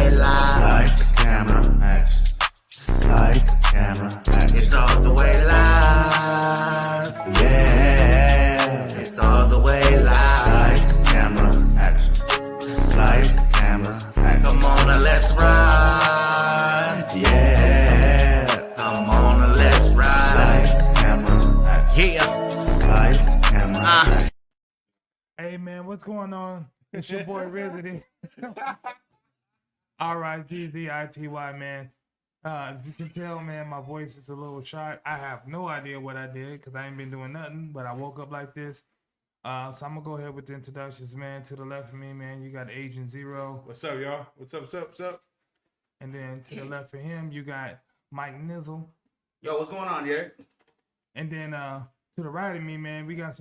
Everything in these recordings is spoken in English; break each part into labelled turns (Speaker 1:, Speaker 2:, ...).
Speaker 1: way live.
Speaker 2: Lights, camera, action. Lights, camera, action.
Speaker 1: It's all the way live.
Speaker 2: Yeah.
Speaker 1: It's all the way live.
Speaker 2: Lights, cameras, action. Lights, cameras, action.
Speaker 1: Come on and let's ride.
Speaker 2: Yeah.
Speaker 1: Come on and let's ride.
Speaker 2: Lights, cameras, action.
Speaker 1: Yeah.
Speaker 2: Lights, cameras, action.
Speaker 3: Hey man, what's going on? It's your boy Rizzy. R-I-Z-Z-I-T-Y, man. If you can tell, man, my voice is a little shot. I have no idea what I did because I ain't been doing nothing, but I woke up like this. So I'm gonna go ahead with the introductions, man. To the left of me, man, you got Agent Zero.
Speaker 4: What's up, y'all? What's up? What's up? What's up?
Speaker 3: And then to the left of him, you got Mike Nizzle.
Speaker 4: Yo, what's going on, Derek?
Speaker 3: And then to the right of me, man, we got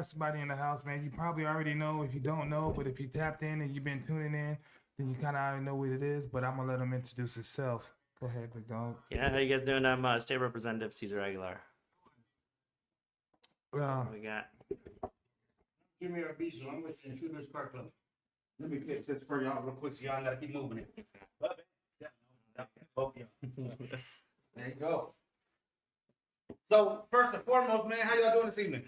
Speaker 3: somebody in the house, man. You probably already know if you don't know, but if you tapped in and you've been tuning in, then you kind of already know what it is. But I'm gonna let him introduce himself. Go ahead, big dog.
Speaker 5: Yeah, how you guys doing? I'm State Representative Cesar Aguilar. We got.
Speaker 6: Give me a beat, so I'm with the Intruders Car Club. Let me pitch this for y'all real quick, so y'all gotta keep moving it. Both of y'all. There you go. So first and foremost, man, how y'all doing this evening?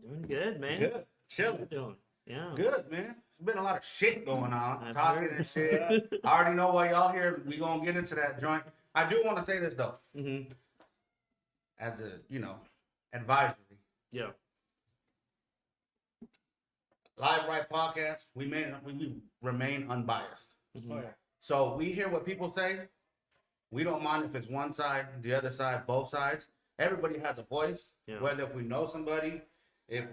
Speaker 5: Doing good, man.
Speaker 6: Good,
Speaker 5: How you
Speaker 6: chilling.
Speaker 5: doing? Yeah.
Speaker 6: Good, man. It's been a lot of shit going on,
Speaker 5: I've
Speaker 6: talking
Speaker 5: heard.
Speaker 6: and shit. I already know why y'all here. We gonna get into that joint. I do want to say this though,
Speaker 5: Mm-hmm.
Speaker 6: as a advisory.
Speaker 5: Yeah.
Speaker 6: Live Right Podcast. We remain unbiased.
Speaker 5: Mhm.
Speaker 6: So we hear what people say. We don't mind if it's one side, the other side, both sides. Everybody has a voice.
Speaker 5: Yeah.
Speaker 6: Whether if we know somebody, if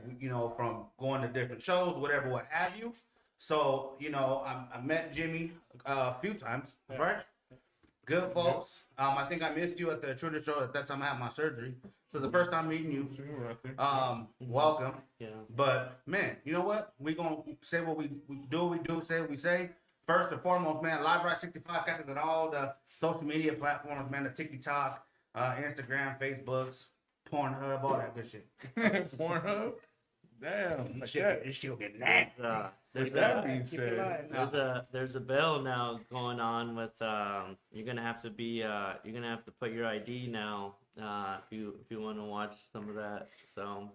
Speaker 6: from going to different shows, whatever, what have you. So I met Jimmy a few times, right? Good folks. I think I missed you at the Intruder show. At that time, I had my surgery. So the first time meeting you, welcome.
Speaker 5: Yeah.
Speaker 6: But man, you know what? We gonna say what we do, say what we say. First and foremost, man, Live Right 65 catch us on all the social media platforms, man, the TikTok, Instagram, Facebooks, Pornhub, all that good shit.
Speaker 4: Pornhub? Damn. Like
Speaker 6: This shit will get nasty.
Speaker 5: There's
Speaker 4: that
Speaker 5: a
Speaker 4: being said,
Speaker 5: there's a bill now going on with you're gonna have to put your ID now if you want to watch some of that. So.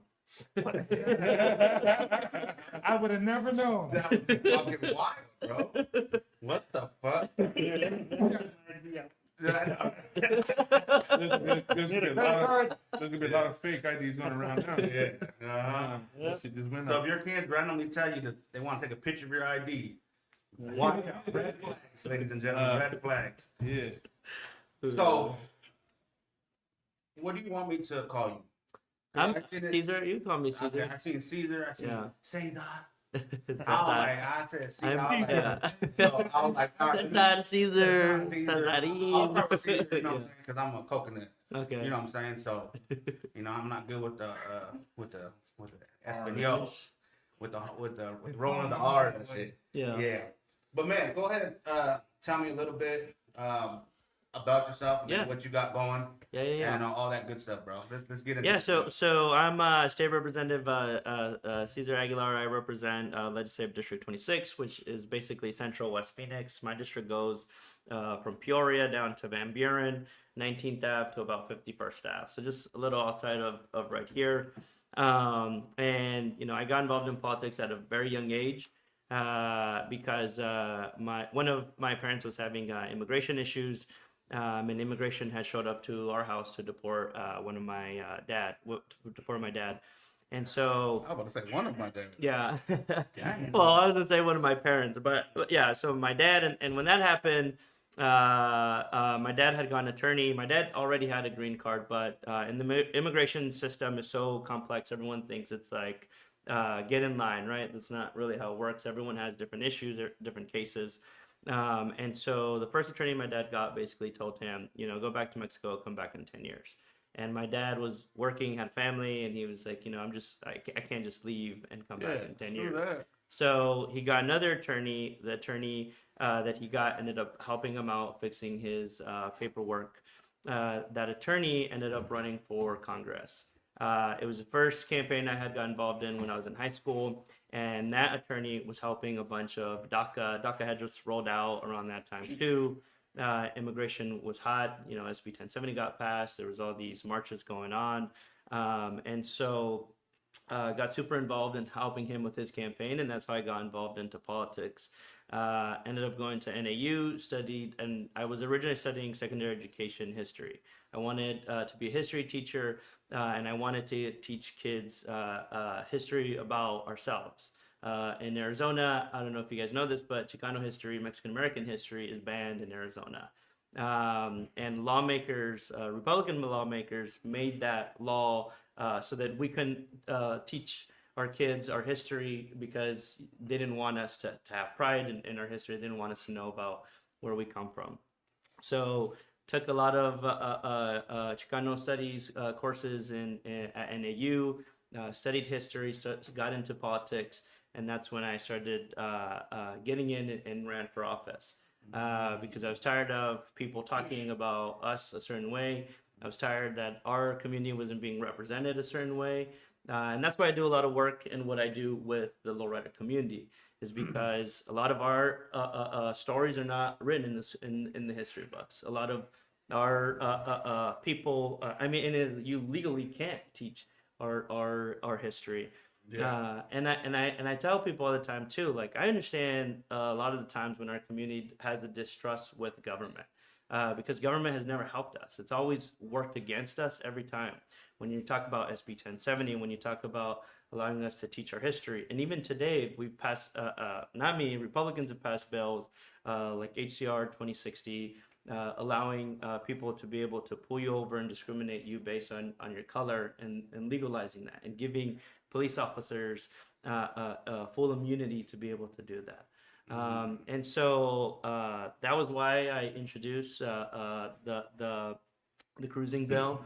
Speaker 3: I would have never known.
Speaker 6: That was fucking wild, bro. What the fuck?
Speaker 4: there's gonna be a lot of fake IDs going around now.
Speaker 6: Yeah. Uh-huh.
Speaker 4: That shit just went
Speaker 6: So
Speaker 4: up.
Speaker 6: if your kids randomly tell you that they want to take a picture of your ID, watch out. Red flags, ladies and gentlemen, red flags.
Speaker 4: Yeah.
Speaker 6: So, what do you want me to call you?
Speaker 5: I'm
Speaker 6: I seen it-
Speaker 5: Caesar. You call me
Speaker 6: Okay,
Speaker 5: Caesar.
Speaker 6: I seen Caesar. I seen
Speaker 5: Yeah.
Speaker 6: Cesar.
Speaker 5: That's
Speaker 6: I
Speaker 5: not-
Speaker 6: said Caesar.
Speaker 5: I'm
Speaker 6: I was like,
Speaker 5: yeah.
Speaker 6: so I was like, all right,
Speaker 5: Cesar, Caesar,
Speaker 6: I'll start with Caesar, you know what I'm saying? Because I'm a coconut.
Speaker 5: Okay.
Speaker 6: You know what I'm saying? So, I'm not good with the Espanol, with rolling the R's and shit.
Speaker 5: Yeah.
Speaker 6: Yeah. But man, go ahead and tell me a little bit about yourself and
Speaker 5: Yeah.
Speaker 6: what you got going
Speaker 5: Yeah.
Speaker 6: and all that good stuff, bro. Let's get into
Speaker 5: Yeah,
Speaker 6: it.
Speaker 5: so I'm State Representative Cesar Aguilar. I represent Legislative District 26, which is basically Central West Phoenix. My district goes from Peoria down to Van Buren, 19th Ave to about 51st Ave. So just a little outside of right here. And I got involved in politics at a very young age because one of my parents was having immigration issues. And immigration had showed up to our house to deport my dad. And so,
Speaker 6: I was about to say one of my dads.
Speaker 5: yeah.
Speaker 6: Dang.
Speaker 5: Well, I was gonna say one of my parents, but yeah. So my dad, and when that happened, my dad had got an attorney. My dad already had a green card, but in the immigration system is so complex. Everyone thinks it's like get in line, right? That's not really how it works. Everyone has different issues or different cases. And so the first attorney my dad got basically told him, go back to Mexico, come back in 10 years. And my dad was working, had family, and he was like, I can't just leave and come back in 10 years.
Speaker 4: That.
Speaker 5: So he got another attorney. The attorney that he got ended up helping him out, fixing his paperwork. That attorney ended up running for Congress. It was the first campaign I had got involved in when I was in high school. and that attorney was helping a bunch of DACA had just rolled out around that time too. Immigration was hot, SB 1070 got passed, there was all these marches going on, and so got super involved in helping him with his campaign, and that's how I got involved into politics. Ended up going to NAU, studied, and I was originally studying secondary education history. I wanted to be a history teacher, and I wanted to teach kids history about ourselves. In Arizona, I don't know if you guys know this, but Chicano history, Mexican American history is banned in Arizona. And lawmakers, Republican lawmakers, made that law so that we couldn't teach our kids our history because they didn't want us to have pride in our history. They didn't want us to know about where we come from. So took a lot of Chicano studies courses at NAU, studied history, got into politics, and that's when I started getting in and ran for office. Because I was tired of people talking about us a certain way. I was tired that our community wasn't being represented a certain way. And that's why I do a lot of work in what I do with the lowrider community, is because a lot of our stories are not written in the history books. A lot of our people, you legally can't teach our history. Yeah. And I tell people all the time too, like, I understand a lot of the times when our community has a distrust with government, because government has never helped us. It's always worked against us every time. When you talk about SB 1070, when you talk about allowing us to teach our history, and even today, we've passed, not me, Republicans have passed bills like HCR 2060, allowing people to be able to pull you over and discriminate you based on your color, and legalizing that, and giving police officers full immunity to be able to do that. And so that was why I introduced the cruising bill,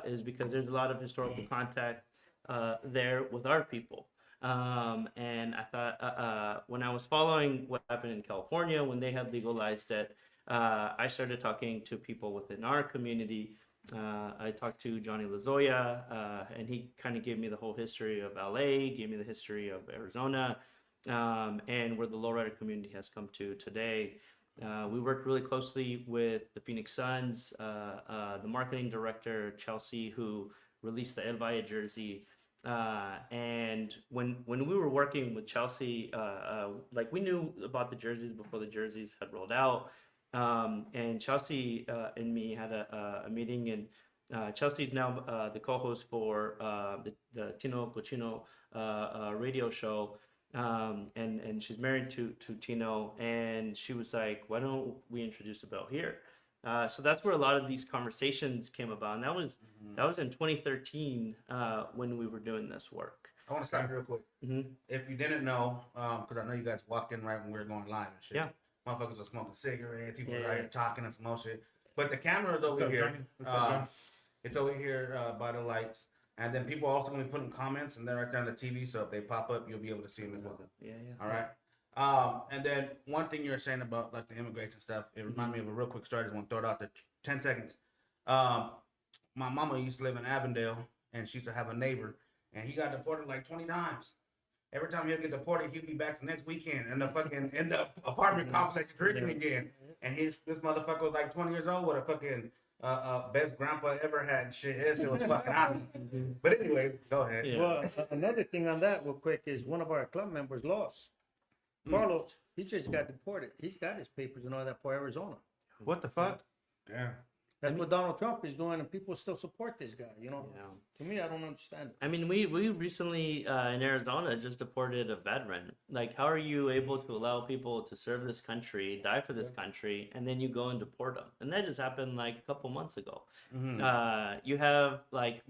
Speaker 5: is because there's a lot of historical contact there with our people. And I thought when I was following what happened in California when they had legalized it, I started talking to people within our community. I talked to Johnny Lazoya, and he kind of gave me the whole history of LA, gave me the history of Arizona, and where the lowrider community has come to today. We worked really closely with the Phoenix Suns, the marketing director, Chelsea, who released the El Valle jersey. And when we were working with Chelsea, like, we knew about the jerseys before the jerseys had rolled out. And Chelsea and me had a meeting, and Chelsea's now the co-host for the Tino Cochino radio show. And she's married to Tino, and she was like, why don't we introduce a bill here? So that's where a lot of these conversations came about, and that was in 2013 when we were doing this work.
Speaker 6: I want to stop real quick. If you didn't know, because I know you guys walked in right when we were going live and shit. Yeah. Motherfuckers are smoking cigarettes, people are out here talking and some more shit. But the camera is over here. It's over here by the lights. And then people are also going to be putting comments, and they're right there on the TV. So if they pop up, you'll be able to see them as well.
Speaker 5: Yeah.
Speaker 6: All right. And then one thing you were saying about, like, the immigration stuff, it reminded me of a real quick story. I just want to throw it out there. 10 seconds. My mama used to live in Avondale, and she used to have a neighbor, and he got deported like 20 times. Every time he'll get deported, he'll be back the next weekend in the apartment complex drinking again. And this motherfucker was like 20 years old with a fucking best grandpa ever had and shit. It was fucking awesome. But anyway, go ahead.
Speaker 2: Yeah. Well, another thing on that real quick is one of our club members lost. Carlos, he just got deported. He's got his papers and all that for Arizona.
Speaker 6: What the fuck?
Speaker 4: Yeah.
Speaker 2: That's what Donald Trump is doing, and people still support this guy, you know?
Speaker 5: Yeah.
Speaker 2: To me, I don't understand it.
Speaker 5: I mean, we recently in Arizona just deported a veteran. Like, how are you able to allow people to serve this country, die for this country, and then you go and deport them? And that just happened like a couple months ago. You have, like,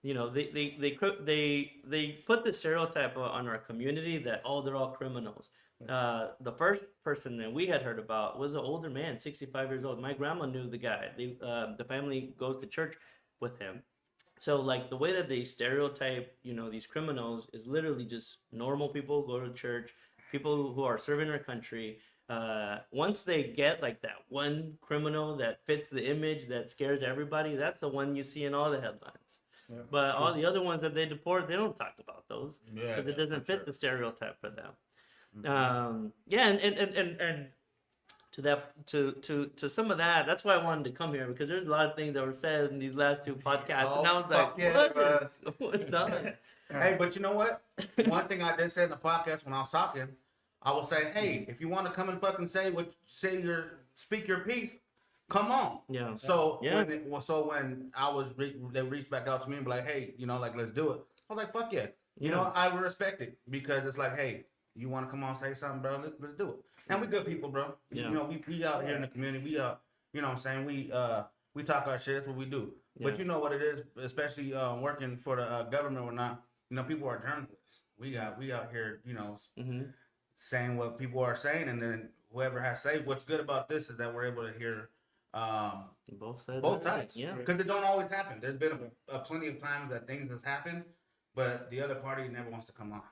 Speaker 5: you know, they put the stereotype on our community that, oh, they're all criminals. The first person that we had heard about was an older man, 65 years old. My grandma knew the guy. The family goes to church with him. So, like, the way that they stereotype, you know, these criminals is literally just normal people go to church, people who are serving our country. Once they get, like, that one criminal that fits the image that scares everybody, that's the one you see in all the headlines. But all the other ones that they deport, they don't talk about those
Speaker 6: Yeah,
Speaker 5: because it doesn't fit the stereotype for them.
Speaker 6: Mm-hmm.
Speaker 5: Yeah, and to that to some of that, that's why I wanted to come here, because there's a lot of things that were said in these last two podcasts, and I was like,
Speaker 6: fuck yeah,
Speaker 5: what is going on?
Speaker 6: Hey, but you know what? One thing I did say in the podcast when I was talking, I was saying, hey, if you want to come and fucking speak your piece, come on.
Speaker 5: Yeah.
Speaker 6: So
Speaker 5: Yeah.
Speaker 6: when I was they reached back out to me and be like, hey, like, let's do it. I was like, fuck yeah. You
Speaker 5: Yeah.
Speaker 6: know, I respect it, because it's like, hey, you want to come on and say something, bro? Let's do it. And we good people, bro.
Speaker 5: Yeah.
Speaker 6: You know, we out here in the community. We you know what I'm saying? We talk our shit. That's what we do. But
Speaker 5: Yeah.
Speaker 6: you know what it is, especially working for the government or not. You know, people are journalists. We out here,
Speaker 5: Mm-hmm.
Speaker 6: saying what people are saying, and then whoever has say. What's good about this is that we're able to hear
Speaker 5: Both sides.
Speaker 6: both sides.
Speaker 5: Yeah.
Speaker 6: Because it don't always happen. There's been a plenty of times that things has happened, but the other party never wants to come on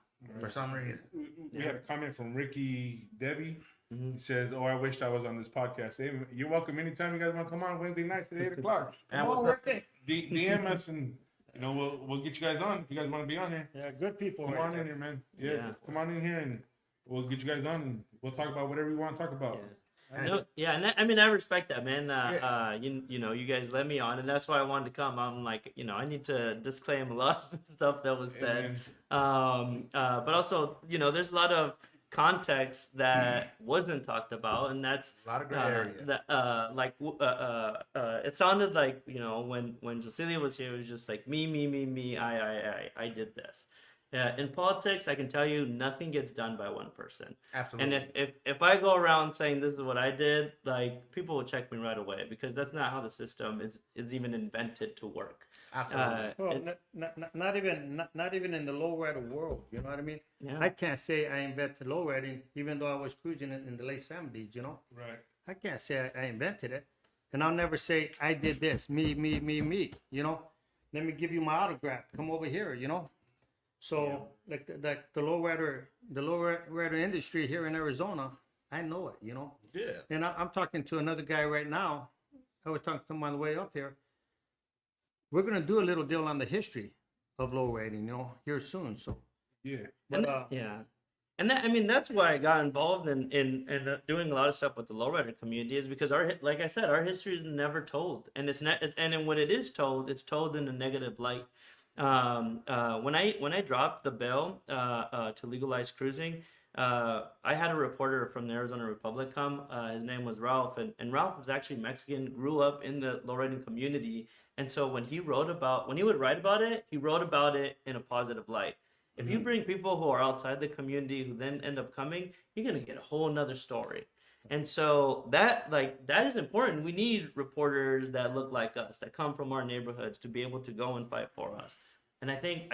Speaker 6: for some reason.
Speaker 4: We had a comment from Ricky Debbie.
Speaker 5: Mhm.
Speaker 4: He says, "Oh, I wished I was on this podcast. Hey, you're welcome anytime you guys want to come on Wednesday nights at 8:00.
Speaker 6: And
Speaker 2: Come on,
Speaker 6: what's up?
Speaker 2: Ricky.
Speaker 4: DM us, and we'll get you guys on if you guys want to be on here.
Speaker 2: Yeah, good people.
Speaker 4: Come
Speaker 2: right
Speaker 4: on
Speaker 2: there.
Speaker 4: in here, man. Yeah,
Speaker 5: Yeah.
Speaker 4: come on in here, and we'll get you guys on, and we'll talk about whatever you want to talk about."
Speaker 5: No, yeah, and I mean, I respect that, man. You guys let me on, and that's why I wanted to come. I'm like, I need to disclaim a lot of the stuff that was said.
Speaker 4: Amen.
Speaker 5: But also, there's a lot of context that wasn't talked about, and that's
Speaker 6: A lot of gray area.
Speaker 5: it sounded like, when Josilia was here, it was just like me, I did this. In politics, I can tell you, nothing gets done by one person.
Speaker 6: Absolutely.
Speaker 5: And if I go around saying this is what I did, like, people will check me right away, because that's not how the system is even invented to work.
Speaker 6: Absolutely.
Speaker 2: Well, not even in the lowrider world. You know what I mean?
Speaker 5: Yeah.
Speaker 2: I can't say I invented lowriding, even though I was cruising in the late 70s.
Speaker 4: Right.
Speaker 2: I can't say I invented it, and I'll never say I did this. Me. Let me give you my autograph. Come over here. So like the lowrider industry here in Arizona, I know it.
Speaker 6: Yeah.
Speaker 2: And I'm talking to another guy right now. I was talking to him on the way up here. We're gonna do a little deal on the history of lowriding, here soon. So,
Speaker 4: Yeah.
Speaker 2: but,
Speaker 5: And that, I mean, that's why I got involved in doing a lot of stuff with the lowrider community, is because like I said, our history is never told, and and when it is told, it's told in a negative light. When I dropped the bill to legalize cruising, I had a reporter from the Arizona Republic come. His name was Ralph, and Ralph was actually Mexican, grew up in the lowriding community, and so when he would write about it, he wrote about it in a positive light. If you bring people who are outside the community who then end up coming, you're gonna get a whole nother story. And so that is important. We need reporters that look like us, that come from our neighborhoods, to be able to go and fight for us. And I think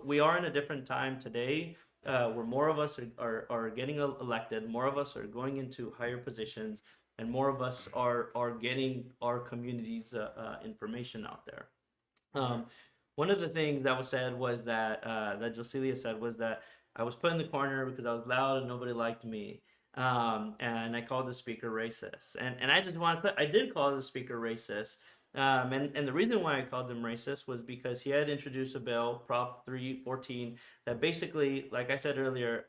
Speaker 5: we are in a different time today, where more of us are getting elected, more of us are going into higher positions, and more of us are getting our community's information out there. One of the things that was said was that Josilia said was that I was put in the corner because I was loud and nobody liked me. And I called the speaker racist. And I just want to I did call the speaker racist. And the reason why I called him racist was because he had introduced a bill, Prop 314, that basically, like I said earlier,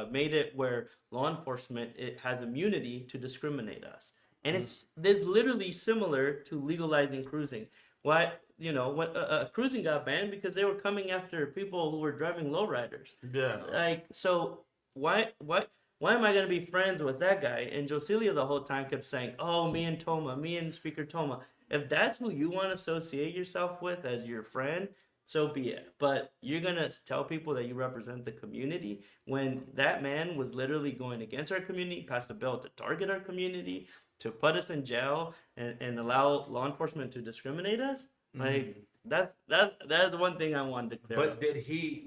Speaker 5: made it where law enforcement has immunity to discriminate us. And it's literally similar to legalizing cruising. Why, when cruising got banned because they were coming after people who were driving lowriders.
Speaker 6: Yeah.
Speaker 5: Like, so why am I gonna be friends with that guy? And Josilia the whole time kept saying, "Oh, me and Speaker Toma." If that's who you want to associate yourself with as your friend, so be it. But you're gonna tell people that you represent the community when that man was literally going against our community, passed a bill to target our community, to put us in jail, and allow law enforcement to discriminate us. Like, that's the one thing I wanted to clear up.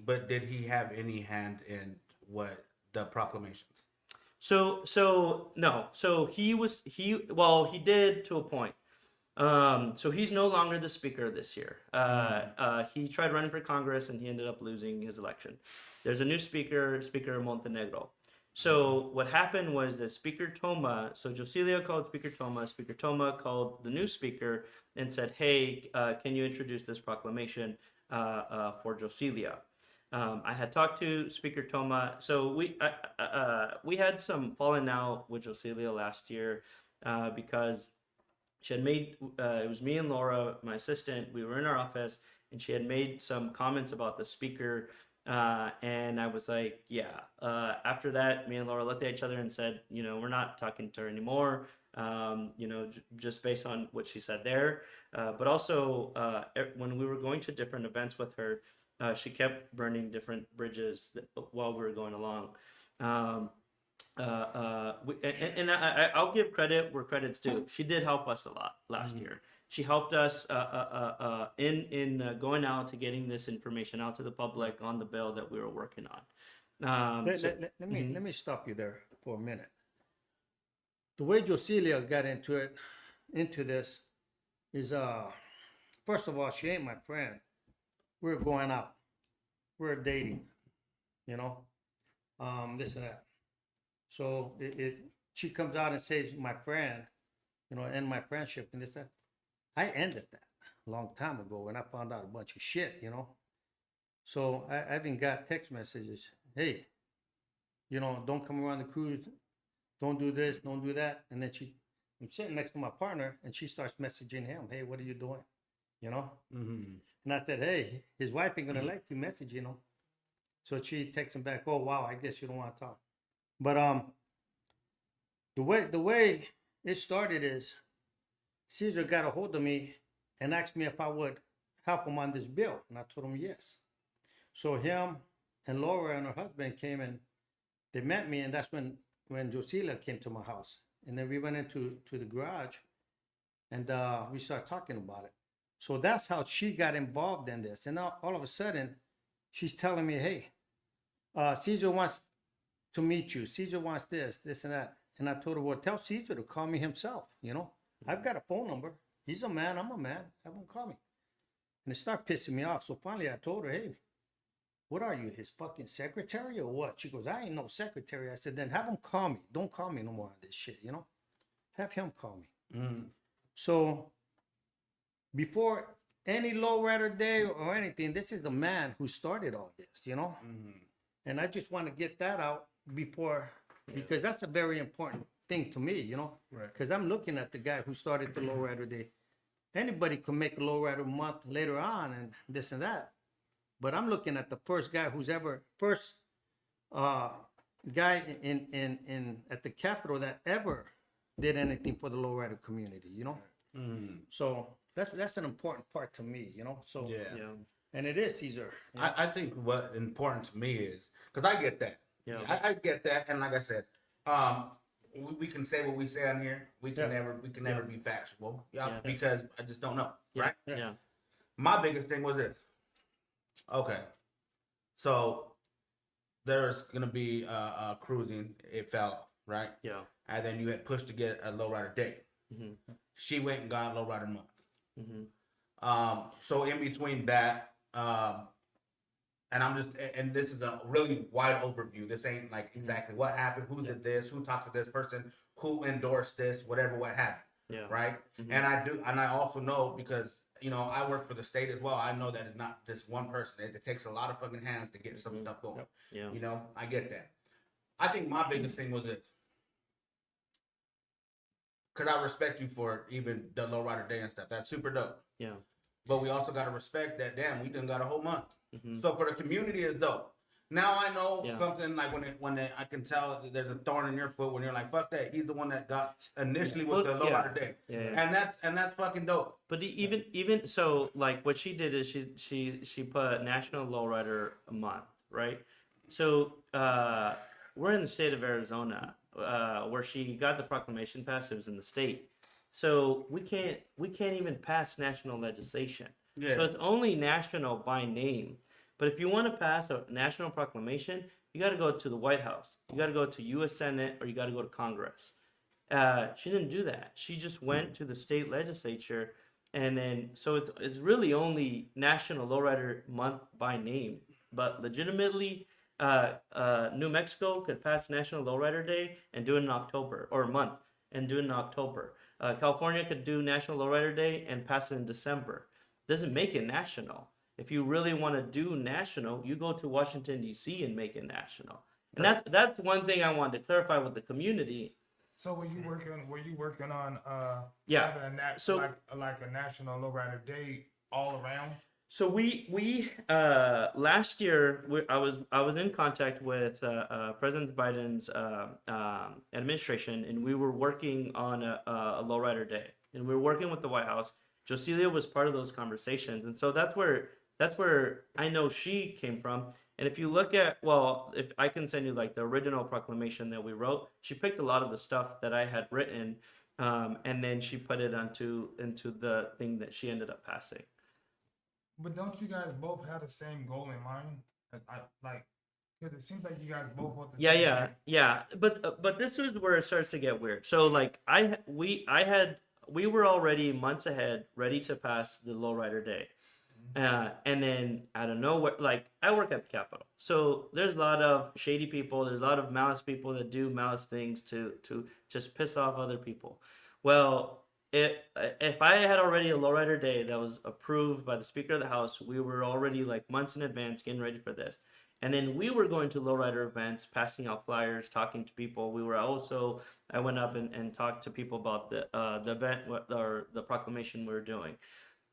Speaker 6: But did he have any hand in what the proclamations?
Speaker 5: So no. So he did to a point. So he's no longer the speaker this year. He tried running for Congress and he ended up losing his election. There's a new speaker, Speaker Montenegro. So what happened was that Speaker Toma, so Josilia called Speaker Toma called the new speaker and said, hey, can you introduce this proclamation for Josilia? I had talked to Speaker Toma. So we had some falling out with Josilia last year because she had made, it was me and Laura, my assistant, we were in our office, and she had made some comments about the speaker. And I was like, yeah. After that, me and Laura looked at each other and said, you know, we're not talking to her anymore. You know, just based on what she said there. But also, when we were going to different events with her, she kept burning different bridges while we were going along. I'll give credit where credit's due. She did help us a lot last year. She helped us in going out to getting this information out to the public on the bill that we were working on.
Speaker 2: Let me stop you there for a minute. The way Josilia got into this is first of all, she ain't my friend. We're going out. We're dating, you know, this and that. So she comes out and says, my friend, you know, end my friendship and this and that. I ended that a long time ago when I found out a bunch of shit, you know. So I even got text messages. Hey, you know, don't come around the cruise. Don't do this. Don't do that. And then I'm sitting next to my partner and she starts messaging him. Hey, what are you doing? You know? Mm-hmm. And I said, hey, his wife ain't going to like you message, you know. So she texts him back, oh, wow, I guess you don't want to talk. But the way it started is Caesar got a hold of me and asked me if I would help him on this bill. And I told him yes. So him and Laura and her husband came and they met me. And that's when Josilia came to my house. And then we went into the garage and we started talking about it. So that's how she got involved in this. And now all of a sudden she's telling me, hey, Caesar wants to meet you. Caesar wants this and that. And I told her, well, tell Caesar to call me himself, you know. I've got a phone number. He's a man. I'm a man. Have him call me. And it started pissing me off. So finally I told her, hey, what are you, his fucking secretary or what? She goes, I ain't no secretary. I said, then have him call me. Don't call me no more on this shit, you know. Have him call me. Mm. So before any lowrider day or anything, this is the man who started all this, you know. Mm. And I just want to get that out before, because that's a very important thing to me, you know, because I'm looking at the guy who started the lowrider day. Anybody could make a lowrider month later on and this and that, but I'm looking at the first guy who's ever guy in at the Capitol that ever did anything for the lowrider community, you know. So that's an important part to me, you know. So
Speaker 6: yeah.
Speaker 2: And it is Caesar.
Speaker 6: I think what important to me is because I get that. Yeah, I get that, and like I said, we can say what we say on here. We can never be factual, because I just don't know, right?
Speaker 5: Yeah.
Speaker 6: My biggest thing was this. Okay, so there's gonna be cruising. It fell off, right?
Speaker 5: Yeah.
Speaker 6: And then you had pushed to get a lowrider date. Mm-hmm. She went and got a lowrider month. Mm-hmm. So in between that, and this is a really wide overview. This ain't like exactly what happened, who did this, who talked to this person, who endorsed this, whatever, what happened. Yeah. Right. Mm-hmm. And I also know because, you know, I work for the state as well. I know that it's not just one person. It takes a lot of fucking hands to get some stuff going. Yeah. You know, I get that. I think my biggest thing was this. Because I respect you for even the lowrider day and stuff. That's super dope. Yeah. But we also got to respect that, damn, we done got a whole month. Mm-hmm. So for the community is dope. Now I know something like when I can tell there's a thorn in your foot when you're like, fuck that. He's the one that got initially with the lowrider day. Yeah. And that's fucking dope.
Speaker 5: But even so, like what she did is she put National Lowrider Month, right? So we're in the state of Arizona, where she got the proclamation passed. It was in the state. So we can't even pass national legislation. Yeah. So it's only national by name. But if you want to pass a national proclamation, you got to go to the White House. You got to go to U.S. Senate, or you got to go to Congress. She didn't do that. She just went to the state legislature, and then so it's really only National Lowrider Month by name. But legitimately, New Mexico could pass National Lowrider Day and do it in October or a month and do it in October. California could do National Lowrider Day and pass it in December. Doesn't make it national. If you really want to do national, you go to Washington D.C. and make it national. And that's one thing I wanted to clarify with the community.
Speaker 3: So were you working on
Speaker 5: Yeah.
Speaker 3: having
Speaker 5: So-
Speaker 3: like a national lowrider day all around?
Speaker 5: So we last year I was in contact with President Biden's administration, and we were working on a lowrider day, and we were working with the White House. Joselia was part of those conversations, and so that's where I know she came from. And if you look at, well, if I can send you like the original proclamation that we wrote, she picked a lot of the stuff that I had written, and then she put it into the thing that she ended up passing.
Speaker 3: But don't you guys both have the same goal in mind? Because it seems like you guys both want the same thing.
Speaker 5: Yeah. But this is where it starts to get weird. So like we were already months ahead, ready to pass the lowrider day, and then out of nowhere, like I work at the Capitol, so there's a lot of shady people. There's a lot of malice people that do malice things to just piss off other people. Well, if I had already a lowrider day that was approved by the Speaker of the House, we were already like months in advance getting ready for this. And then we were going to lowrider events, passing out flyers, talking to people. I went up and talked to people about the event or the proclamation we were doing.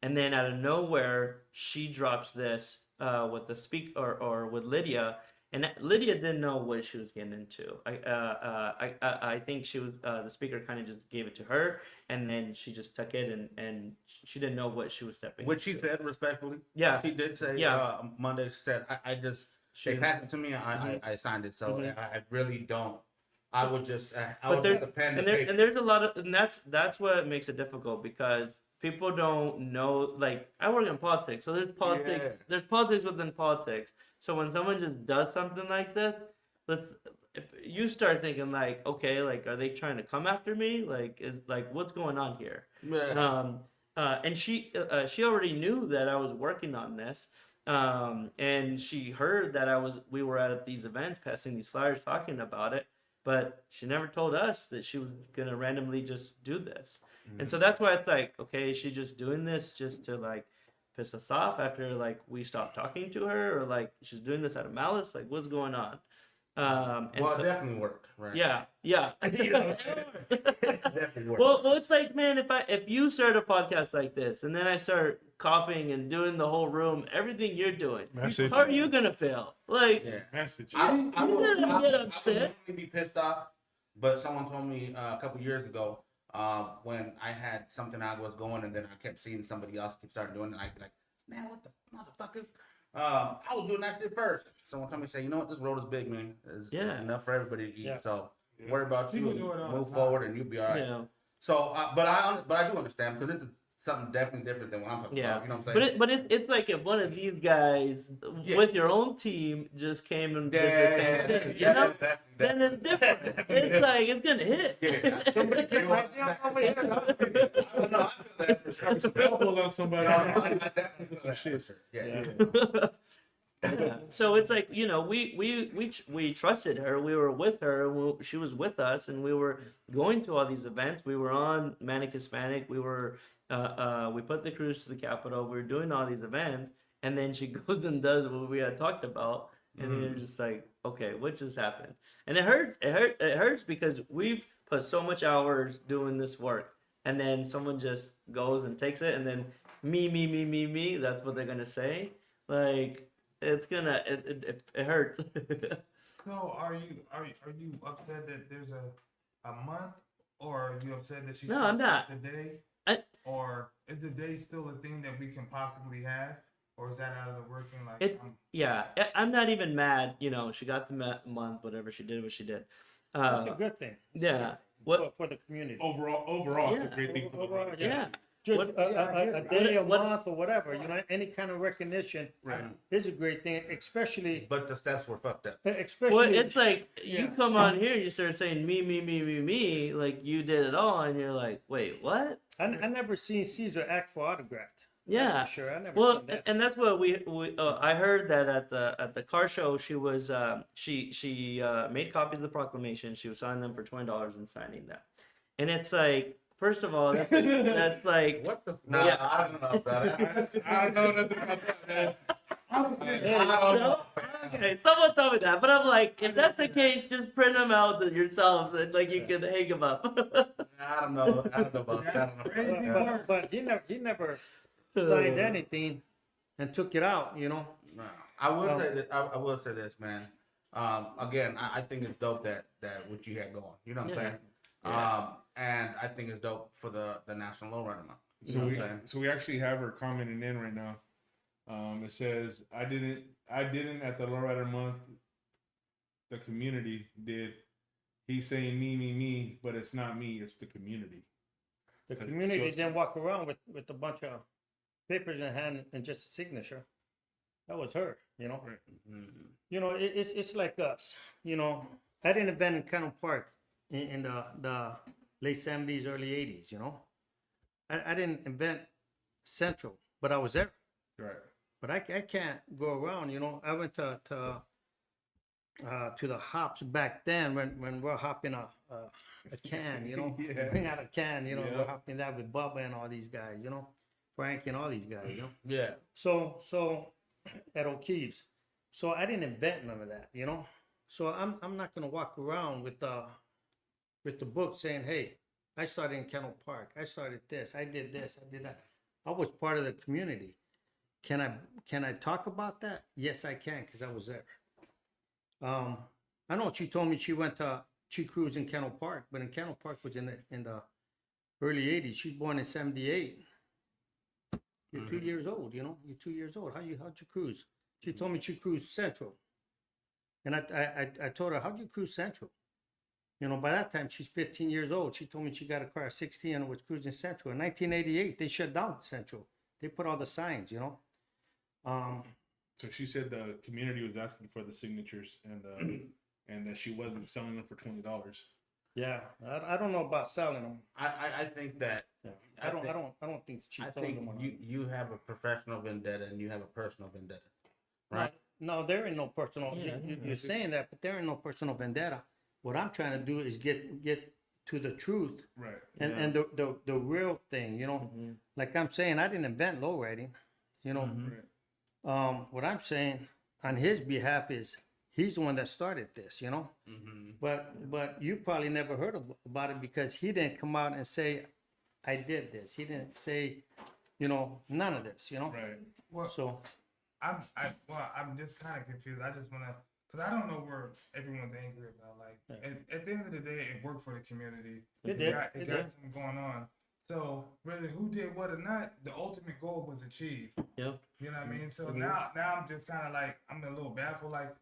Speaker 5: And then out of nowhere, she drops this with the speaker or with Lydia. And Lydia didn't know what she was getting into. I think she was the speaker kind of just gave it to her, and then she just took it, and she didn't know what she was stepping.
Speaker 6: Which she
Speaker 5: into.
Speaker 6: said respectfully.
Speaker 5: Yeah.
Speaker 6: She did say.
Speaker 5: Yeah.
Speaker 6: Monday. She said, they passed it to me. I signed it. So I really don't. I would just. I would just a pen and paper.
Speaker 5: And there's a lot of, and that's what makes it difficult, because people don't know. Like, I work in politics, so there's politics.
Speaker 6: Yeah.
Speaker 5: There's politics within politics. So when someone just does something like this, you start thinking like, okay, like, are they trying to come after me? Like, what's going on here?
Speaker 6: Yeah.
Speaker 5: And she already knew that I was working on this. And she heard that we were at these events, passing these flyers, talking about it, but she never told us that she was gonna randomly just do this. And so that's why it's like, okay, is she just doing this just to like piss us off after like we stopped talking to her, or like she's doing this out of malice? Like, what's going on? And
Speaker 6: Well, it definitely worked, right?
Speaker 5: yeah.
Speaker 6: Definitely worked.
Speaker 5: Well, it's like, man, if you start a podcast like this and then I start copying and doing the whole room, everything you're doing,
Speaker 4: Message.
Speaker 5: how are you gonna feel? Like,
Speaker 6: Yeah.
Speaker 4: Message.
Speaker 6: I
Speaker 5: didn't get upset.
Speaker 6: I would be pissed off, but someone told me a couple years ago when I had something I was going, and then I kept seeing somebody else keep starting doing it, and I was like, man, what the motherfuckers? I was doing that shit first. Someone told me, say, you know what, this road is big, man. There's enough for everybody to eat.
Speaker 2: Yeah.
Speaker 6: So worry about
Speaker 3: People
Speaker 6: you,
Speaker 3: do it all
Speaker 6: move
Speaker 3: the time.
Speaker 6: forward, and you'll be all right.
Speaker 5: yeah.
Speaker 6: So, but I do understand, because this is something definitely different than what I'm talking
Speaker 5: Yeah.
Speaker 6: about. You know what I'm saying?
Speaker 5: But it's like if one of these guys
Speaker 6: Yeah.
Speaker 5: with your own team just came and did the same thing, you
Speaker 6: yeah,
Speaker 5: know?
Speaker 6: that-
Speaker 5: Then it's different. It's like, it's gonna hit.
Speaker 6: Yeah.
Speaker 2: Somebody came right down over here.
Speaker 6: I don't know, I feel that for sure.
Speaker 4: Some elbows on somebody.
Speaker 6: I definitely feel that for sure. Yeah.
Speaker 5: Yeah. So it's like, you know, we trusted her. We were with her. She was with us, and we were going to all these events. We were on Manic Hispanic. We were we put the cruise to the Capitol. We were doing all these events, and then she goes and does what we had talked about, and then you're just like, okay, what just happened? And it hurts. It hurts because we've put so much hours doing this work, and then someone just goes and takes it, and then me. That's what they're gonna say. Like, it's gonna it hurts.
Speaker 3: So are you upset that there's a month, or are you upset that she
Speaker 5: No, I'm not.
Speaker 3: the day?
Speaker 5: I-
Speaker 3: Or is the day still a thing that we can possibly have, or is that out of the working? Like,
Speaker 5: It's yeah. I'm not even mad. You know, she got the month, whatever she did, what she did.
Speaker 2: That's a good thing.
Speaker 5: Yeah. What?
Speaker 2: For the community.
Speaker 4: Overall, it's
Speaker 5: Yeah.
Speaker 4: a great thing for the
Speaker 2: Overall,
Speaker 4: brand.
Speaker 5: Yeah.
Speaker 2: Just
Speaker 5: What-
Speaker 2: a day, a
Speaker 5: what-
Speaker 2: month, or whatever, you know, any kind of recognition
Speaker 4: Right.
Speaker 2: is a great thing, especially,
Speaker 6: But the steps were fucked up.
Speaker 5: Well,
Speaker 2: especially.
Speaker 5: it's like you
Speaker 2: Yeah.
Speaker 5: come on here, you start saying me, like you did it all, and you're like, wait, what?
Speaker 2: I never seen Caesar act for autographed.
Speaker 5: Yeah.
Speaker 2: for sure. I never
Speaker 5: Well,
Speaker 2: seen that.
Speaker 5: and that's what we I heard that at the car show she was she made copies of the proclamation. She was selling them for $20 and signing them, and it's like, first of all, that's like
Speaker 6: What the? Nah,
Speaker 5: Yeah.
Speaker 6: I don't know, brother.
Speaker 4: I don't know nothing about that, man.
Speaker 5: No? Okay, someone told me that, but I'm like, if that's the case, just print them out yourselves and like you can hang them up.
Speaker 6: I don't know. I don't know about that. I don't know
Speaker 3: Crazy
Speaker 6: about that.
Speaker 3: work.
Speaker 2: But he never signed anything and took it out, you know.
Speaker 6: No. I will say this. I will say this, man. Again, I think it's dope that what you had going. You know what I'm
Speaker 5: Yeah.
Speaker 6: saying?
Speaker 5: Yeah.
Speaker 6: And I think it's dope for the National Lowrider Month. You
Speaker 4: So
Speaker 6: know what
Speaker 4: we,
Speaker 6: I'm saying?
Speaker 4: so we actually have her commenting in right now. It says, I didn't at the Lowrider Month. The community did. He's saying me, but it's not me. It's the community.
Speaker 2: The
Speaker 4: So-
Speaker 2: community
Speaker 4: so-
Speaker 2: didn't walk around with a bunch of papers in hand and just a signature. That was her, you know.
Speaker 4: Right.
Speaker 6: Mhm.
Speaker 2: You know, it's like us. You know, I didn't invent in Cannon Park in the late 70s, early 80s. You know, I didn't invent Central, but I was there.
Speaker 4: Right.
Speaker 2: But I can't go around. You know, I went to the hops back then when we're hopping a can. You know,
Speaker 4: Yeah.
Speaker 2: bring out a can. You know,
Speaker 4: Yeah.
Speaker 2: we're hopping that with Bubba and all these guys. You know, Frank and all these guys. You know.
Speaker 6: Yeah.
Speaker 2: So at O'Keefe's. So I didn't invent none of that, you know. So I'm not gonna walk around with the book saying, hey, I started in Kennel Park, I started this, I did this, I did that. I was part of the community. Can I talk about that? Yes, I can, because I was there. I know she told me she cruised in Kennel Park, but in Kennel Park was in the early 80s. She's born in 78. You're 2 years old, you know. You're 2 years old. How'd you cruise? She told me she cruised Central, and I told her, how'd you cruise Central? You know, by that time she's 15 years old. She told me she got a car at 16 and was cruising Central. In 1988, they shut down Central. They put all the signs, you know.
Speaker 4: So she said the community was asking for the signatures and that she wasn't selling them for $20.
Speaker 2: Yeah, I don't know about selling them.
Speaker 6: I think that.
Speaker 2: Yeah.
Speaker 6: I
Speaker 2: I don't think she
Speaker 6: I
Speaker 2: sold
Speaker 6: think
Speaker 2: them. Or not.
Speaker 6: you have a professional vendetta and you have a personal vendetta. Right.
Speaker 2: No, there ain't no personal.
Speaker 5: Yeah,
Speaker 2: You're saying that, but there ain't no personal vendetta. What I'm trying to do is get to the truth
Speaker 4: Right.
Speaker 2: and the real thing. You know, like I'm saying, I didn't invent lowriding. You know,
Speaker 4: Right.
Speaker 2: what I'm saying on his behalf is he's the one that started this. You know, but you probably never heard about it because he didn't come out and say, I did this. He didn't say, you know, none of this. You know,
Speaker 4: Right.
Speaker 3: Well,
Speaker 2: so.
Speaker 3: I'm just kind of confused. I just wanna, cause I don't know where everyone's angry about. Like, at the end of the day, it worked for the community.
Speaker 2: It did.
Speaker 3: Got,
Speaker 2: It
Speaker 3: got
Speaker 2: did.
Speaker 3: something going on. So whether who did what or not, the ultimate goal was achieved.
Speaker 5: Yep.
Speaker 3: You know what I mean? So now I'm just kind of like, I'm a little baffled. Like,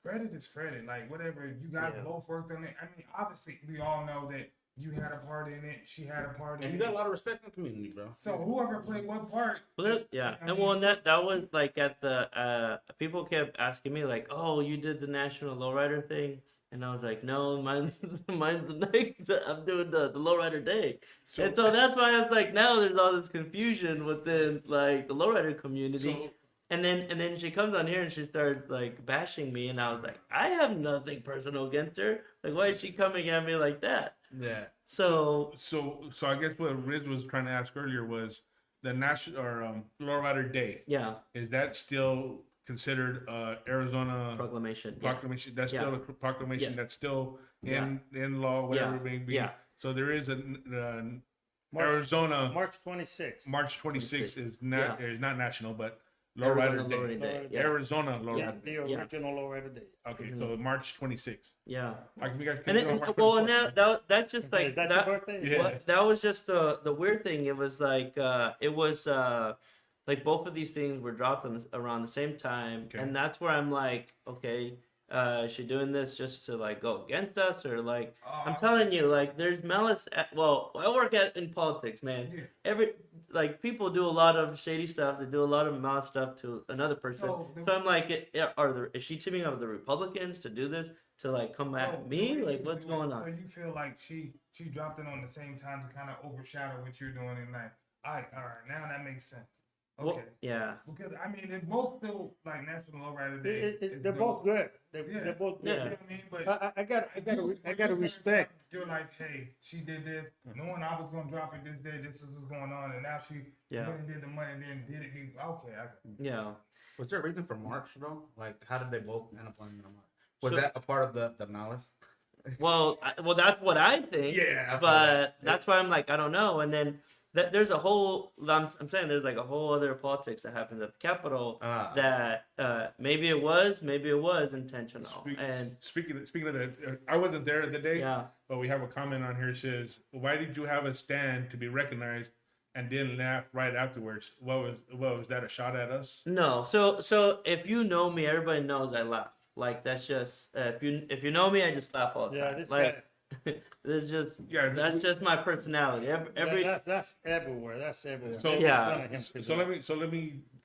Speaker 3: credit is credit. Like, whatever you guys
Speaker 5: Yeah.
Speaker 3: both worked on it. I mean, obviously we all know that you had a part in it. She had a part in
Speaker 6: And
Speaker 3: it.
Speaker 6: you got a lot of respect in the community, bro.
Speaker 3: So whoever played what part,
Speaker 5: Well, yeah, and well, and that was like at the people kept asking me like, "Oh, you did the National Lowrider thing," and I was like, "No, mine's the next. I'm doing the Lowrider Day," and so that's why I was like, now there's all this confusion within like the Lowrider community.
Speaker 4: So-
Speaker 5: And then she comes on here and she starts like bashing me, and I was like, I have nothing personal against her. Like, why is she coming at me like that?
Speaker 6: Yeah.
Speaker 5: So
Speaker 4: So I guess what Riz was trying to ask earlier was the national or Lowrider Day.
Speaker 5: yeah,
Speaker 4: Is that still considered Arizona
Speaker 5: proclamation. yes.
Speaker 4: proclamation? That's
Speaker 5: Yeah.
Speaker 4: still a proclamation.
Speaker 5: Yes.
Speaker 4: That's still
Speaker 5: Yeah.
Speaker 4: in law, whatever
Speaker 5: Yeah.
Speaker 4: it may be.
Speaker 5: Yeah.
Speaker 4: So there is a
Speaker 2: March-
Speaker 4: Arizona
Speaker 2: March 26th.
Speaker 4: March 26th is not
Speaker 5: Yeah.
Speaker 4: is not national, but
Speaker 5: Arizona
Speaker 4: Lowrider Day.
Speaker 5: Lowrider Day. Yeah.
Speaker 4: Arizona
Speaker 2: Yeah,
Speaker 4: Lowrider
Speaker 2: the
Speaker 4: Day.
Speaker 5: Yeah.
Speaker 2: original lowrider day.
Speaker 4: Okay, so March 26th.
Speaker 5: Yeah.
Speaker 4: You guys can
Speaker 5: And
Speaker 4: do it on
Speaker 5: it,
Speaker 4: March
Speaker 5: well,
Speaker 4: 24th.
Speaker 5: and that's just like
Speaker 2: Is that your birthday?
Speaker 4: Yeah.
Speaker 5: Well, that was just the weird thing. It was like like both of these things were dropped around the same time,
Speaker 4: Okay.
Speaker 5: and that's where I'm like, okay, is she doing this just to like go against us, or like I'm telling you, like there's malice. Well, I work in politics, man.
Speaker 3: Yeah.
Speaker 5: Like people do a lot of shady stuff. They do a lot of malice stuff to another person. So I'm like, is she teaming up with the Republicans to do this to like come at
Speaker 3: So
Speaker 5: me?
Speaker 3: the way
Speaker 5: Like
Speaker 3: you
Speaker 5: what's
Speaker 3: do it,
Speaker 5: going
Speaker 3: So
Speaker 5: on?
Speaker 3: you feel like she dropped it on the same time to kind of overshadow what you're doing, and like All right, now that makes sense.
Speaker 5: Well,
Speaker 3: Okay.
Speaker 5: yeah.
Speaker 3: Because I mean, they're both still like National Lowrider Day. is
Speaker 2: They're both
Speaker 3: dope.
Speaker 2: good.
Speaker 3: Yeah.
Speaker 2: They're both
Speaker 3: You know
Speaker 2: good.
Speaker 3: what I mean? But
Speaker 2: I gotta
Speaker 3: when you
Speaker 2: respect.
Speaker 3: You're like, hey, she did this, knowing I was gonna drop it this day. This is what's going on, and now she
Speaker 5: Yeah.
Speaker 3: went and did the money, and then did it. Okay,
Speaker 5: Yeah.
Speaker 6: Was there a reason for March though? Like, how did they both end up on March? Was
Speaker 5: So-
Speaker 6: that a part of the malice?
Speaker 5: Well, that's what I think.
Speaker 6: Yeah, I
Speaker 5: But
Speaker 6: feel that.
Speaker 5: that's why I'm like, I don't know. And then there's a whole. I'm saying there's like a whole other politics that happens at the Capitol that maybe it was intentional. And
Speaker 4: Speaking of that, I wasn't there the day,
Speaker 5: yeah,
Speaker 4: but we have a comment on here that says, "Why did you have a stand to be recognized and didn't laugh right afterwards? What was that a shot at us?"
Speaker 5: no. So if you know me, everybody knows I laugh. Like that's just if you know me, I just laugh all the
Speaker 2: Yeah,
Speaker 5: time.
Speaker 2: this
Speaker 5: Like this is just
Speaker 4: Yeah,
Speaker 5: that's just my personality. Every
Speaker 2: that's everywhere. That's everywhere.
Speaker 4: So-
Speaker 5: Yeah.
Speaker 4: So let me.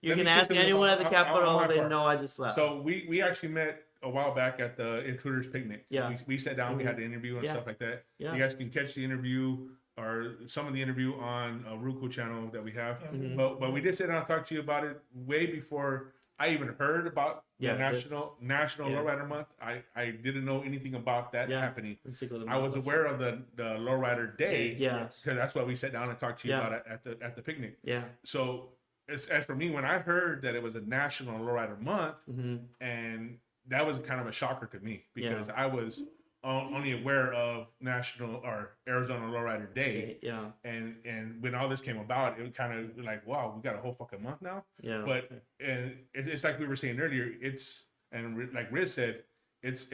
Speaker 5: you
Speaker 4: let me
Speaker 5: can
Speaker 4: shift
Speaker 5: ask
Speaker 4: it
Speaker 5: anyone at the
Speaker 4: on
Speaker 5: Capitol,
Speaker 4: my
Speaker 5: they
Speaker 4: part.
Speaker 5: know I just laugh.
Speaker 4: So we actually met a while back at the Intruders Picnic.
Speaker 5: Yeah.
Speaker 4: We sat down, we had an interview and
Speaker 5: Yeah.
Speaker 4: stuff like that.
Speaker 5: Yeah.
Speaker 4: You guys can catch the interview or some of the interview on a Roku channel that we have.
Speaker 5: Mhm.
Speaker 4: But we did sit down and talk to you about it way before I even heard about
Speaker 5: Yeah,
Speaker 4: the National
Speaker 5: yeah.
Speaker 4: Lowrider Month. I didn't know anything about that
Speaker 5: Yeah.
Speaker 4: happening.
Speaker 5: Let's see what the
Speaker 4: I was
Speaker 5: month
Speaker 4: aware of the Lowrider Day
Speaker 5: Yeah.
Speaker 4: because that's why we sat down and talked to you
Speaker 5: Yeah.
Speaker 4: about it at the picnic.
Speaker 5: Yeah.
Speaker 4: So as for me, when I heard that it was a National Lowrider Month,
Speaker 5: hmm
Speaker 4: and that was kind of a shocker to me because I was only aware of National or Arizona Lowrider Day,
Speaker 5: Yeah.
Speaker 4: and when all this came about, it was kind of like, wow, we got a whole fucking month now.
Speaker 5: Yeah.
Speaker 4: But and it's like we were saying earlier, like Riz said, it's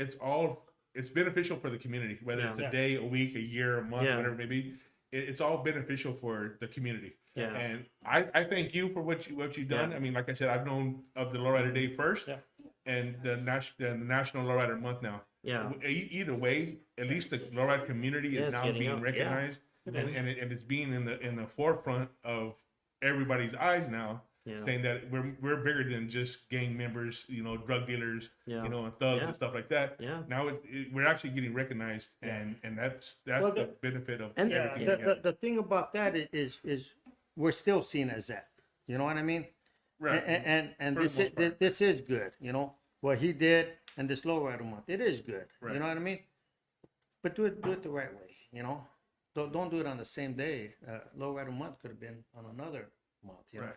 Speaker 4: beneficial for the community, whether
Speaker 5: Yeah.
Speaker 4: it's a
Speaker 2: Yeah.
Speaker 4: day, a week, a year, a month,
Speaker 5: Yeah.
Speaker 4: whatever it may be. It's all beneficial for the community.
Speaker 5: Yeah.
Speaker 4: And I thank you for what you've done.
Speaker 5: Yeah.
Speaker 4: I mean, like I said, I've known of the Lowrider Day first,
Speaker 2: Yeah.
Speaker 4: and the National Lowrider Month now.
Speaker 5: Yeah.
Speaker 4: Either way, at least the Lowrider community
Speaker 5: Yeah,
Speaker 4: is
Speaker 5: it's
Speaker 4: now
Speaker 5: getting
Speaker 4: being
Speaker 5: up. Yeah.
Speaker 4: recognized,
Speaker 5: It
Speaker 4: and
Speaker 5: is.
Speaker 4: and it's being in the forefront of everybody's eyes now,
Speaker 5: Yeah.
Speaker 4: saying that we're bigger than just gang members, drug dealers,
Speaker 5: Yeah.
Speaker 4: and thugs
Speaker 5: Yeah.
Speaker 4: and stuff like that.
Speaker 5: Yeah.
Speaker 4: Now we're actually getting recognized, and that's
Speaker 2: Well,
Speaker 4: the benefit of
Speaker 5: and-
Speaker 2: Yeah,
Speaker 4: everything.
Speaker 2: the thing about that is we're still seen as that. You know what I mean?
Speaker 4: Right.
Speaker 2: And
Speaker 4: For the
Speaker 2: this
Speaker 4: most
Speaker 2: is
Speaker 4: part.
Speaker 2: this is good. You know what he did and this lowrider month. It is good.
Speaker 4: Right.
Speaker 2: You know what I mean? But do it the right way. You know, don't do it on the same day. Lowrider month could have been on another month. You know,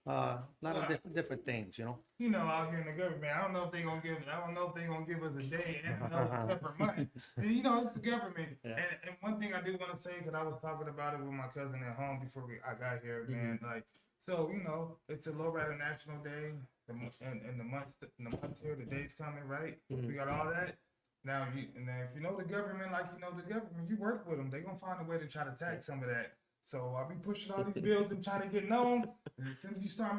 Speaker 2: a lot of different things. You know.
Speaker 3: You know, out here in the government, I don't know if they're gonna give us a day and another separate month. You know, it's the government.
Speaker 2: Yeah.
Speaker 3: And one thing I do want to say, because I was talking about it with my cousin at home before I got here, man. Like, so it's the Lowrider National Day, and the months here, the days coming, right? We got all that. Now, if you know the government, like you know the government, you work with them. They're gonna find a way to try to tax some of that. So I'll be pushing all these bills and trying to get known. And as soon as you start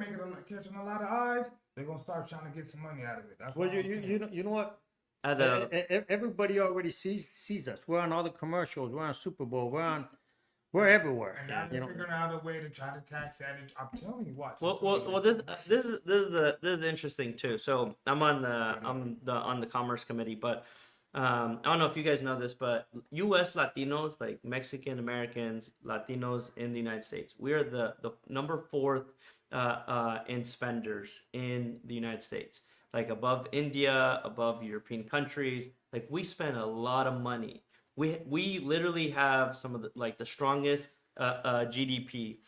Speaker 3: catching a lot of eyes, they're gonna start trying to get some money out of it. That's
Speaker 2: Well,
Speaker 3: all I'm saying.
Speaker 2: you know what?
Speaker 5: At
Speaker 2: Everybody already sees us. We're on all the commercials. We're on Super Bowl. We're everywhere.
Speaker 3: And now
Speaker 2: You
Speaker 3: they're
Speaker 2: know.
Speaker 3: figuring out a way to try to tax that. I'm telling you, watch.
Speaker 5: well, this is interesting too. So I'm on the commerce committee, but I don't know if you guys know this, but U.S. Latinos, like Mexican Americans, Latinos in the United States, we are the number 4th in spenders in the United States, like above India, above European countries. Like we spend a lot of money. We literally have some of the strongest GDP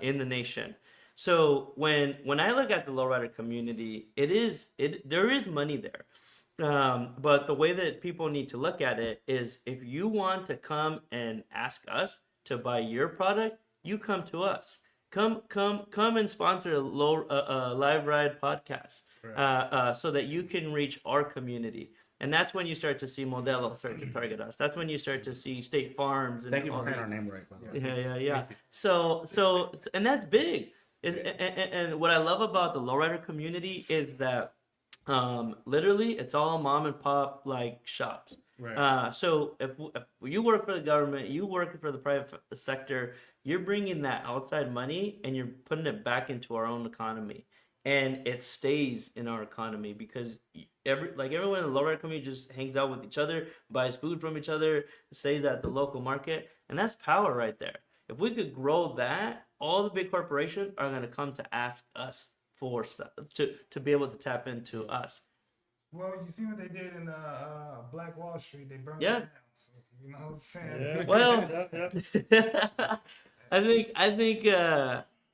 Speaker 5: in the nation. So when I look at the lowrider community, there is money there. But the way that people need to look at it is, if you want to come and ask us to buy your product, you come to us. Come and sponsor a live ride podcast, so that you can reach our community. And that's when you start to see Modelo start to target us. That's when you start to see State Farms. And
Speaker 6: Thank you
Speaker 5: all
Speaker 6: for saying
Speaker 5: these-
Speaker 6: our name right, by the way.
Speaker 5: yeah. So, and that's big. And what I love about the lowrider community is that literally it's all mom and pop like shops.
Speaker 4: Right.
Speaker 5: So if you work for the government, you work for the private sector, you're bringing that outside money and you're putting it back into our own economy, and it stays in our economy because everyone in the lowrider community just hangs out with each other, buys food from each other, stays at the local market, and that's power right there. If we could grow that, all the big corporations are going to come to ask us for stuff to be able to tap into us.
Speaker 3: Well, you see what they did in Black Wall Street? They burned
Speaker 5: Yeah.
Speaker 3: it down. So, you know what I'm saying?
Speaker 5: Well,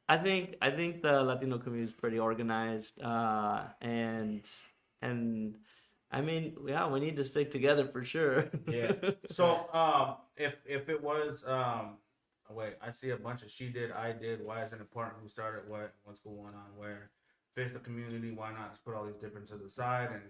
Speaker 5: I think the Latino community is pretty organized, and I mean, yeah, we need to stick together for sure.
Speaker 6: Yeah. So, if it was, wait, I see a bunch of she did, I did. Why is it important? Who started what? What's going on? Where? Fix the community. Why not just put all these differences aside and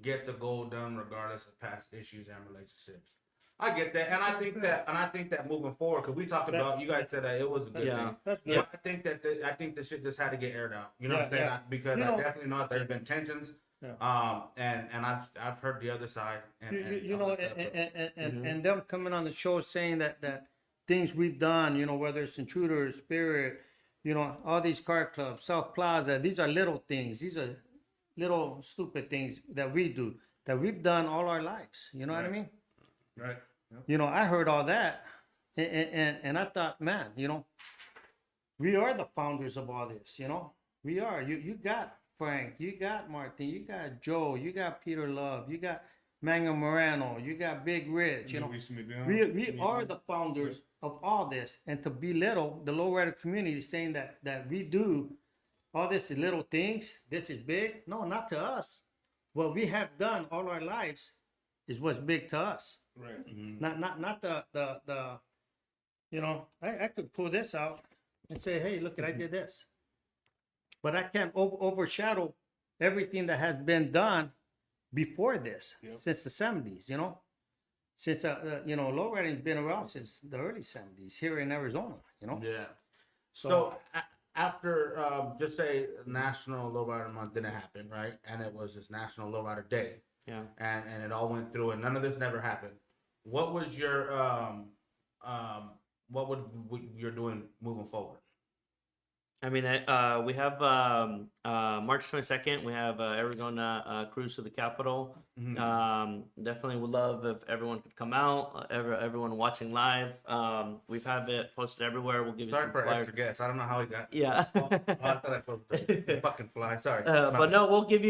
Speaker 6: get the goal done, regardless of past issues and relationships? I get that, and I think that moving forward, because we talked about, you guys said that it was a good
Speaker 5: Yeah.
Speaker 6: thing.
Speaker 2: That's
Speaker 5: Yeah.
Speaker 2: good.
Speaker 6: I think that I think this shit just had to get aired out. You know what I'm
Speaker 2: Yeah,
Speaker 6: saying?
Speaker 2: yeah.
Speaker 6: Because
Speaker 2: You
Speaker 6: I
Speaker 2: know-
Speaker 6: definitely know that there's been tensions.
Speaker 2: Yeah.
Speaker 6: And I've heard the other side. And
Speaker 2: You
Speaker 6: all
Speaker 2: know,
Speaker 6: that stuff, so.
Speaker 2: and them coming on the show saying that things we've done, you know, whether it's Intruder, Spirit, you know, all these car clubs, South Plaza, these are little things. These are little stupid things that we do, that we've done all our lives. You know what I mean?
Speaker 4: Right.
Speaker 2: You know, I heard all that, and I thought, man, you know, we are the founders of all this. You know, we are. You got Frank, you got Martin, you got Joe, you got Peter Love, you got Mango Morano, you got Big Rich. You know, we are the founders of all this, and to belittle the lowrider community, saying that we do all this is little things, this is big. No, not to us. What we have done all our lives is what's big to us.
Speaker 4: Right.
Speaker 2: Not the you know, I could pull this out and say, hey, look, I did this. But I can't overshadow everything that has been done before this, since the 70s, you know? Since, you know, lowriding's been around since the early 70s here in Arizona, you know?
Speaker 6: Yeah. So after, just say National Lowrider Month didn't happen, right? And it was just National Lowrider Day.
Speaker 5: Yeah.
Speaker 6: And it all went through, and none of this never happened. What was your what would you're doing moving forward?
Speaker 5: I mean, we have March 22nd. We have Arizona Cruise to the Capitol. Definitely would love if everyone could come out. Everyone watching live. We've had it posted everywhere. We'll give
Speaker 6: Sorry
Speaker 5: you some
Speaker 6: for
Speaker 5: flyers.
Speaker 6: extra guests. I don't know how he got.
Speaker 5: Yeah.
Speaker 6: Oh, I thought I posted the fucking fly. Sorry.
Speaker 5: But no, we'll give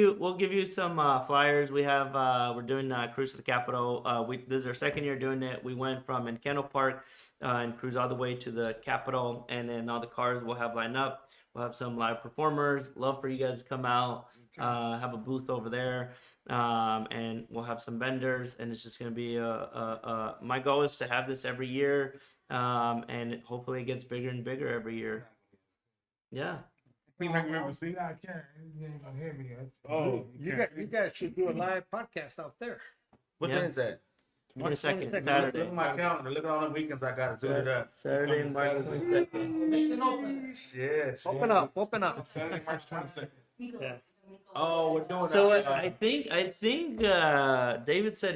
Speaker 5: you some flyers. We have we're doing Cruise to the Capitol. This is our second year doing it. We went from Encano Park and cruise all the way to the Capitol, and then all the cars we'll have lined up. We'll have some live performers. Love for you guys to come out. Have a booth over there, and we'll have some vendors. And it's just gonna be my goal is to have this every year, and hopefully it gets bigger and bigger every year. Yeah.
Speaker 3: I can't. You ain't gonna hear me.
Speaker 4: Oh,
Speaker 2: You guys should do a live podcast out there.
Speaker 6: What
Speaker 5: Yeah.
Speaker 6: day is that?
Speaker 5: 22nd,
Speaker 2: 22nd.
Speaker 6: Look
Speaker 5: Saturday.
Speaker 6: at my calendar. Look at all the weekends I got to it up.
Speaker 5: Saturday and March 22nd.
Speaker 6: Yes.
Speaker 2: Open up.
Speaker 4: Saturday, March 22nd.
Speaker 2: Yeah.
Speaker 6: Oh, we're doing
Speaker 5: So
Speaker 6: that.
Speaker 5: I think David said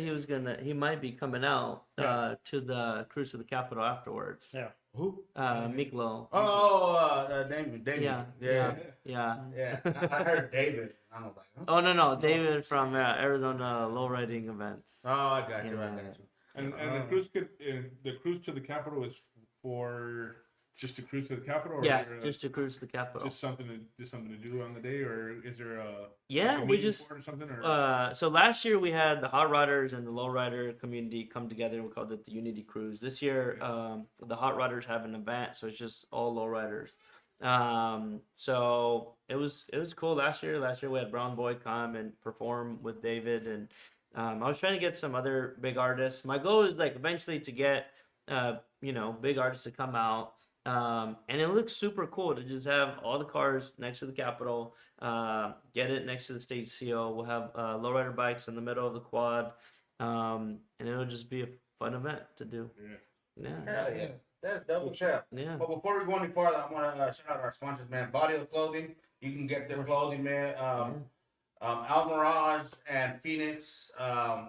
Speaker 5: he might be coming out to the Cruise to the Capitol afterwards.
Speaker 2: Yeah.
Speaker 6: Who?
Speaker 5: Miklo.
Speaker 6: Damien.
Speaker 5: Yeah.
Speaker 6: Yeah. I heard David. I was like, huh?
Speaker 5: Oh no, David from Arizona Lowriding Events.
Speaker 6: Oh, I got you.
Speaker 4: And the cruise to the Capitol is for just to cruise to the Capitol, or
Speaker 5: Yeah, just to cruise to the Capitol.
Speaker 4: just something to do on the day, or is there a
Speaker 5: Yeah,
Speaker 4: like a
Speaker 5: we
Speaker 4: meeting
Speaker 5: just
Speaker 4: for it or something? Or
Speaker 5: so last year we had the hot rodders and the lowrider community come together. We called it the Unity Cruise. This year, the hot rodders have an event, so it's just all lowriders. So it was cool last year. Last year we had Brown Boy come and perform with David, and I was trying to get some other big artists. My goal is like eventually to get big artists to come out. And it looks super cool to just have all the cars next to the Capitol, get it next to the state CO. We'll have lowrider bikes in the middle of the quad, and it'll just be a fun event to do. Yeah.
Speaker 6: Hell yeah. That's double check.
Speaker 5: Yeah.
Speaker 6: But before we go any farther, I want to shout out our sponsors, man. Body of Clothing. You can get their clothing, man. Almirage and Phoenix. I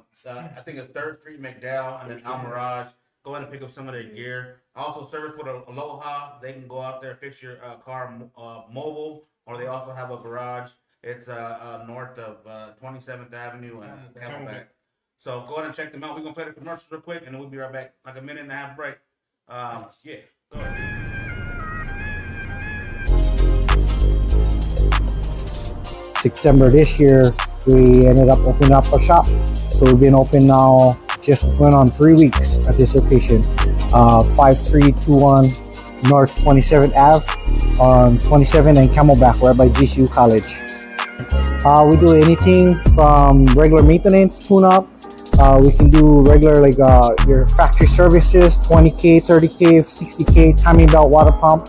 Speaker 6: think it's 3rd Street, McDowell, and then Almirage. Go ahead and pick up some of their gear. Also, service with Aloha. They can go out there, fix your car mobile, or they also have a garage. It's north of 27th Avenue and Camelback. So go ahead and check them out. We're going to play the commercials real quick, and then we'll be right back. Like a minute and a half break. Yeah. Go ahead.
Speaker 7: September this year, we ended up opening up a shop. So we've been open now, just went on 3 weeks at this location, 5321 North 27th Ave on 27 and Camelback, right by GCU College. We do anything from regular maintenance, tune-up. We can do regular like your factory services, 20K, 30K, 60K, timing belt, water pump.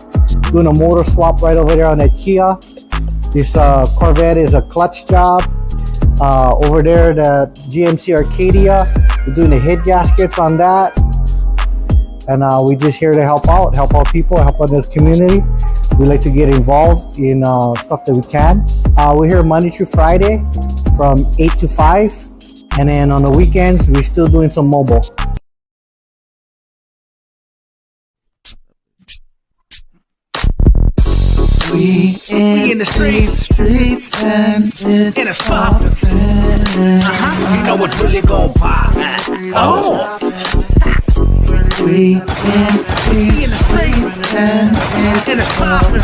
Speaker 7: Doing a motor swap right over there on that Kia. This Corvette is a clutch job. Over there, the GMC Arcadia, we're doing the head gaskets on that. And we're just here to help out people, help out the community. We like to get involved in stuff that we can. We're here Monday through Friday from 8 to 5. And then on the weekends, we're still doing some mobile.
Speaker 1: We in the streets and it's poppin'. You know what's really gon' pop. Oh. We in the streets and it's poppin'.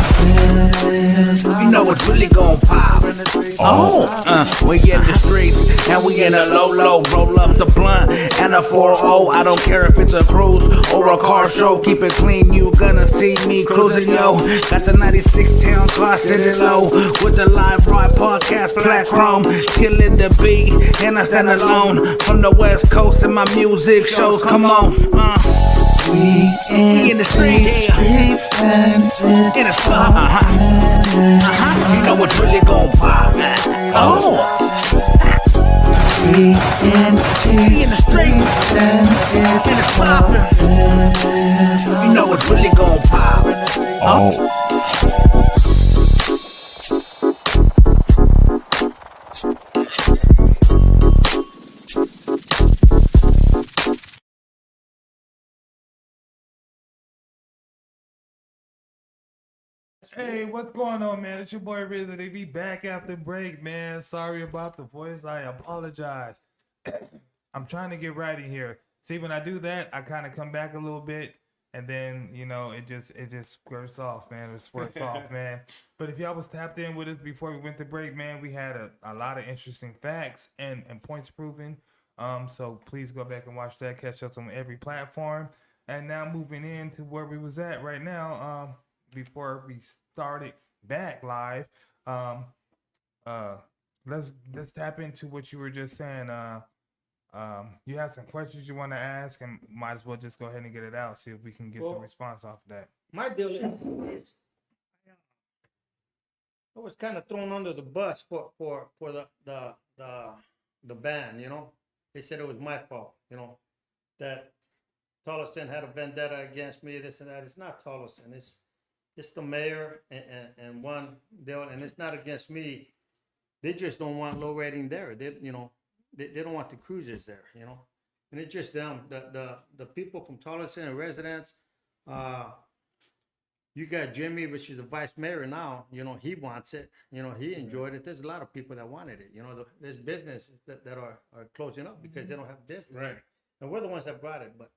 Speaker 1: You know what's really gon' pop. Oh. We in the streets and we in a low. Roll up the blunt and a 4-0. I don't care if it's a cruise or a car show. Keep it clean, you gonna see me cruising, yo. Got the 96 town car sitting low with the Live Ride podcast, Black Chrome, killing the beat, and I stand alone from the West Coast and my music shows. Come on, we in the streets and it's pop. You know what's really gon' pop. Oh. We in the streets and it's poppin'. You know what's really gon' pop. Oh.
Speaker 3: Hey, what's going on, man? It's your boy Rizzo. They be back after break, man. Sorry about the voice. I apologize. I'm trying to get right in here. See, when I do that, I kind of come back a little bit, and then it just squirts off, man. It squirts off, man. But if y'all was tapped in with us before we went to break, man, we had a lot of interesting facts and points proven. So please go back and watch that. Catch us on every platform. And now moving into where we was at right now. Before we started back live, let's tap into what you were just saying. You had some questions you want to ask, and might as well just go ahead and get it out. See if we can get some response off of that.
Speaker 2: My deal is, I was kind of thrown under the bus for the ban. They said it was my fault. That Tolleson had a vendetta against me. This and that. It's not Tolleson. It's the mayor and one deal, and it's not against me. They just don't want low rating there. They don't want the cruisers there, and it's just them. The people from Tolleson and residents. You got Jimmy, which is the vice mayor now. He wants it. He enjoyed it. There's a lot of people that wanted it. There's businesses that are closing up because they don't have business.
Speaker 4: Right.
Speaker 2: And we're the ones that brought it. But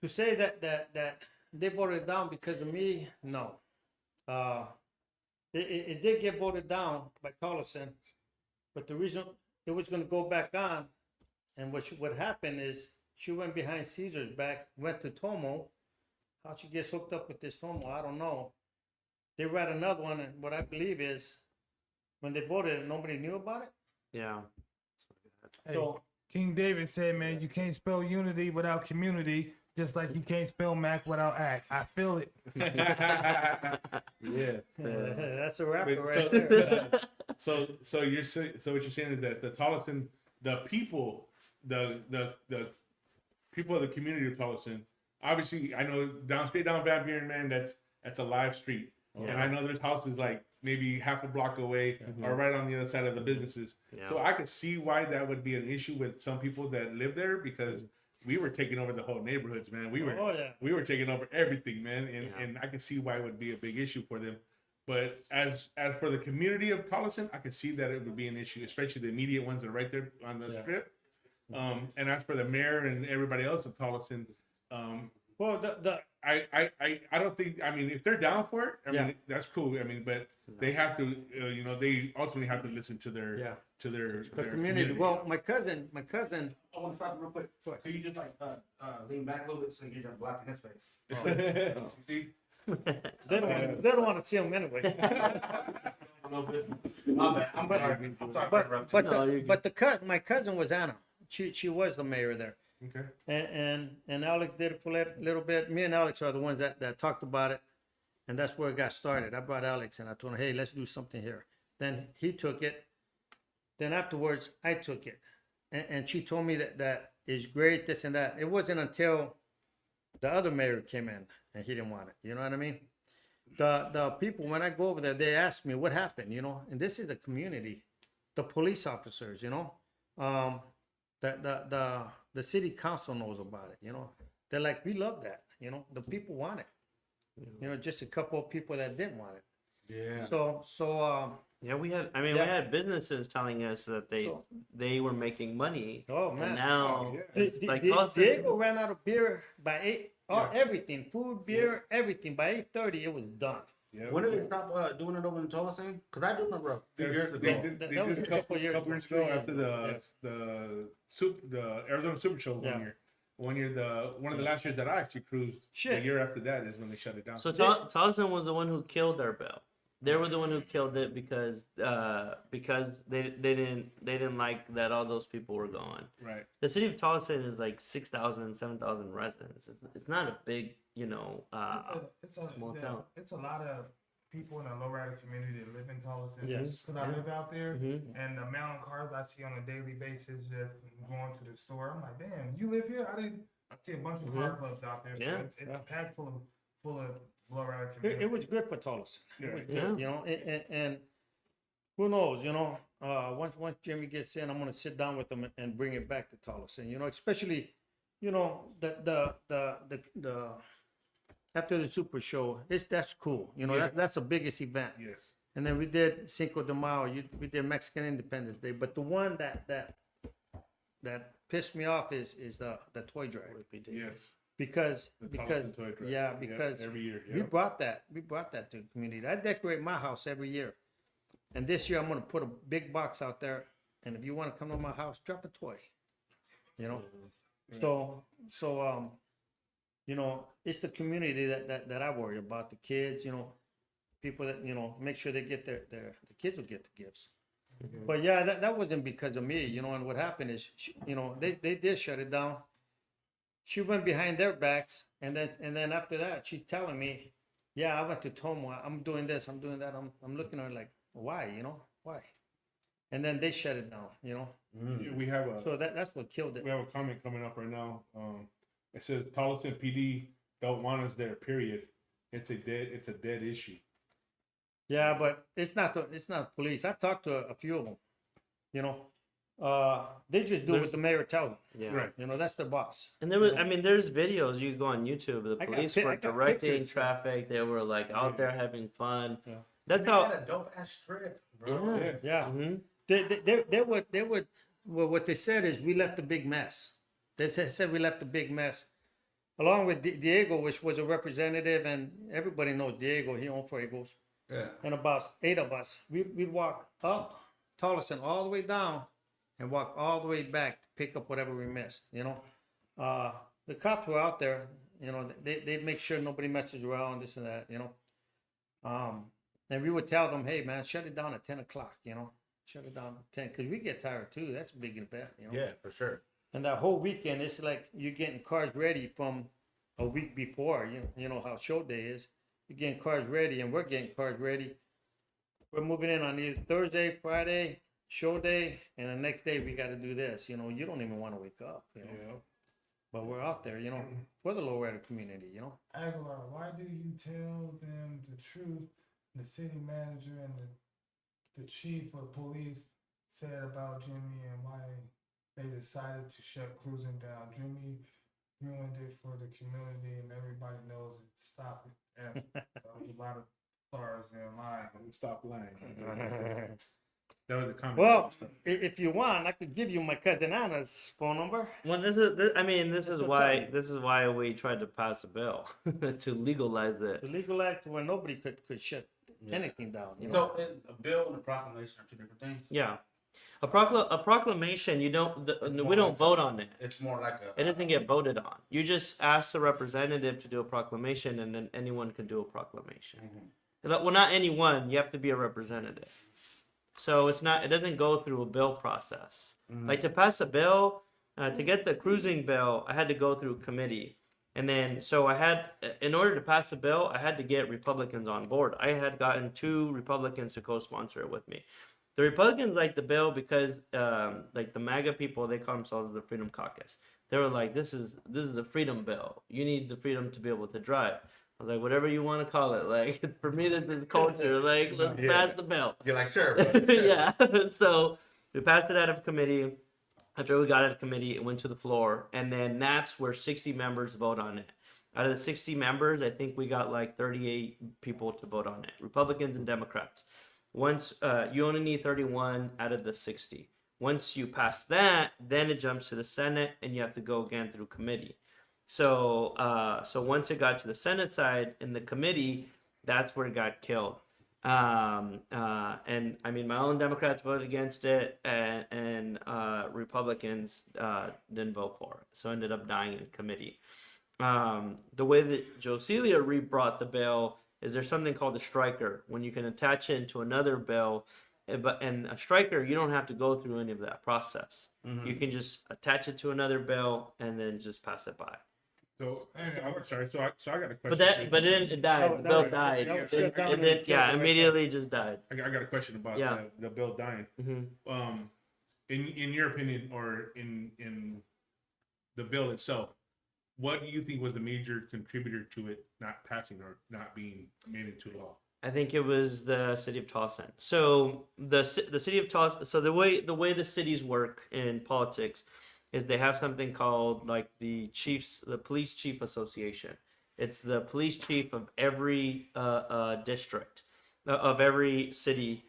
Speaker 2: to say that they voted down because of me, no. It did get voted down by Tolleson, but the reason it was going to go back on, and what happened is she went behind Caesar's back, went to Tomo. How she gets hooked up with this Tomo, I don't know. They read another one, and what I believe is when they voted, nobody knew about it.
Speaker 5: Yeah.
Speaker 3: Hey,
Speaker 2: So
Speaker 3: King David said, man, you can't spell unity without community, just like you can't spell Mac without act. I feel it.
Speaker 4: Yeah.
Speaker 2: that's a rapper
Speaker 4: But
Speaker 2: right there.
Speaker 4: So what you're saying is that the Tolleson, the people of the community of Tolleson, obviously I know straight down Van Buren, man, that's a live street.
Speaker 5: Yeah.
Speaker 4: And I know there's houses like maybe half a block away or right on the other side of the businesses.
Speaker 5: Yeah.
Speaker 4: So I could see why that would be an issue with some people that live there, because we were taking over the whole neighborhoods, man. We were taking over everything, man. And I can see why it would be a big issue for them. But as for the community of Tolleson, I can see that it would be an issue, especially the immediate ones that are right there on the strip. And as for the mayor and everybody else of Tolleson,
Speaker 2: Well, the
Speaker 4: I don't think. I mean, if they're down for it, I
Speaker 2: Yeah.
Speaker 4: mean that's cool. I mean, but they have to. You know, they ultimately have to listen to their
Speaker 2: Yeah.
Speaker 4: to their
Speaker 2: the community. Well, my cousin.
Speaker 6: I want to stop real quick. Could you just like lean back a little bit so you get blocking his face?
Speaker 4: You see,
Speaker 2: They don't want to see him anyway.
Speaker 6: A little bit. My bad. I'm sorry. I'm sorry.
Speaker 2: But my cousin was Anna. She was the mayor there.
Speaker 4: okay.
Speaker 2: And Alex did it for a little bit. Me and Alex are the ones that talked about it, and that's where it got started. I brought Alex and I told him, hey, let's do something here. Then he took it. Then afterwards, I took it, and she told me that is great, this and that. It wasn't until the other mayor came in and he didn't want it. You know what I mean? The people, when I go over there, they ask me what happened. You know, and this is the community, the police officers. You know, the city council knows about it. You know, they're like, we love that. You know, the people want it. You know, just a couple of people that didn't want it.
Speaker 6: Yeah.
Speaker 2: So
Speaker 5: Yeah, we had. I mean,
Speaker 2: Yeah.
Speaker 5: we had businesses telling us that
Speaker 2: So-
Speaker 5: they were making money,
Speaker 2: oh man.
Speaker 5: and now
Speaker 4: yeah.
Speaker 5: it's like
Speaker 2: Diego
Speaker 5: Tulsa-
Speaker 2: ran out of beer by 8. Everything, food, beer, everything. By 8:30, it was done.
Speaker 4: Yeah.
Speaker 6: When did they stop doing it over in Tolleson? Because I do remember a few years
Speaker 4: They
Speaker 6: ago.
Speaker 4: did,
Speaker 2: That
Speaker 4: they
Speaker 2: was
Speaker 4: did
Speaker 2: a couple years
Speaker 4: couple years
Speaker 2: ago,
Speaker 4: ago
Speaker 2: 3
Speaker 4: after
Speaker 2: years
Speaker 4: the Arizona Super Show one
Speaker 2: Yeah.
Speaker 4: year. One year, one of the last years that I actually cruised,
Speaker 2: Shit.
Speaker 4: the year after that is when they shut it down.
Speaker 5: So Towson was the one who killed our bill. They were the one who killed it because they didn't like that all those people were gone.
Speaker 4: Right.
Speaker 5: The city of Towson is like 6,000, 7,000 residents. It's not a big, small town.
Speaker 3: It's a lot of people in the lowrider community that live in Tolleson.
Speaker 2: Yes.
Speaker 3: Because I live out there,
Speaker 5: Mhm.
Speaker 3: and the amount of cars I see on a daily basis just going to the store, I'm like, damn, you live here? I see a bunch of car clubs out there.
Speaker 5: Yeah.
Speaker 3: So it's packed full of lowrider
Speaker 2: It,
Speaker 3: community.
Speaker 2: it was good for Tolleson. It was good,
Speaker 5: Yeah.
Speaker 2: you know, and who knows, you know, once Jimmy gets in, I'm gonna sit down with him and bring it back to Tolleson, you know, especially, you know, the after the Super Show, that's cool, you know,
Speaker 4: Yeah.
Speaker 2: that's the biggest event.
Speaker 4: Yes.
Speaker 2: And then we did Cinco de Mayo, we did Mexican Independence Day, but the one that pissed me off is the toy drive.
Speaker 4: Yes.
Speaker 2: Because
Speaker 4: The Tolleson Toy Drive.
Speaker 2: yeah, because
Speaker 4: every year.
Speaker 2: we brought that to the community. I decorate my house every year, and this year I'm gonna put a big box out there. And if you want to come to my house, drop a toy. You know, so you know, it's the community that I worry about. The kids, you know, people that make sure they get the kids will get the gifts. But yeah, that wasn't because of me, you know. And what happened is, they did shut it down. She went behind their backs, and then after that, she's telling me, "Yeah, I went to Tomwa. I'm doing this. I'm doing that." I'm looking at her like, "Why? You know, why?" And then they shut it down. You know,
Speaker 4: We have a
Speaker 2: so that's what killed it.
Speaker 4: we have a comment coming up right now. It says Tolleson PD don't want us there. Period. It's a dead issue.
Speaker 2: Yeah, but it's not police. I've talked to a few of them. You know, they just do what the mayor tells them.
Speaker 5: Yeah.
Speaker 4: Right.
Speaker 2: You know, that's their boss.
Speaker 5: And there was, I mean, there's videos you go on YouTube. The
Speaker 2: I got
Speaker 5: police
Speaker 2: pi-
Speaker 5: were
Speaker 2: I got
Speaker 5: directing
Speaker 2: pictures.
Speaker 5: traffic. They were like out there having fun.
Speaker 2: Yeah.
Speaker 5: That's
Speaker 6: They
Speaker 5: how.
Speaker 6: had a dope ass strip, bro.
Speaker 5: Yeah.
Speaker 2: Yeah.
Speaker 5: hmm
Speaker 2: They would. Well, what they said is we left a big mess. They said we left a big mess, along with Diego, which was a representative, and everybody knows Diego. He owned Fuegos,
Speaker 6: Yeah.
Speaker 2: and about 8 of us, we'd walk up Tolleson all the way down, and walk all the way back to pick up whatever we missed. You know, the cops were out there. You know, they'd make sure nobody messes around, this and that. You know, and we would tell them, hey man, shut it down at 10 o'clock. You know. Shut it down at 10 because we get tired too. That's a big event, you know.
Speaker 6: Yeah, for sure.
Speaker 2: And that whole weekend, it's like you're getting cars ready from a week before. You know how show day is. You're getting cars ready, and we're getting cars ready. We're moving in on either Thursday, Friday, show day, and the next day we got to do this. You know, you don't even want to wake up. You know,
Speaker 4: Yeah.
Speaker 2: but we're out there. You know, for the lowrider community. You know.
Speaker 3: Aguilar, why do you tell them the truth? The city manager and the chief of police said about Jimmy and why they decided to shut cruising down. Jimmy ruined it for the community, and everybody knows it. Stop it. A lot of stars in line.
Speaker 4: Stop lying. That was a comment.
Speaker 2: Well, if you want, I could give you my cousin Anna's phone number.
Speaker 5: Well, I mean, this is why we tried to pass a bill to legalize it.
Speaker 2: To legalize to where nobody could shut anything down. You know?
Speaker 6: So a bill and a proclamation are two different things.
Speaker 5: Yeah, a proclamation. You don't.
Speaker 6: more
Speaker 5: We don't
Speaker 6: like
Speaker 5: vote on it.
Speaker 6: It's more like a.
Speaker 5: It doesn't get voted on. You just ask the representative to do a proclamation, and then anyone can do a proclamation. Well, not anyone. You have to be a representative. So it's not. It doesn't go through a bill process. Like to pass a bill, to get the cruising bill, I had to go through committee, and then so I had, in order to pass the bill, I had to get Republicans on board. I had gotten 2 Republicans to co-sponsor it with me. The Republicans liked the bill because, like the MAGA people, they call themselves the Freedom Caucus. They were like, "This is a freedom bill. You need the freedom to be able to drive." I was like, "Whatever you want to call it. Like for me, this is culture. Like let's pass the bill."
Speaker 6: You're like, sure. Bro, sure.
Speaker 5: Yeah. So we passed it out of committee. After we got out of committee, it went to the floor, and then that's where 60 members vote on it. Out of the 60 members, I think we got like 38 people to vote on it, Republicans and Democrats. Once you only need 31 out of the 60. Once you pass that, then it jumps to the Senate, and you have to go again through committee. So once it got to the Senate side in the committee, that's where it got killed. And I mean, my own Democrats voted against it, and Republicans didn't vote for it, so it ended up dying in committee. The way that Joe Celia re-brought the bill is there's something called a striker, when you can attach it to another bill, and a striker, you don't have to go through any of that process. You can just attach it to another bill and then just pass it by.
Speaker 4: So I'm sorry. So I got a question.
Speaker 5: But it died. The bill died.
Speaker 2: that was shut down and
Speaker 5: It
Speaker 2: killed right
Speaker 5: immediately just died.
Speaker 4: I got a question about
Speaker 5: Yeah.
Speaker 4: the bill dying. In your opinion, or in the bill itself, what do you think was the major contributor to it not passing or not being made into law?
Speaker 5: I think it was the city of Towson. So the city of Towson. So the way the cities work in politics is they have something called like the police chief association. It's the police chief of every district of every city.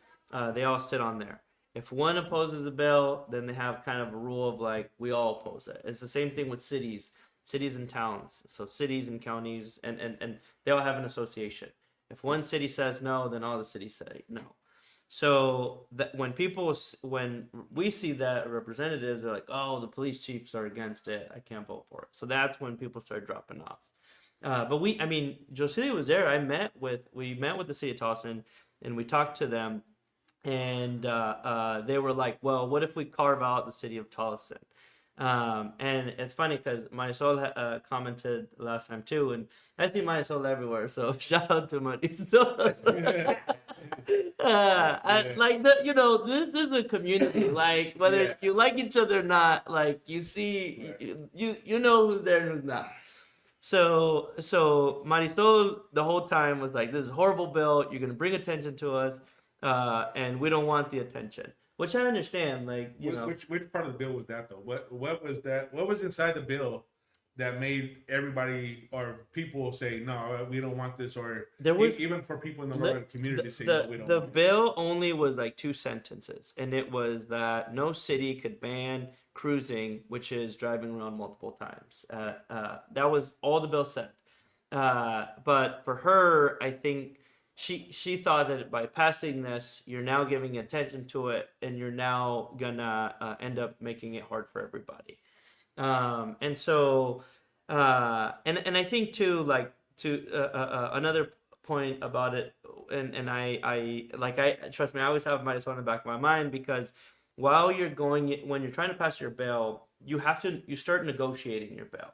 Speaker 5: They all sit on there. If one opposes the bill, then they have kind of a rule of like we all oppose it. It's the same thing with cities and towns. So cities and counties and they all have an association. If one city says no, then all the cities say no. So that when we see that representatives are like, oh, the police chiefs are against it, I can't vote for it. So that's when people start dropping off. But Joe was there. We met with the city of Towson, and we talked to them, and they were like, well, what if we carve out the city of Towson? And it's funny because Marisol commented last time too, and I see Marisol everywhere, so shout out to Marisol. This is a community. Like whether you like each other or not, like you see, you know who's there and who's not. So Marisol the whole time was like, "This is a horrible bill. You're gonna bring attention to us, and we don't want the attention." Which I understand, like
Speaker 4: Which part of the bill was that though? What was that? What was inside the bill that made everybody or people say no, we don't want this, or
Speaker 5: there was
Speaker 4: even for people in the local community say no, we don't.
Speaker 5: The
Speaker 4: want it.
Speaker 5: bill only was like 2 sentences, and it was that no city could ban cruising, which is driving around multiple times. That was all the bill said. But for her, I think. She thought that by passing this, you're now giving attention to it, and you're now gonna end up making it hard for everybody. And I think too, like another point about it, and I trust me, I always have Marisol in the back of my mind, because when you're trying to pass your bill, you start negotiating your bill.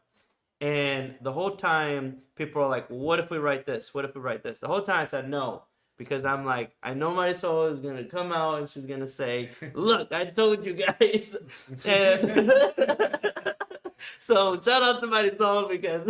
Speaker 5: And the whole time, people are like, what if we write this? What if we write this? The whole time I said no, because I'm like, I know Marisol is going to come out and she's going to say, look, I told you guys. And so shout out to Marisol, because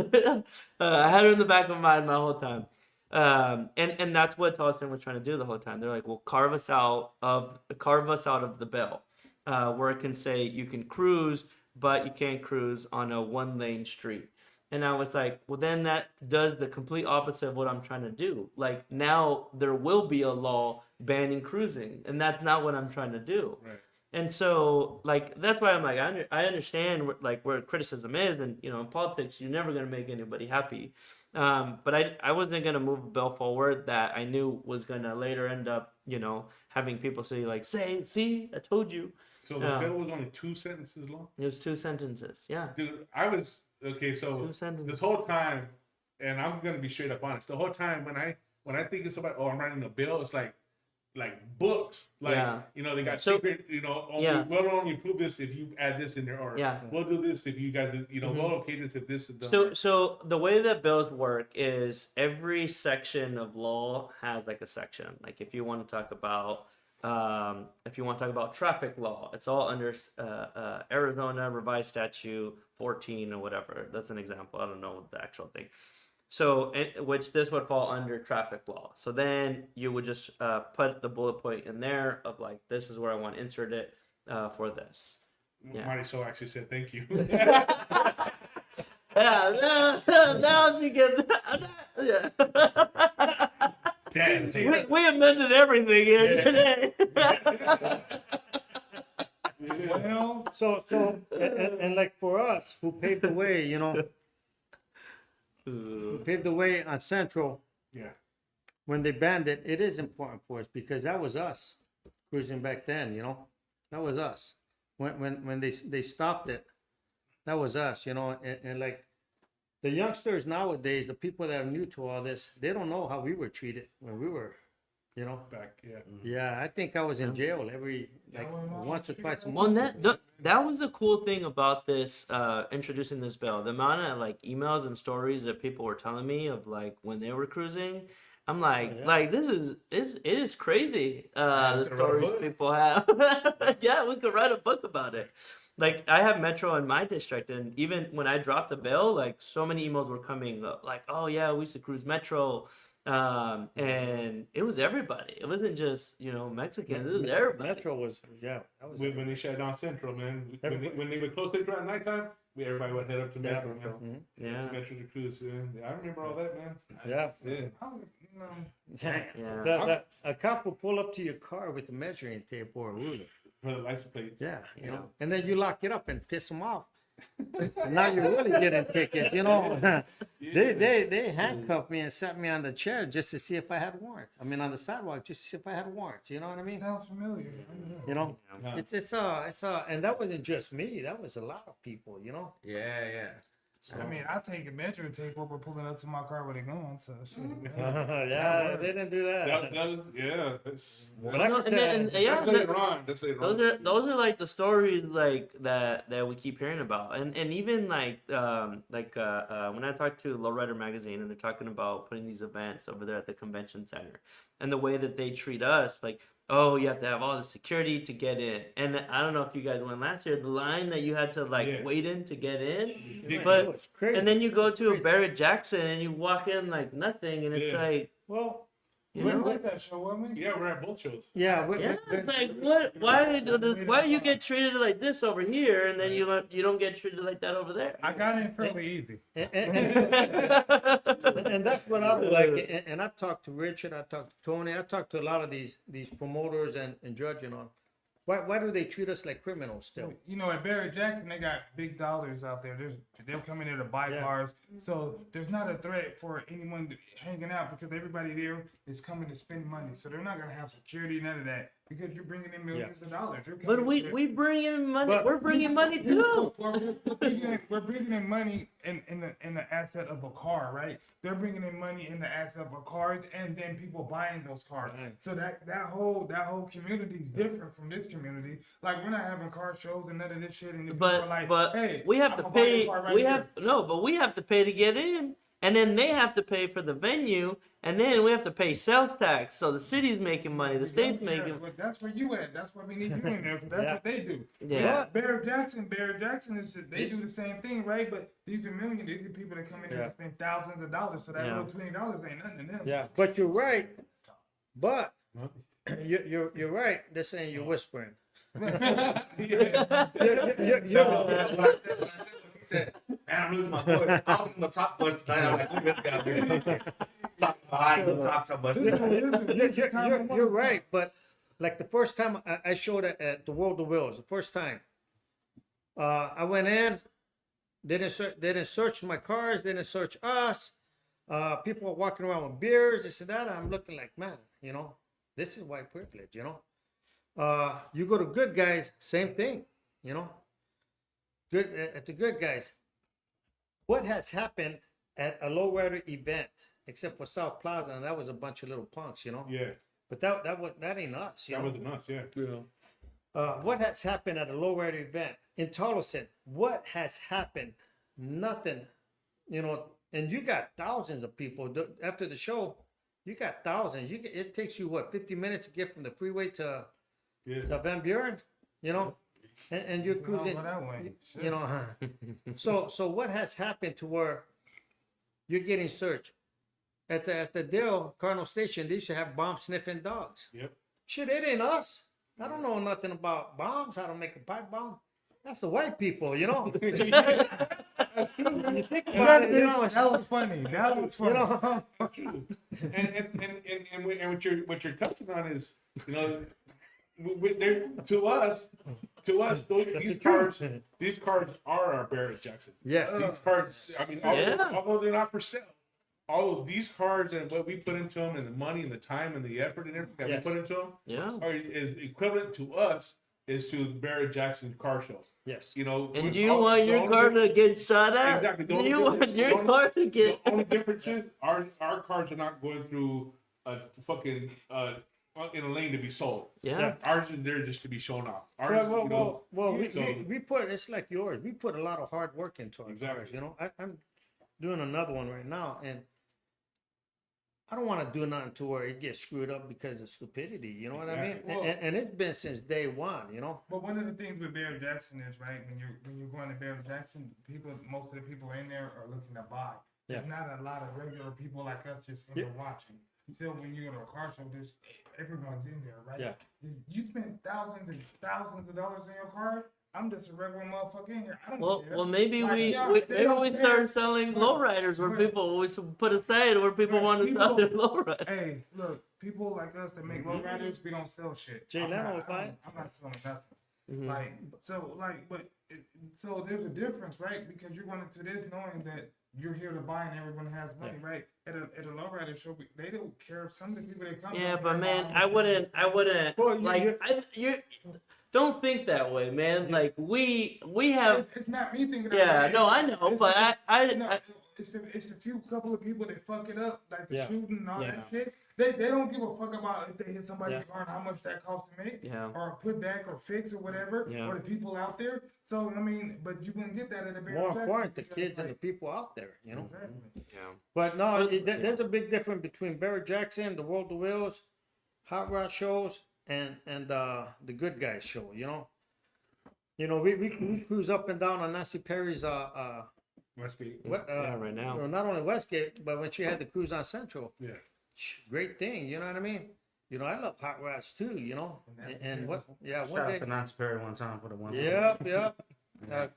Speaker 5: I had her in the back of my mind my whole time. And that's what Towson was trying to do the whole time. They're like, well, carve us out of the bill, where it can say you can cruise, but you can't cruise on a 1-lane street. And I was like, well, then that does the complete opposite of what I'm trying to do. Like now there will be a law banning cruising, and that's not what I'm trying to do.
Speaker 4: Right.
Speaker 5: And so, like, that's why I'm like, I understand like where criticism is, and you know, in politics, you're never gonna make anybody happy. But I wasn't gonna move a bill forward that I knew was gonna later end up, you know, having people say like, see, I told you.
Speaker 4: So the bill was only 2 sentences long.
Speaker 5: It was 2 sentences. Yeah,
Speaker 4: Dude, I was okay. So
Speaker 5: 2 sentences.
Speaker 4: this whole time, and I'm gonna be straight up honest. The whole time when I think it's about, oh, I'm writing a bill, it's like books, like
Speaker 5: Yeah.
Speaker 4: you know, they got
Speaker 5: So-
Speaker 4: secret, you know, only,
Speaker 5: Yeah.
Speaker 4: we'll only approve this if you add this in there, or
Speaker 5: Yeah.
Speaker 4: we'll do this if you guys, you know,
Speaker 5: Mhm.
Speaker 4: we'll okay this if this is done.
Speaker 5: So the way that bills work is every section of law has like a section. Like if you want to talk about traffic law, it's all under Arizona Revised Statute 14 or whatever. That's an example. I don't know the actual thing. So, which this would fall under traffic law. So then you would just put the bullet point in there of like, this is where I want to insert it for this. Yeah.
Speaker 4: Marty So actually said thank you.
Speaker 5: Yeah, now you can. Yeah.
Speaker 4: Damn,
Speaker 5: We amended everything here
Speaker 4: Yeah.
Speaker 5: today.
Speaker 3: Well,
Speaker 2: So and like for us who paved the way, you know, who paved the way on Central
Speaker 4: yeah.
Speaker 2: when they banned it, it is important for us because that was us cruising back then, you know, that was us. When they stopped it, that was us, you know, and like the youngsters nowadays, the people that are new to all this, they don't know how we were treated when we were, you know.
Speaker 4: Back, yeah.
Speaker 2: Yeah, I think I was in jail every like once or twice a
Speaker 5: Well,
Speaker 2: month.
Speaker 5: that was the cool thing about this introducing this bill. The amount of like emails and stories that people were telling me of like when they were cruising. I'm like,
Speaker 2: Yeah.
Speaker 5: like it is crazy. The
Speaker 4: could write a
Speaker 5: stories
Speaker 4: book.
Speaker 5: people have. Yeah, we could write a book about it. Like I have Metro in my district, and even when I dropped the bill, like so many emails were coming, like, oh yeah, we used to cruise Metro, and it was everybody. It wasn't just Mexicans. It was everybody.
Speaker 2: Metro was that was
Speaker 4: When they shut down Central, man,
Speaker 2: Everybody-
Speaker 4: when they would close Central at nighttime, everybody would head up to Metro, man.
Speaker 2: Mhm.
Speaker 5: Yeah,
Speaker 4: Metro to cruise. Yeah, I remember all that, man.
Speaker 2: Yeah.
Speaker 4: Yeah.
Speaker 5: yeah.
Speaker 2: A cop will pull up to your car with a measuring tape or a ruler.
Speaker 4: For the license plates.
Speaker 2: Yeah, you know, and then you lock it up and piss them off. And now you're really getting tickets, you know. They handcuffed me and sat me on the chair just to see if I had warrants. I mean, on the sidewalk just to see if I had warrants. You know what I mean?
Speaker 3: sounds familiar.
Speaker 2: You know,
Speaker 4: Yeah.
Speaker 2: it's and that wasn't just me. That was a lot of people. You know.
Speaker 6: Yeah.
Speaker 3: I mean, I take a measuring tape over pulling up to my car with a gun, so shit.
Speaker 2: Yeah, they didn't do
Speaker 4: That was, yeah. That's,
Speaker 2: But I could
Speaker 5: And
Speaker 2: tell-
Speaker 5: yeah,
Speaker 4: that's later on. That's later on.
Speaker 5: those are like the stories like that we keep hearing about, and even like when I talk to Lowrider magazine and they're talking about putting these events over there at the convention center, and the way that they treat us, like, oh, you have to have all the security to get in, and I don't know if you guys went last year, the line that you had to like
Speaker 4: Yeah.
Speaker 5: wait in to get in,
Speaker 2: It
Speaker 5: but
Speaker 2: was crazy.
Speaker 5: and then you go to a Barrett Jackson and you walk in like nothing, and it's
Speaker 4: Yeah.
Speaker 5: like,
Speaker 2: well,
Speaker 5: you
Speaker 3: We
Speaker 5: know.
Speaker 3: went that show, wasn't we?
Speaker 4: Yeah, we're at both shows.
Speaker 2: yeah,
Speaker 5: Yeah, it's like what? Why do you get treated like this over here, and then you don't get treated like that over there?
Speaker 3: I got in fairly easy.
Speaker 2: and that's what I like. And I've talked to Richard, I talked to Tony, I talked to a lot of these promoters and judging on why do they treat us like criminals still?
Speaker 3: You know, at Barrett Jackson, they got big dollars out there. They're coming there to buy
Speaker 2: Yeah.
Speaker 3: cars. So there's not a threat for anyone hanging out because everybody there is coming to spend money. So they're not going to have security, none of that, because you're bringing in millions of dollars. You're
Speaker 5: But
Speaker 3: coming
Speaker 5: we bring in money.
Speaker 2: But-
Speaker 5: We're bringing money too.
Speaker 3: We're bringing in money in the asset of a car, right? They're bringing in money in the asset of a cars, and then people buying those cars.
Speaker 2: Right.
Speaker 3: So that whole community is different from this community. Like we're not having car shows and none of this shit. And the people are like,
Speaker 5: But
Speaker 3: hey,
Speaker 5: we have
Speaker 3: I'm
Speaker 5: to
Speaker 3: gonna buy your
Speaker 5: pay.
Speaker 3: car right
Speaker 5: We
Speaker 3: here.
Speaker 5: have but we have to pay to get in, and then they have to pay for the venue, and then we have to pay sales tax. So the city's making money, the state's
Speaker 3: Yeah,
Speaker 5: making.
Speaker 3: but that's where you at. That's why we need you in there because that's
Speaker 2: Yeah.
Speaker 3: what they do.
Speaker 5: Yeah.
Speaker 3: Barrett Jackson is they do the same thing, right? But these are millions. These are people that come in there
Speaker 2: Yeah.
Speaker 3: and spend thousands of dollars. So that
Speaker 5: Yeah.
Speaker 3: little $20 ain't nothing to them.
Speaker 2: Yeah, but you're right. But you're right. They're saying you're whispering. You're-
Speaker 6: said, man, I'm losing my voice. I don't think I'm gonna talk much tonight. I'm like, look at this guy, man. Talking behind, don't talk so much.
Speaker 2: You're right, but like the first time I showed it at the World of Wills, the first time, I went in, they didn't search my cars, they didn't search us. People were walking around with beers, this and that. I'm looking like, man, you know, this is white privilege, you know. You go to Good Guys, same thing, you know. Good at the Good Guys. What has happened at a lowrider event, except for South Plaza, and that was a bunch of little punks, you know.
Speaker 4: Yeah,
Speaker 2: But that ain't us, you
Speaker 4: that
Speaker 2: know.
Speaker 4: wasn't us. Yeah.
Speaker 2: What has happened at a lowrider event in Tolleson? What has happened? Nothing, you know. And you got thousands of people after the show. You got thousands. It takes you what 50 minutes to get from the freeway to Van Buren, you know, and you're cruising.
Speaker 3: Go that way.
Speaker 2: You know, so what has happened to where you're getting searched at the Dale Cardinal Station? They used to have bomb sniffing dogs.
Speaker 4: Yep.
Speaker 2: Shit, it ain't us. I don't know nothing about bombs, how to make a pipe bomb. That's the white people, you know. When you think about it, you know,
Speaker 3: That was funny. That was funny.
Speaker 2: you know.
Speaker 4: And what you're touching on is, you know, to us, these cars are our Barrett Jackson.
Speaker 2: Yeah.
Speaker 4: These cars, I mean,
Speaker 5: Yeah.
Speaker 4: although they're not for sale, all of these cars and what we put into them, and the money and the time and the effort and everything that
Speaker 2: Yes.
Speaker 4: we put into them,
Speaker 5: Yeah.
Speaker 4: is equivalent to us is to Barrett Jackson car show.
Speaker 2: Yes.
Speaker 4: You know,
Speaker 5: And
Speaker 4: with
Speaker 5: do you
Speaker 4: all-
Speaker 5: want
Speaker 4: the
Speaker 5: your
Speaker 4: only
Speaker 5: car
Speaker 4: difference-
Speaker 5: to get shot at?
Speaker 4: Exactly. The
Speaker 5: Do
Speaker 4: only
Speaker 5: you
Speaker 4: difference-
Speaker 5: want your
Speaker 4: the only-
Speaker 5: car to get?
Speaker 4: The only difference is our cars are not going through a fucking in a lane to be sold.
Speaker 5: Yeah.
Speaker 4: Ours are there just to be shown off. Ours,
Speaker 2: Well,
Speaker 4: so-
Speaker 2: we put, it's like yours. We put a lot of hard work into our
Speaker 4: Exactly.
Speaker 2: cars, you know. I'm doing another one right now, and I don't want to do nothing to where it gets screwed up because of stupidity, you know what I mean?
Speaker 4: Exactly. Well-
Speaker 2: And it's been since day one, you know.
Speaker 3: But one of the things with Barrett Jackson is right when you're going to Barrett Jackson, most of the people in there are looking to buy. There's not a lot of regular people like us just in there watching. So when you go to a car show, everyone's in there, right?
Speaker 2: Yeah.
Speaker 3: You spend thousands and thousands of dollars in your car. I'm just a regular motherfucker in here. I don't
Speaker 5: Well,
Speaker 3: care.
Speaker 5: well, maybe
Speaker 3: Like,
Speaker 5: we
Speaker 3: yeah, they
Speaker 5: maybe
Speaker 3: don't
Speaker 5: we
Speaker 3: care.
Speaker 5: start selling
Speaker 3: But-
Speaker 5: lowriders where
Speaker 3: but-
Speaker 5: people always put aside where people
Speaker 3: Right,
Speaker 5: want to sell their
Speaker 3: people-
Speaker 5: lowrider.
Speaker 3: Hey, look, people like us that make lowriders, we don't sell shit.
Speaker 2: Jay
Speaker 3: I'm
Speaker 2: Leno
Speaker 3: not-
Speaker 2: was buying?
Speaker 3: I'm not selling nothing.
Speaker 5: Mhm.
Speaker 3: Like, so there's a difference, right? Because you're going into this knowing that you're here to buy and everyone has money, right? At a lowrider show, they don't care if some of the people that come.
Speaker 5: Yeah,
Speaker 3: don't
Speaker 5: but
Speaker 3: care
Speaker 5: man,
Speaker 3: about
Speaker 5: I wouldn't
Speaker 2: Well,
Speaker 5: like you don't think that way, man. Like we have
Speaker 3: It's not me thinking. that
Speaker 5: yeah,
Speaker 3: way.
Speaker 5: no, I know,
Speaker 3: It's-
Speaker 5: but
Speaker 3: No,
Speaker 5: I
Speaker 3: it's a few couple of people that fuck it up, like the
Speaker 2: Yeah.
Speaker 3: shooting and all
Speaker 5: Yeah.
Speaker 3: that shit. They don't give a fuck about if they hit somebody's
Speaker 2: Yeah.
Speaker 3: car and how much that costs to make,
Speaker 5: Yeah.
Speaker 3: or put back or fix or whatever,
Speaker 5: Yeah.
Speaker 3: or the people out there. So I mean, but you wouldn't get that at a Barrett
Speaker 2: More
Speaker 3: Jackson
Speaker 2: important, the
Speaker 3: because,
Speaker 2: kids and the
Speaker 3: like,
Speaker 2: people out there, you know.
Speaker 3: Exactly.
Speaker 5: yeah.
Speaker 2: But no,
Speaker 5: But-
Speaker 2: there's a big difference between Barrett Jackson, the World of Wheels, Hot Rod shows, and the Good Guys show. You know, we cruise up and down on Nancy Perry's
Speaker 4: Westgate.
Speaker 2: right
Speaker 5: now.
Speaker 2: Not only Westgate, but when she had the cruise on Central,
Speaker 4: Yeah.
Speaker 2: great thing. You know what I mean? You know, I love hot rods too. You know, and what? Yeah,
Speaker 6: Shout
Speaker 2: one
Speaker 6: out
Speaker 2: day.
Speaker 6: to Nancy Perry one time for the one.
Speaker 2: Yep.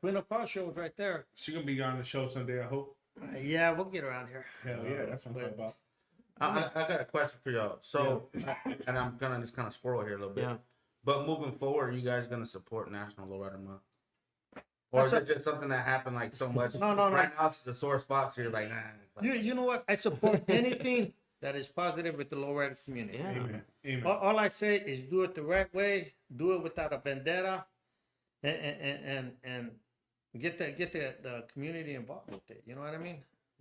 Speaker 2: Queen of Car shows right there.
Speaker 4: She gonna be on the show someday, I hope.
Speaker 2: Yeah, we'll get around here.
Speaker 4: Hell yeah, that's what I'm talking about.
Speaker 6: I got a question for y'all. So, and I'm gonna just kind of squirrel here a little bit.
Speaker 5: Yeah.
Speaker 6: But moving forward, are you guys gonna support National Lowrider Month? Or is it just something that happened like so much?
Speaker 2: No.
Speaker 6: Right now it's a sore spot, so you're like, nah. fuck it.
Speaker 2: You know what? I support anything that is positive with the lowrider community.
Speaker 5: Yeah.
Speaker 4: Amen. Amen.
Speaker 2: All I say is do it the right way, do it without a vendetta, and get the community involved with it. You know what I mean?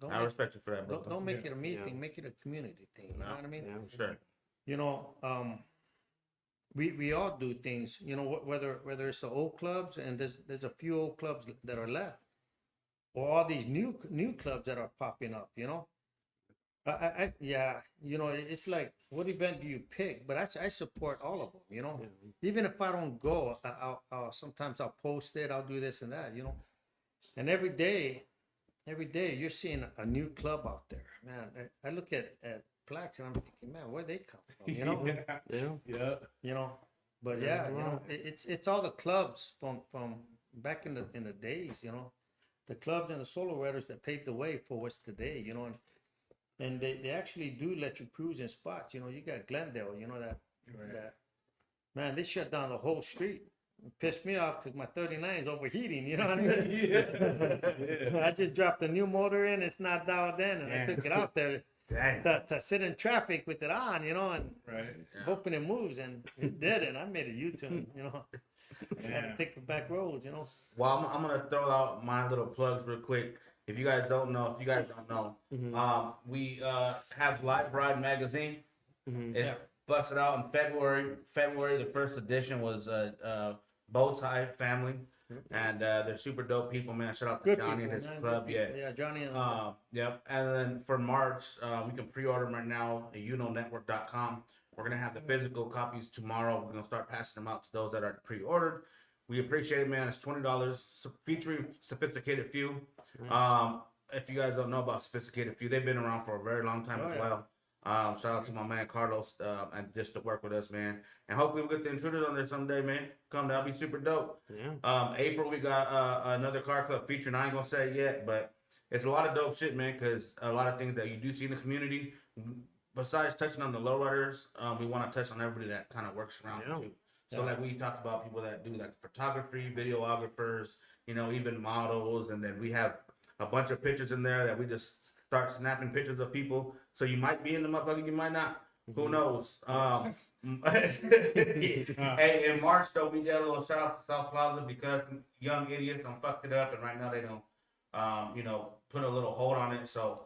Speaker 6: I respect you for that, bro.
Speaker 2: Don't make it a me
Speaker 5: Yeah.
Speaker 2: thing, make it a community thing. You know what I mean?
Speaker 5: Yeah.
Speaker 6: Sure.
Speaker 2: You know, we all do things. You know, whether it's the old clubs, and there's a few old clubs that are left, or all these new clubs that are popping up. You know. Yeah, you know, it's like, what event do you pick? But I support all of them, you know. Even if I don't go, I'll sometimes I'll post it, I'll do this and that, you know. And every day you're seeing a new club out there, man. I look at plaques and I'm thinking, man, where they come from, you know?
Speaker 5: Yeah.
Speaker 2: You know. But yeah, you know, it's all the clubs from back in the days, you know. the clubs and the solo riders that paved the way for what's today, you know, and they actually do let you cruise in spots. You know, you got Glendale, you know, that man, they shut down the whole street. It pissed me off because my 39 is overheating, you know what I mean? I just dropped a new motor in, it's not dialed in, and I took it out there to sit in traffic with it on, you know, and hoping it moves, and it didn't. I made a U-turn, you know. I had to take the back roads, you know.
Speaker 6: Well, I'm gonna throw out my little plugs real quick. If you guys don't know, we have Live Ride magazine. It busted out in February. The first edition was Bow Tie Family, and they're super dope people, man. Shout out to Johnny and his club,
Speaker 2: Yeah, Johnny and
Speaker 6: yep. And then for March, we can pre-order them right now at unonetwork.com. We're gonna have the physical copies tomorrow. We're gonna start passing them out to those that are pre-ordered. We appreciate it, man. It's $20, featuring Sophisticated Few. If you guys don't know about Sophisticated Few, they've been around for a very long time as well. Shout out to my man Carlos, and just to work with us, man. And hopefully we'll get the Intruders on there someday, man. That'll be super dope.
Speaker 5: Yeah.
Speaker 6: April, we got another car club featuring. I ain't gonna say it yet, but it's a lot of dope shit, man, because a lot of things that you do see in the community, besides touching on the lowriders, we want to touch on everybody that kind of works around too. So like we talk about people that do like photography, videographers, you know, even models, and then we have a bunch of pictures in there that we just start snapping pictures of people. So you might be in the motherfucker, you might not. Who knows? Hey, in March though, we did a little shout out to South Plaza because young idiots done fucked it up, and right now they don't, you know, put a little hold on it. So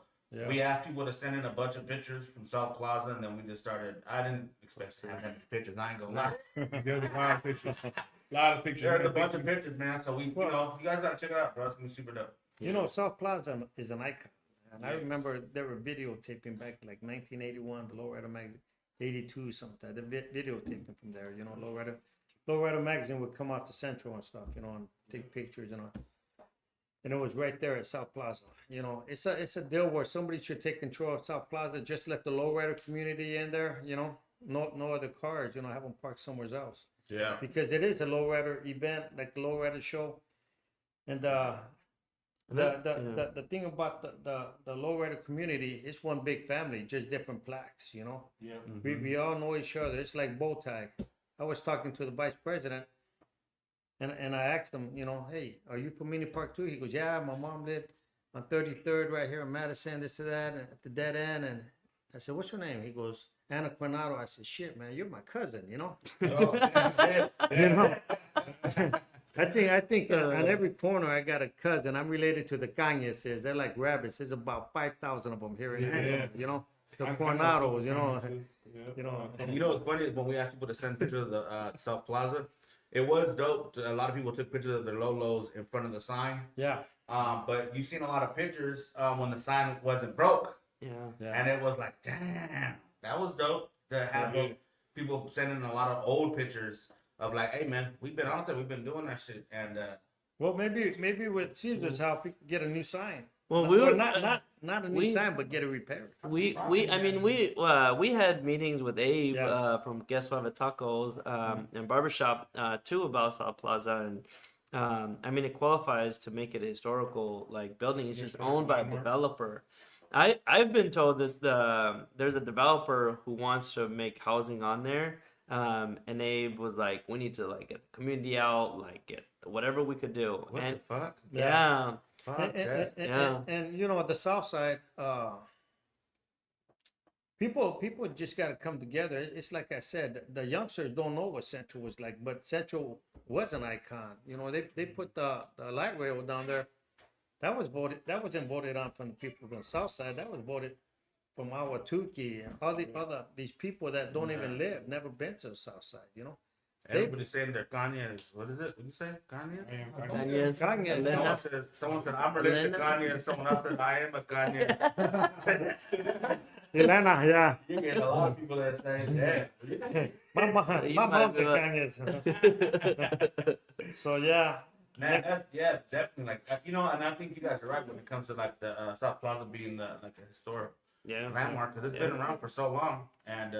Speaker 6: we asked people to send in a bunch of pictures from South Plaza, and then we just started. I didn't expect to have that many pictures. I ain't gonna lie.
Speaker 4: There's a lot of pictures.
Speaker 6: There's a bunch of pictures, man. So we, you know, you guys gotta check it out, bro. It's gonna be super dope.
Speaker 2: you know, South Plaza is an icon. And I remember they were videotaping back like 1981, the Lowrider magazine, 82 something. The videotaping from there, you know, Lowrider magazine would come out to Central and stuff, you know, and take pictures and all. And it was right there at South Plaza. You know, it's a deal where somebody should take control of South Plaza. Just let the lowrider community in there. You know, no other cars. You know, have them parked somewhere else.
Speaker 6: Yeah.
Speaker 2: Because it is a lowrider event, like the lowrider show. And the thing about the lowrider community, it's one big family, just different plaques. You know.
Speaker 4: Yeah.
Speaker 2: We all know each other. It's like bow tie. I was talking to the vice president. And I asked him, you know, hey, are you from Mini Park too? He goes, yeah, my mom lived on 33rd right here in Madison, this and that, at the dead end. And I said, what's your name? He goes, Anna Coronado. I said, shit, man, you're my cousin, you know? You know? I think on every corner I got a cousin. I'm related to the Cañeses. They're like rabbits. There's about 5,000 of them here in Arizona, you know? The Coronados, you know? You know?
Speaker 6: And you know what's funny is when we asked people to send pictures of the South Plaza, it was dope. A lot of people took pictures of their Lolos in front of the sign.
Speaker 2: Yeah.
Speaker 6: But you've seen a lot of pictures when the sign wasn't broke.
Speaker 5: Yeah.
Speaker 6: And it was like, damn, that was dope to have those people sending a lot of old pictures of like, hey man, we've been out there, we've been doing that shit. And
Speaker 2: Well, maybe with Caesar's help, we could get a new sign.
Speaker 5: Well, we were
Speaker 2: not a new sign, but get it repaired.
Speaker 5: We had meetings with Abe from Guess What Tacos and Barbershop too about South Plaza, and I mean it qualifies to make it a historical like building. It's just owned by a developer. I've been told that there's a developer who wants to make housing on there, and Abe was like, we need to like get the community out, like get whatever we could do.
Speaker 6: what
Speaker 5: and
Speaker 6: the fuck?
Speaker 5: yeah.
Speaker 6: Fuck that.
Speaker 2: And you know, the South Side, people just got to come together. It's like I said, the youngsters don't know what Central was like, but Central was an icon. You know, they put the light rail down there. That wasn't voted on from the people from the South Side. That was voted from Awatuki and all these people that don't even live, never been to the South Side. You know.
Speaker 6: Everybody's saying they're Kanye. What is it? What you say? Kanye?
Speaker 5: Kanye.
Speaker 6: Someone said I'm related to Kanye, and someone else said I am a Kanye.
Speaker 2: Elena, yeah.
Speaker 6: You get a lot of people that say, yeah.
Speaker 2: My mom's a Kanye. So yeah.
Speaker 6: Man, yeah, definitely. Like you know, and I think you guys are right when it comes to like the South Plaza being the like a historic landmark because it's been around for so long, and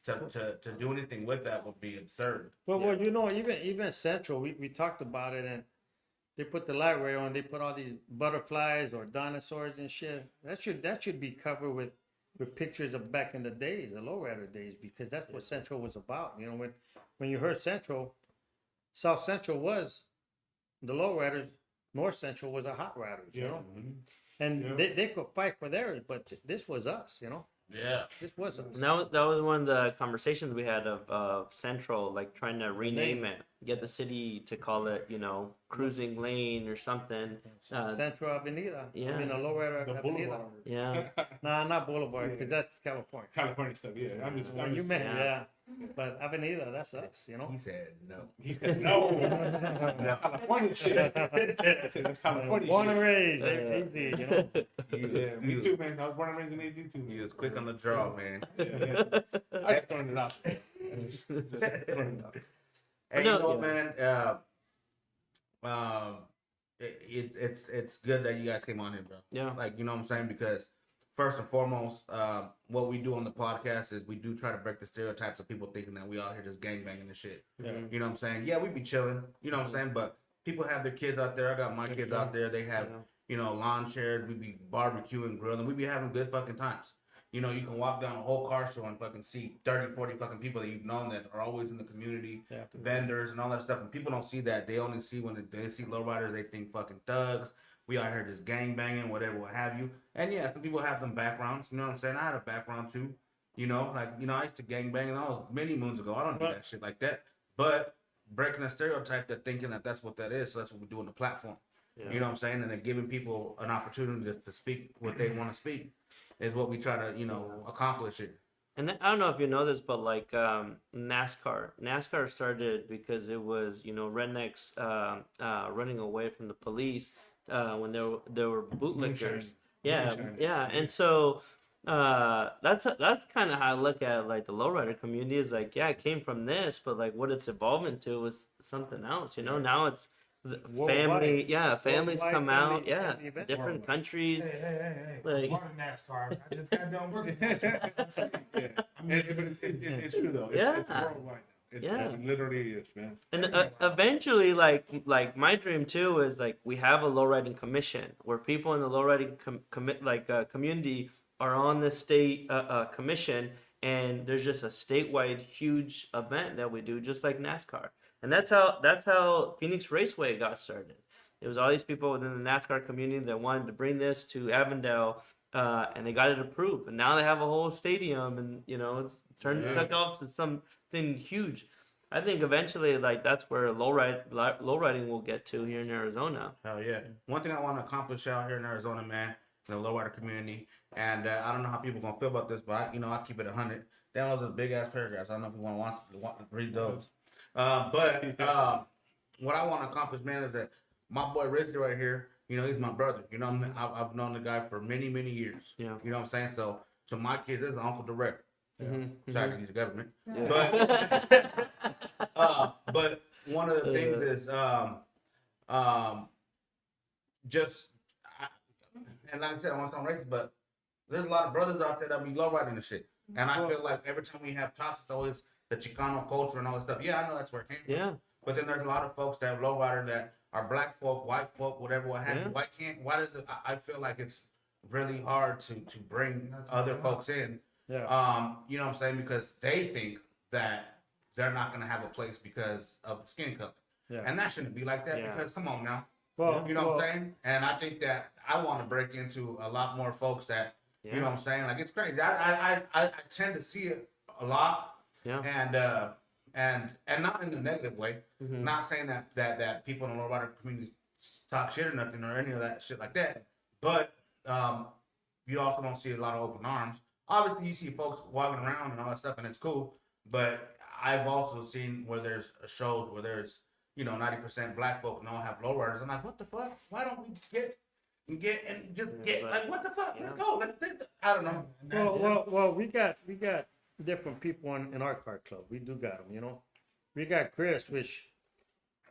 Speaker 6: to do anything with that would be absurd.
Speaker 2: Well, you know, even Central, we talked about it, and they put the light rail and they put all these butterflies or dinosaurs and shit. That should be covered with pictures of back in the days, the lowrider days, because that's what Central was about. You know, when you heard Central, South Central was the lowriders, North Central was the hot riders. You know, and
Speaker 4: Yeah.
Speaker 2: they could fight for theirs, but this was us. You know,
Speaker 6: Yeah.
Speaker 2: this was us.
Speaker 5: And that was one of the conversations we had of Central, like trying to rename it, get the city to call it, you know, Cruising Lane or something.
Speaker 2: Central Avenida.
Speaker 5: yeah.
Speaker 2: I mean, a lowrider
Speaker 4: The
Speaker 2: Avenida.
Speaker 4: boulevard.
Speaker 5: Yeah.
Speaker 2: Nah, not Boulevard, because that's California.
Speaker 4: California stuff. Yeah, I'm
Speaker 2: You
Speaker 4: just
Speaker 2: meant,
Speaker 5: yeah.
Speaker 2: yeah. But Avenida, that's us, you know?
Speaker 6: He said no.
Speaker 4: He said no. California shit. I said that's California
Speaker 2: Born and
Speaker 4: shit.
Speaker 2: raised, easy, you know?
Speaker 4: Yeah, me too, man. I was born and raised in AZ too.
Speaker 6: He was quick on the draw, man.
Speaker 4: Yeah. I just throwing it out. Just throwing it out.
Speaker 6: Hey,
Speaker 5: No,
Speaker 6: you know what,
Speaker 5: yeah.
Speaker 6: man? It's good that you guys came on here, bro.
Speaker 5: Yeah.
Speaker 6: Like, you know what I'm saying? Because first and foremost, what we do on the podcast is we do try to break the stereotypes of people thinking that we out here just gangbanging and shit.
Speaker 5: Mhm.
Speaker 6: You know what I'm saying? Yeah, we be chilling. You know what I'm saying? But people have their kids out there. I got my kids out there. They have,
Speaker 5: Yeah.
Speaker 6: you know, lawn chairs. We be barbecuing, grilling. We be having good fucking times. You know, you can walk down a whole car show and fucking see 30, 40 fucking people that you've known that are always in the community,
Speaker 2: Yeah.
Speaker 6: vendors and all that stuff. And people don't see that. They only see when they see lowriders, they think fucking thugs. We out here just gang banging, whatever, what have you. And yeah, some people have them backgrounds. You know what I'm saying? I had a background too. You know, like, you know, I used to gang bang and that was many moons ago. I don't do that shit like that. But breaking a stereotype, that thinking that that's what that is. So that's what we do on the platform.
Speaker 5: Yeah.
Speaker 6: You know what I'm saying? And then giving people an opportunity to speak what they want to speak is what we try to, you know, accomplish it.
Speaker 5: And I don't know if you know this, but like NASCAR started because it was, you know, rednecks running away from the police when they were bootlickers. Yeah,
Speaker 4: Moonshine.
Speaker 5: yeah, and so that's kind of how I look at like the lowrider community is like, yeah, it came from this, but like what it's evolved into was something else. You know, now it's the
Speaker 2: Worldwide.
Speaker 5: family, yeah, families
Speaker 2: Worldwide
Speaker 5: come
Speaker 2: family-
Speaker 5: out, yeah,
Speaker 2: family event.
Speaker 5: different
Speaker 3: Worldwide.
Speaker 5: countries.
Speaker 3: Hey.
Speaker 5: Like-
Speaker 3: Part of NASCAR. I just got done working. NASCAR.
Speaker 4: Yeah. But it's true though. It's
Speaker 5: Yeah.
Speaker 4: worldwide.
Speaker 5: Yeah.
Speaker 4: It literally is, man.
Speaker 5: And eventually, like my dream too is like we have a lowriding commission where people in the lowriding community are on the state commission, and there's just a statewide huge event that we do, just like NASCAR. And that's how Phoenix Raceway got started. It was all these people within the NASCAR community that wanted to bring this to Avondale, and they got it approved. And now they have a whole stadium, and you know it's took off to something huge. I think eventually, like that's where lowriding will get to here in Arizona.
Speaker 6: Hell yeah. One thing I want to accomplish out here in Arizona, man, in the lowrider community, and I don't know how people gonna feel about this, but I keep it 100. Damn, those are big ass paragraphs. I don't know if you want to read those. But what I want to accomplish, man, is that my boy Rizky right here, you know, he's my brother. You know, I've known the guy for many, many years.
Speaker 5: Yeah.
Speaker 6: You know what I'm saying? So to my kids, this is Uncle Direct.
Speaker 5: Mhm,
Speaker 6: Sorry to use the government.
Speaker 5: mhm.
Speaker 6: But one of the things is and like I said, I want to sound racist, but there's a lot of brothers out there that be lowriding the shit. And I feel like every time we have talks, it's always the Chicano culture and all that stuff. Yeah, I know that's where it came from.
Speaker 5: Yeah.
Speaker 6: But then there's a lot of folks that have lowrider that are black folk, white folk, whatever, what have you.
Speaker 5: Yeah.
Speaker 6: Why does it, I feel like it's really hard to bring other folks in.
Speaker 2: Yeah.
Speaker 6: You know what I'm saying? Because they think that they're not going to have a place because of skin color.
Speaker 2: Yeah.
Speaker 6: And that shouldn't be like that
Speaker 5: Yeah.
Speaker 6: because come on now.
Speaker 2: Well,
Speaker 6: You know what I'm saying? And I think that I want to break into a lot more folks that,
Speaker 5: Yeah.
Speaker 6: you know what I'm saying? Like it's crazy. I tend to see it a lot.
Speaker 5: Yeah.
Speaker 6: And not in a negative way.
Speaker 5: Mhm.
Speaker 6: Not saying that people in the lowrider community talk shit or nothing or any of that shit like that. But you also don't see a lot of open arms. Obviously, you see folks walking around and all that stuff, and it's cool. But I've also seen where there's shows where there's 90% black folk and all have lowriders. I'm like, what the fuck? Why don't we get like what the fuck? Let's go. I don't know.
Speaker 2: Well, we got different people in our car club. We do got them, you know. We got Chris, which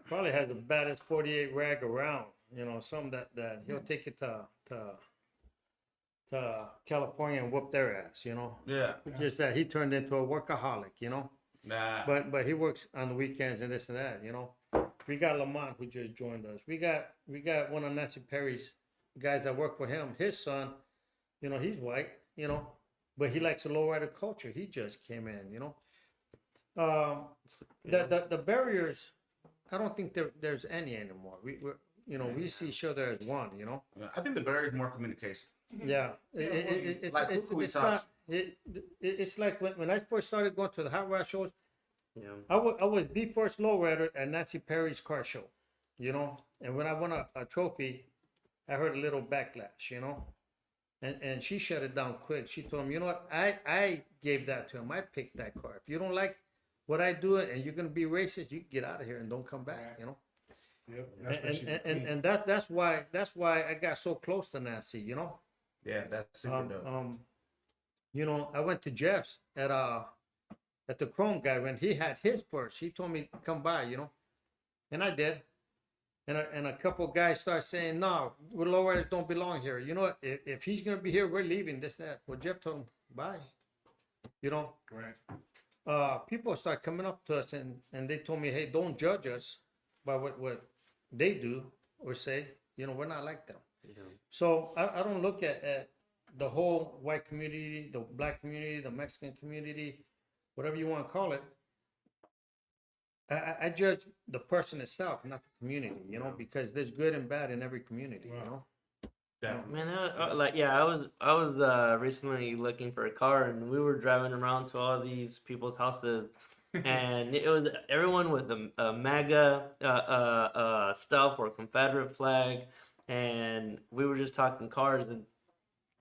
Speaker 2: probably has the baddest 48 rag around. You know, some that he'll take it to California and whoop their ass. You know,
Speaker 6: Yeah.
Speaker 2: just that he turned into a workaholic. You know,
Speaker 6: Nah.
Speaker 2: but he works on the weekends and this and that. You know, We got Lamont who just joined us. We got one of Nancy Perry's guys that work for him. His son, you know, he's white, you know, but he likes the lowrider culture. He just came in, you know. The barriers, I don't think there's any anymore. We're you know, we see each other as one, you know.
Speaker 6: Yeah, I think the barrier is more communication.
Speaker 2: Yeah,
Speaker 6: Like, who could we talk
Speaker 2: it's like when I first started going to the hot rod shows,
Speaker 5: Yeah.
Speaker 2: I was the first lowrider at Nancy Perry's car show, you know. And when I won a trophy, I heard a little backlash, you know. And she shut it down quick. She told him, you know what, I gave that to him. I picked that car. If you don't like what I do and you're gonna be racist, you get out of here and don't come back, you know.
Speaker 4: Yep. That's what she's
Speaker 2: And that's why I got so close to Nancy, you know.
Speaker 6: Yeah, that's super dope.
Speaker 2: You know, I went to Jeff's at the Chrome guy when he had his purse. He told me come by, you know, and I did. And a couple guys start saying, no, we lowriders don't belong here. You know what? If he's gonna be here, we're leaving. This that. Well, Jeff told him bye. You know.
Speaker 4: right.
Speaker 2: People start coming up to us and they told me, hey, don't judge us by what they do or say. You know, we're not like them.
Speaker 5: Yeah.
Speaker 2: So I don't look at the whole white community, the black community, the Mexican community, whatever you want to call it. I judge the person itself, not the community, you know, because there's good and bad in every community, you know.
Speaker 6: Definitely.
Speaker 5: Man, I was recently looking for a car, and we were driving around to all these people's houses, and it was everyone with a MAGA stuff or Confederate flag, and we were just talking cars, and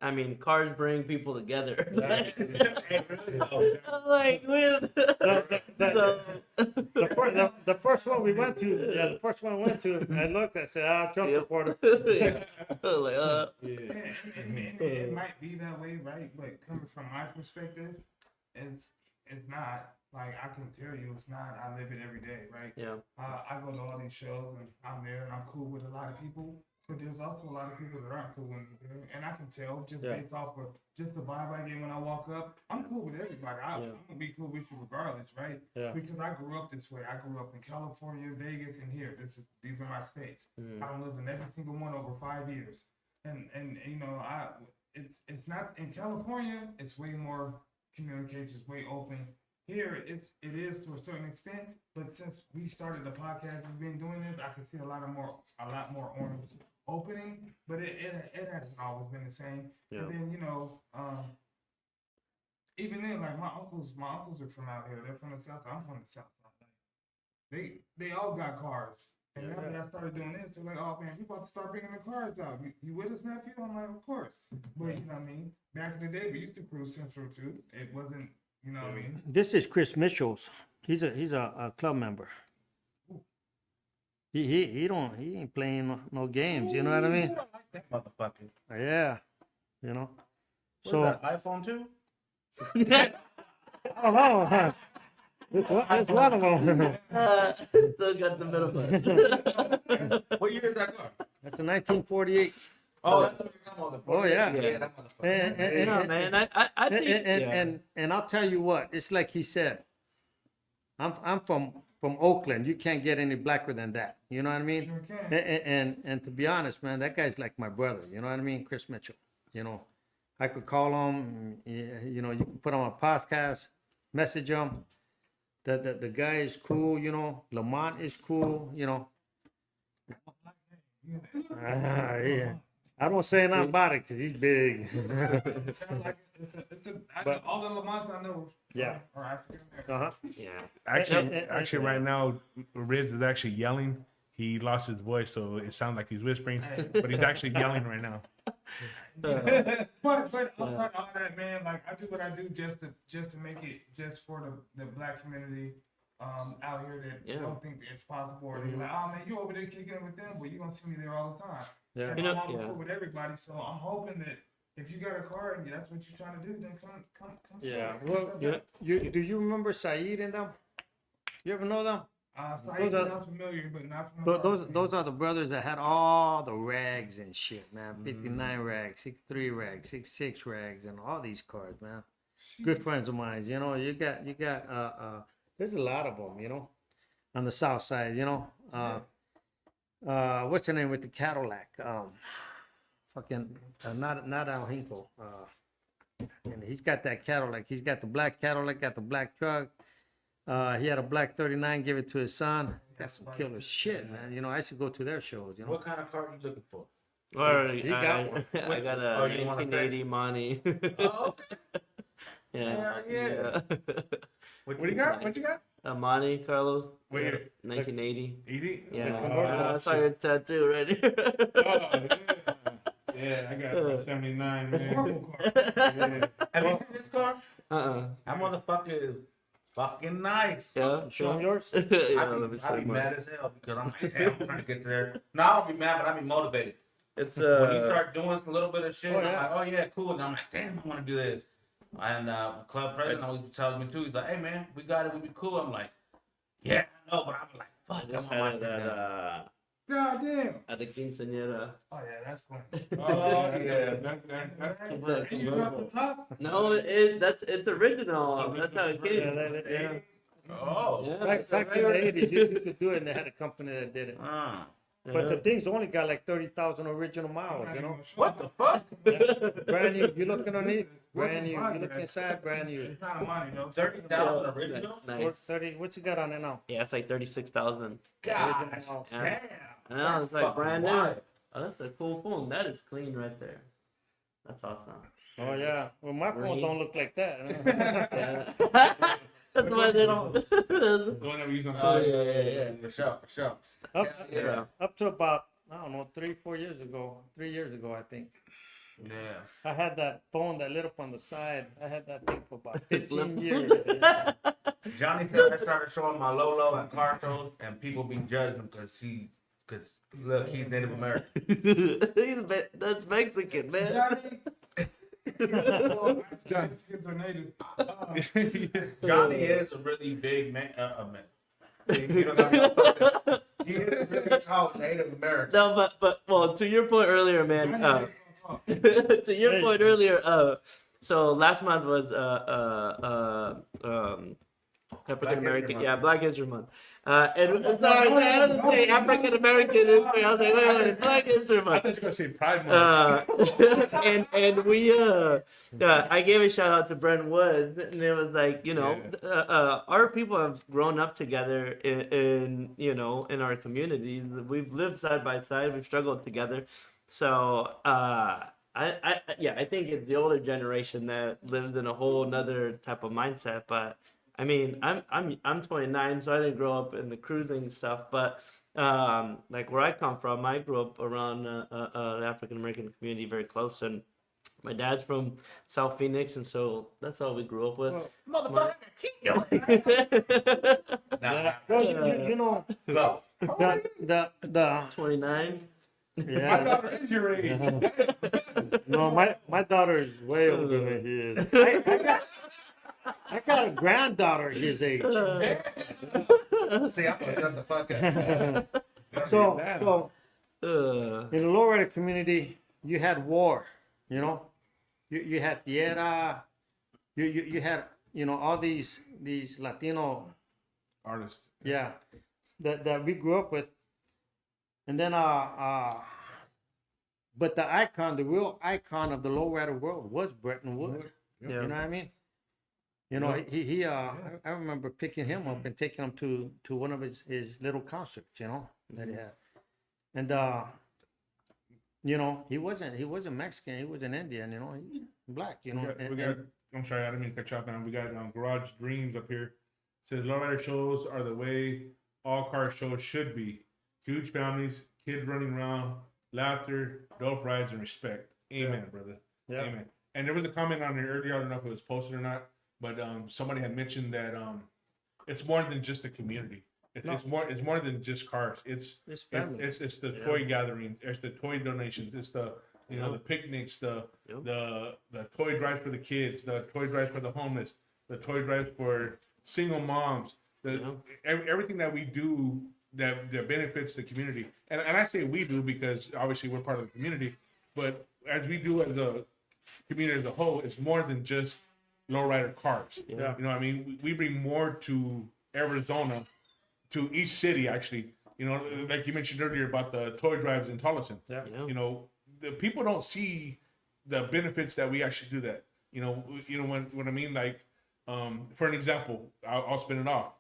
Speaker 5: I mean, cars bring people together. Like, with
Speaker 2: The first one we went to, I looked, I said, Trump
Speaker 5: Yep.
Speaker 2: supporter.
Speaker 3: And it might be that way, right? But coming from my perspective, it's not. Like, I can tell you it's not. I live it every day, right?
Speaker 5: Yeah.
Speaker 3: I go to all these shows and I'm there and I'm cool with a lot of people, but there's also a lot of people that aren't cool with me there. And I can tell just based off of just the vibe I get when I walk up. I'm cool with everybody. I'm gonna be cool with you regardless, right?
Speaker 2: Yeah.
Speaker 3: Because I grew up this way. I grew up in California, Vegas, and here. These are my states. I don't live in every single one over 5 years. And you know, it's not in California, it's way more communication, it's way open. Here it is to a certain extent, but since we started the podcast, we've been doing this, I can see a lot more arms opening, but it hasn't always been the same.
Speaker 5: Yeah.
Speaker 3: And then, you know, even then, like my uncles are from out here. They're from the south. I'm from the south. They all got cars. And after I started doing this, they're like, oh man, you about to start bringing the cars out. You with us, nephew? I'm like, of course. But you know what I mean? Back in the day, we used to cruise Central too. It wasn't, you know what I mean?
Speaker 2: This is Chris Mitchell's. He's a club member. He ain't playing no games. You know what I mean?
Speaker 6: I like that motherfucker.
Speaker 2: Yeah, you know.
Speaker 6: What
Speaker 2: So
Speaker 6: is that, iPhone 2?
Speaker 2: I don't know. Huh? It's one of them.
Speaker 5: Still got the middle one.
Speaker 6: What year is that car?
Speaker 2: That's a 1948.
Speaker 6: Oh, that's what you're talking about.
Speaker 2: Oh, yeah.
Speaker 6: Yeah, that motherfucker.
Speaker 5: Yeah, man. I think
Speaker 2: And I'll tell you what. It's like he said. I'm from Oakland. You can't get any blacker than that. You know what I mean?
Speaker 3: Sure can.
Speaker 2: And to be honest, man, that guy's like my brother. You know what I mean? Chris Mitchell. You know, I could call him. You know, you can put him on a podcast, message him. The guy is cool. You know, Lamont is cool. You know. Yeah. I don't say nothing about it because he's big.
Speaker 3: It sounds like
Speaker 2: But-
Speaker 3: all the Lamonts I know
Speaker 2: Yeah.
Speaker 3: are African American.
Speaker 5: yeah.
Speaker 4: Actually, right now, Riz is actually yelling. He lost his voice, so it sounds like he's whispering, but he's actually yelling right now.
Speaker 3: But outside all that, man, like I do what I do just to make it just for the black community out here that don't think that it's possible, or they're like, oh man, you over there kicking it with them, but you're gonna see me there all the time.
Speaker 2: Yeah.
Speaker 3: And
Speaker 5: You know,
Speaker 3: I'm always
Speaker 5: yeah.
Speaker 3: cool with everybody, so I'm hoping that if you got a car and that's what you're trying to do, then come.
Speaker 2: Yeah.
Speaker 3: show it.
Speaker 2: Well, do you remember Saeed and them? You ever know them?
Speaker 3: Saeed sounds familiar, but not from
Speaker 2: Those are the brothers that had all the rags and shit, man. 59 rags, 63 rags, 66 rags, and all these cars, man. Good friends of mine. You know, you got. There's a lot of them. You know, on the south side, you know. What's the name with the Cadillac? Fucking not Al Hinkle. And he's got that Cadillac. He's got the black Cadillac, got the black truck. He had a black 39, give it to his son. That's some killer shit, man. You know, I should go to their shows, you know.
Speaker 6: What kind of car are you looking for?
Speaker 5: Or
Speaker 2: He got one.
Speaker 5: I got
Speaker 6: Oh,
Speaker 5: a
Speaker 6: you wanna say?
Speaker 5: 1980 Monty.
Speaker 6: Oh, okay.
Speaker 5: Yeah.
Speaker 6: Yeah.
Speaker 4: What do you got? What you got?
Speaker 5: A Monte Carlos.
Speaker 4: What year?
Speaker 5: 1980.
Speaker 4: 80?
Speaker 5: Yeah.
Speaker 2: convertible.
Speaker 5: I saw your tattoo right here.
Speaker 4: Oh, yeah. Yeah, I got a 79, man. Yeah.
Speaker 6: Have you seen this car?
Speaker 5: Uh-uh.
Speaker 6: That motherfucker is fucking nice.
Speaker 5: Yeah.
Speaker 2: Show him yours.
Speaker 5: yeah, let me
Speaker 6: I'd
Speaker 5: see
Speaker 6: be
Speaker 5: mine.
Speaker 6: mad as hell because I'm like, damn, I'm trying to get there. No, I don't be mad, but I be motivated.
Speaker 5: It's
Speaker 6: When you start doing a little bit of shit,
Speaker 2: Oh,
Speaker 6: I'm
Speaker 2: yeah.
Speaker 6: like, oh yeah, cool. And I'm like, damn, I want to do this. And club president always tells me too. He's like, hey man, we got it. We be cool. I'm like, yeah, I know, but I'm like,
Speaker 5: I
Speaker 6: fuck,
Speaker 5: just
Speaker 6: I'm
Speaker 5: had
Speaker 6: watch
Speaker 5: it
Speaker 6: that.
Speaker 3: God damn.
Speaker 5: at the quinceañera.
Speaker 3: Oh yeah, that's fun.
Speaker 4: Oh, yeah.
Speaker 5: It's a
Speaker 3: You got the top?
Speaker 5: No, it's original. That's how it came.
Speaker 2: Yeah.
Speaker 6: Oh.
Speaker 5: Yeah.
Speaker 2: Back in the 80s, you could do it, and they had a company that did it.
Speaker 6: Ah.
Speaker 2: But the thing's only got like 30,000 original miles, you know.
Speaker 6: What the fuck?
Speaker 2: Brand new. You look underneath, brand new. You look inside, brand new.
Speaker 3: It's not a money though.
Speaker 6: 30,000 original?
Speaker 5: Nice.
Speaker 2: Or 30. What you got on it now?
Speaker 5: Yeah, it's like 36,000.
Speaker 6: Gosh,
Speaker 2: Original.
Speaker 6: damn.
Speaker 5: I know, it's like
Speaker 6: Fucking
Speaker 5: brand new.
Speaker 6: wild.
Speaker 5: Oh, that's a cool phone. That is clean right there. That's awesome.
Speaker 2: Oh yeah. Well, my phone
Speaker 5: Green.
Speaker 2: don't look like that.
Speaker 5: Yeah. That's why they don't.
Speaker 4: The one that we use on
Speaker 6: Oh, yeah. For sure, for sure.
Speaker 5: Yeah.
Speaker 2: Up to about, I don't know, 3 years ago, I think.
Speaker 6: Yeah.
Speaker 2: I had that phone that lit up on the side. I had that thing for about 15 years.
Speaker 6: Johnny said I started showing my Lolo at car shows, and people be judging him because look, he's Native American.
Speaker 5: That's Mexican, man.
Speaker 3: Johnny. Johnny's kids are native.
Speaker 6: Johnny is a really big man. You don't got he is a really tall Native American.
Speaker 5: No, but well, to your point earlier, man. To your point earlier, so last month was African American, Black History Month. And sorry, I didn't say African American history. I was like, wait, Black History
Speaker 4: I
Speaker 5: Month.
Speaker 4: thought you were going to say Pride Month.
Speaker 5: And we I gave a shout out to Brent Woods, and it was like, you know, our people have grown up together in you know, in our communities. We've lived side by side. We've struggled together. So I think it's the older generation that lives in a whole nother type of mindset. But I mean, I'm 29, so I didn't grow up in the cruising stuff. But like where I come from, I grew up around the African American community very close, and my dad's from South Phoenix, and so that's all we grew up with.
Speaker 6: Motherfucker, keep your
Speaker 2: Yeah. Well, you know,
Speaker 6: go.
Speaker 2: the
Speaker 5: 29.
Speaker 4: My
Speaker 2: yeah.
Speaker 4: daughter is your age.
Speaker 2: No, my daughter is way older than he is. I got a granddaughter his age.
Speaker 6: See, I'm gonna shut the fuck up.
Speaker 2: So
Speaker 5: Uh,
Speaker 2: in the lowrider community, you had war, you know, you had Tierra, you had, you know, all these Latino,
Speaker 4: Artist.
Speaker 2: yeah, that we grew up with, and then but the real icon of the lowrider world was Bretton Wood.
Speaker 5: yeah.
Speaker 2: You know what I mean? You know, he I remember picking him up and taking him to one of his little concerts, you know, that he had. And you know, he wasn't Mexican, he was an Indian, you know, he's black, you know.
Speaker 4: We got, I'm sorry, I didn't mean to cut you off now. We got Garage Dreams up here. It says lowrider shows are the way all car shows should be. Huge families, kids running around, laughter, dope rides, and respect. Amen, brother.
Speaker 2: Yeah.
Speaker 4: Amen. And there was a comment on there earlier, I don't know if it was posted or not, but somebody had mentioned that it's more than just a community. It's more than just cars. It's
Speaker 2: family.
Speaker 4: it's the toy gathering, it's the toy donations, it's the the picnics, the toy drives for the kids, the toy drives for the homeless, the toy drives for single moms, everything that we do that benefits the community. And I say we do because obviously we're part of the community, but as we do as a community as a whole, it's more than just lowrider cars.
Speaker 5: Yeah.
Speaker 4: You know what I mean? We bring more to Arizona to each city actually. You know, like you mentioned earlier about the toy drives in Tolleson.
Speaker 2: Yeah.
Speaker 5: Yeah.
Speaker 4: You know, the people don't see the benefits that we actually do that. You know what I mean? Like, for an example, I'll spin it off.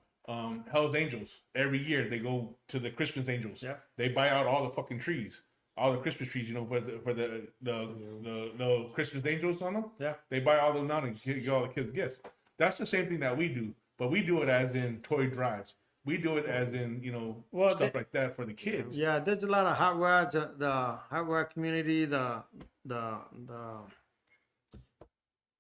Speaker 4: Hell's Angels, every year they go to the Christmas Angels.
Speaker 2: Yeah.
Speaker 4: They buy out all the fucking trees, all the Christmas trees. You know, for the Christmas Angels on them.
Speaker 2: Yeah.
Speaker 4: They buy all them out and give all the kids gifts. That's the same thing that we do, but we do it as in toy drives. We do it as in, you know,
Speaker 2: Well,
Speaker 4: stuff like that for the kids.
Speaker 2: Yeah, there's a lot of hot rods. The hot rod community, the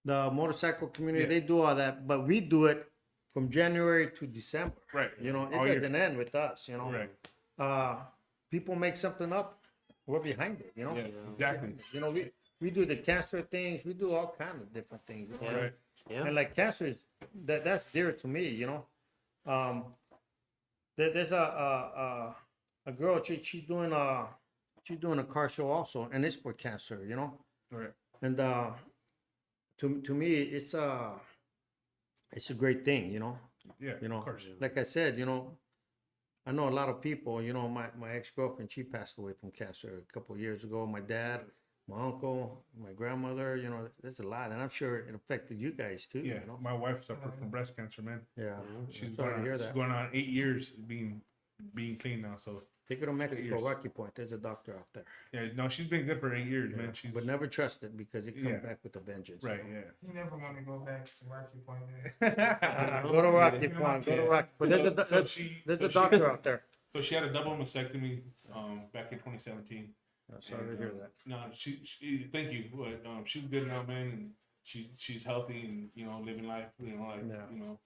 Speaker 2: motorcycle community,
Speaker 4: Yeah.
Speaker 2: they do all that, but we do it from January to December.
Speaker 4: Right.
Speaker 2: You know, it
Speaker 4: All year.
Speaker 2: doesn't end with us. You know,
Speaker 4: Right.
Speaker 2: People make something up, we're behind it. You know,
Speaker 4: Yeah, exactly.
Speaker 2: you know, we do the cancer things, we do all kind of different things. You know?
Speaker 5: Yeah.
Speaker 4: Right.
Speaker 5: Yeah.
Speaker 2: And like cancer is that's dear to me, you know. There's a girl, she's doing a car show also, and it's for cancer, you know.
Speaker 4: Right.
Speaker 2: And to me, it's a great thing, you know.
Speaker 4: Yeah.
Speaker 2: You know,
Speaker 4: Of course.
Speaker 2: like I said, you know, I know a lot of people. You know, my ex-girlfriend, she passed away from cancer a couple of years ago. My dad, my uncle, my grandmother. You know, there's a lot, and I'm sure it affected you guys too.
Speaker 4: Yeah.
Speaker 2: You know.
Speaker 4: My wife suffered from breast cancer, man.
Speaker 2: Yeah.
Speaker 4: She's
Speaker 2: Sorry to
Speaker 4: going,
Speaker 2: hear
Speaker 4: she's
Speaker 2: that.
Speaker 4: going on 8 years being clean now. So
Speaker 2: Take her to Mexico,
Speaker 4: years.
Speaker 2: Rocky Point. There's a doctor out there.
Speaker 4: yeah, no, she's been good for 8 years, man. She's
Speaker 2: But never trust it because it comes
Speaker 4: Yeah.
Speaker 2: back with a vengeance.
Speaker 4: right.
Speaker 3: You never want to go back to Rocky Point. Man.
Speaker 4: Yeah.
Speaker 2: Go to Rocky
Speaker 3: Yeah.
Speaker 2: Point. Go to Rocky. But there's a,
Speaker 4: So she-
Speaker 2: there's
Speaker 4: so
Speaker 2: a
Speaker 4: she-
Speaker 2: doctor out there.
Speaker 4: So she had a double mastectomy back in 2017.
Speaker 2: Sorry to
Speaker 4: And,
Speaker 2: hear that.
Speaker 4: No, she thank you, but she's good now, man, and she's healthy and you know living life, you know, like
Speaker 2: Yeah.
Speaker 4: you know.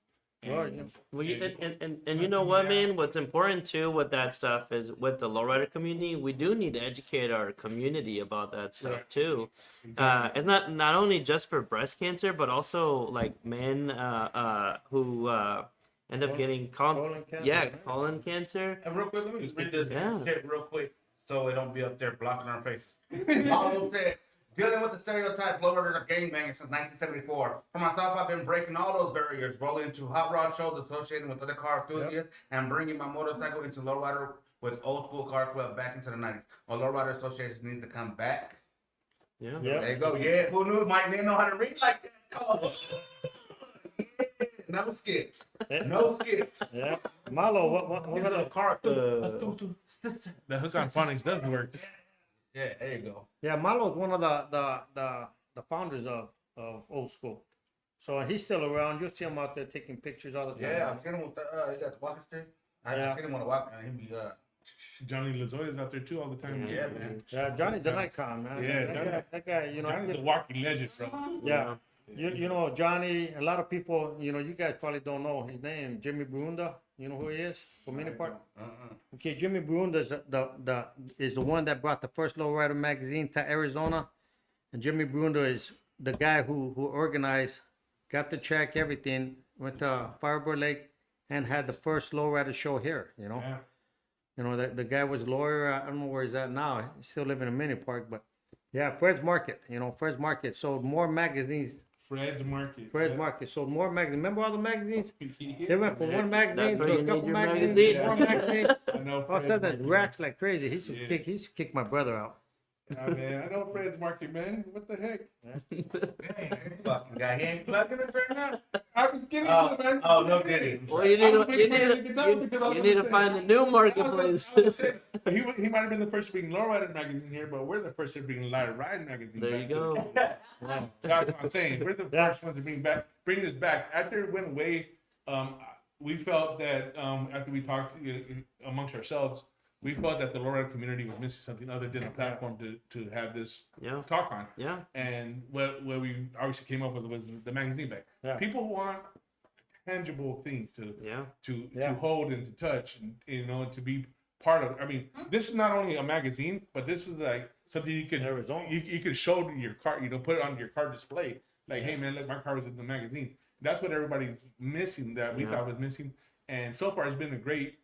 Speaker 2: Well,
Speaker 4: and-
Speaker 2: yeah.
Speaker 5: Well, and you know what, man? What's important too with that stuff is with the lowrider community, we do need to educate our community about that stuff
Speaker 4: Right.
Speaker 5: too.
Speaker 4: Exactly.
Speaker 5: It's not only just for breast cancer, but also like men who end up getting
Speaker 2: colon cancer,
Speaker 5: yeah,
Speaker 2: right?
Speaker 5: colon cancer.
Speaker 6: And real quick, let me read this
Speaker 5: Yeah.
Speaker 6: shit real quick so it don't be up there blocking our faces. Paulo said, dealing with the stereotypes, lowriders are gangbanging since 1974. For myself, I've been breaking all those barriers, rolling into hot rod shows associated with other car enthusiasts, and bringing my motorcycle into lowrider with old school car club back into the 90s. Well, lowrider associations need to come back.
Speaker 5: Yeah.
Speaker 2: Yeah.
Speaker 6: There you go. Yeah, who knew Mike didn't know how to read like that? Come on. Yeah, no skips. No skips.
Speaker 2: Yeah. Malo, what
Speaker 6: Get a little car.
Speaker 4: The hook on phonics does work.
Speaker 6: Yeah, there you go.
Speaker 2: Yeah, Malo is one of the founders of Old School. So he's still around. You'll see him out there taking pictures all the time.
Speaker 6: Yeah, I've seen him with the, he got the walking stick. I've
Speaker 2: Yeah.
Speaker 6: seen him on the walk, him be,
Speaker 4: Johnny Lazoya's out there too all the time.
Speaker 6: yeah, man.
Speaker 2: Yeah, Johnny's an icon, man.
Speaker 4: Yeah,
Speaker 2: that guy, you know.
Speaker 4: Johnny's a walking legend, bro.
Speaker 2: Yeah. You know, Johnny, a lot of people, you know, you guys probably don't know his name, Jimmy Brunda. You know who he is? For Mini Park? Okay, Jimmy Brunda is the one that brought the first lowrider magazine to Arizona. And Jimmy Brunda is the guy who organized, got the check, everything, went to Firebird Lake and had the first lowrider show here, you know.
Speaker 4: Yeah.
Speaker 2: You know, the guy was a lawyer. I don't know where he's at now. He's still living in Mini Park, but yeah, Fred's Market, you know, Fred's Market sold more magazines.
Speaker 4: Fred's Market.
Speaker 2: Fred's
Speaker 4: yeah.
Speaker 2: Market sold more magazines. Remember all the magazines?
Speaker 4: Yeah.
Speaker 2: They went from one magazine
Speaker 5: That's where
Speaker 2: to a
Speaker 5: you
Speaker 2: couple
Speaker 5: need your
Speaker 2: magazines,
Speaker 5: magazine.
Speaker 2: more magazines.
Speaker 4: I know
Speaker 2: All of a
Speaker 4: Fred's
Speaker 2: sudden,
Speaker 4: Market.
Speaker 2: racks like crazy. He used to
Speaker 4: Yeah.
Speaker 2: kick my brother out.
Speaker 4: Yeah, man, I know Fred's Market, man. What the heck?
Speaker 6: Fucking guy, he ain't plugging us right now.
Speaker 4: I was getting to it, man.
Speaker 6: Oh, no kidding.
Speaker 5: Well, you
Speaker 4: I was
Speaker 5: need
Speaker 4: waiting for you to get done because I was
Speaker 5: you need
Speaker 4: gonna
Speaker 5: to
Speaker 4: say-
Speaker 5: find the new marketplace.
Speaker 4: I was saying, he might have been the first to bring Lowrider magazine here, but we're the first to bring Light Ride magazine.
Speaker 5: There
Speaker 4: back
Speaker 5: you
Speaker 4: to
Speaker 5: go.
Speaker 4: the- That's what I'm saying. We're the
Speaker 2: Yeah.
Speaker 4: first ones to bring this back. After it went away, we felt that after we talked amongst ourselves, we felt that the Lowrider community was missing something other than a platform to have this
Speaker 5: Yeah.
Speaker 4: talk on.
Speaker 5: Yeah.
Speaker 4: And what we obviously came up with was the magazine back.
Speaker 2: Yeah.
Speaker 4: People want tangible things
Speaker 5: Yeah.
Speaker 4: to
Speaker 2: Yeah.
Speaker 4: hold and to touch and you know to be part of. I mean, this is not only a magazine, but this is like something you could
Speaker 2: Arizona.
Speaker 4: you could show to your car, you know, put it on your car display. Like, hey man, look, my car was in the magazine. That's what everybody's missing that we
Speaker 5: Yeah.
Speaker 4: thought was missing. And so far it's been a great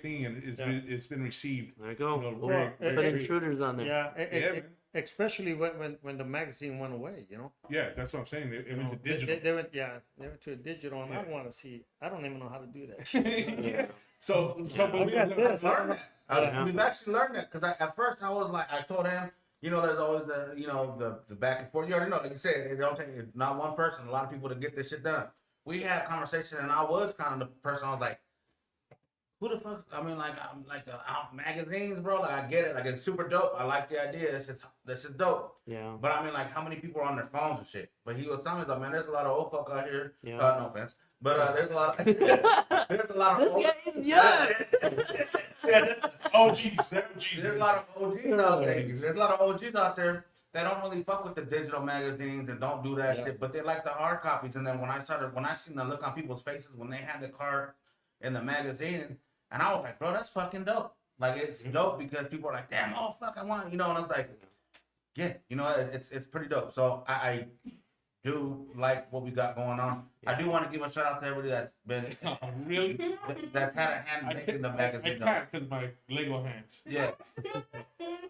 Speaker 4: thing and
Speaker 2: Yeah.
Speaker 4: it's been received.
Speaker 5: There you go.
Speaker 4: You know,
Speaker 5: We'll
Speaker 4: very,
Speaker 5: put
Speaker 4: very-
Speaker 5: intruders on there.
Speaker 2: Yeah,
Speaker 4: Yeah, man.
Speaker 2: especially when the magazine went away, you know.
Speaker 4: Yeah, that's what I'm saying. It went to
Speaker 2: They-
Speaker 4: digital.
Speaker 2: They went, yeah, they went to a digital, and I don't want to see. I don't even know how to do that. shit.
Speaker 4: Yeah. So but
Speaker 2: I
Speaker 4: we
Speaker 2: got this. I don't
Speaker 6: Learned
Speaker 2: know.
Speaker 6: that.
Speaker 5: Yeah.
Speaker 6: We've actually learned that because at first I was like, I told him, you know, there's always the, you know, the back and forth. You already know, like you said, it don't take not one person, a lot of people to get this shit done. We had conversation, and I was kind of the person. I was like, who the fuck? I mean, like, I'm like magazines, bro. Like, I get it. Like, it's super dope. I like the idea. That's just dope.
Speaker 5: Yeah.
Speaker 6: But I mean, like, how many people are on their phones and shit? But he was telling me, like, man, there's a lot of old folk out here.
Speaker 5: Yeah.
Speaker 6: No offense, but there's a lot. There's a lot of old.
Speaker 5: Yeah.
Speaker 4: OGs, they're OGs.
Speaker 6: There's a lot of OGs out there. There's a lot of OGs out there that don't really fuck with the digital magazines and don't do that shit, but they like the hard copies. And then when I seen the look on people's faces when they had the card in the magazine, and I was like, bro, that's fucking dope. Like, it's dope because people are like, damn, oh fuck, I want, you know. And I was like, yeah, you know, it's pretty dope. So I do like what we got going on. I do want to give a shout out to everybody that's been
Speaker 4: Really?
Speaker 6: that's had a hand making the
Speaker 4: I
Speaker 6: magazine.
Speaker 4: can't because my Lego hands.
Speaker 6: Yeah.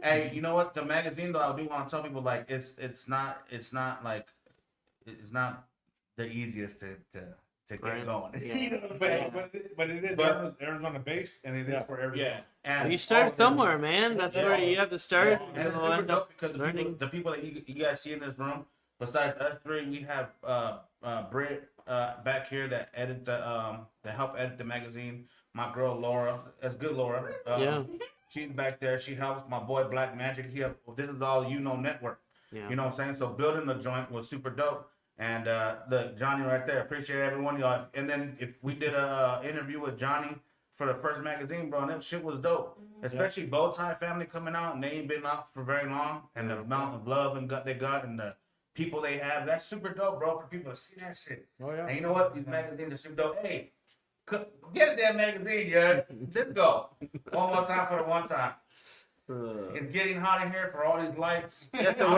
Speaker 6: Hey, you know what? The magazine though, I do want to tell people like it's not the easiest to get
Speaker 5: Right.
Speaker 6: going.
Speaker 5: Yeah.
Speaker 4: You know what I'm saying? But it is
Speaker 6: But-
Speaker 4: Arizona based and it is for everyone.
Speaker 6: Yeah. And
Speaker 5: You start somewhere, man. That's
Speaker 6: Yeah.
Speaker 5: where you have to start.
Speaker 6: And it's
Speaker 5: You'll
Speaker 6: super
Speaker 5: end up
Speaker 6: dope because
Speaker 5: learning.
Speaker 6: the people that you guys see in this room, besides us three, we have Britt back here that help edit the magazine. My girl Laura, that's good Laura.
Speaker 5: Yeah.
Speaker 6: She's back there. She helps my boy Black Magic. This is all network.
Speaker 5: Yeah.
Speaker 6: You know what I'm saying? So building the joint was super dope. And look, Johnny right there. Appreciate every one of y'all. And then if we did a interview with Johnny for the first magazine, bro, and that shit was dope. Especially Bowtie family coming out, and they ain't been out for very long. And the amount of love and gut they got, and the people they have, that's super dope, bro. For people to see that shit.
Speaker 2: Oh yeah.
Speaker 6: And you know what? These magazines are super dope. Hey, get a damn magazine, yeah. Let's go. One more time for the one time. It's getting hot in here for all these lights.
Speaker 5: Yeah, so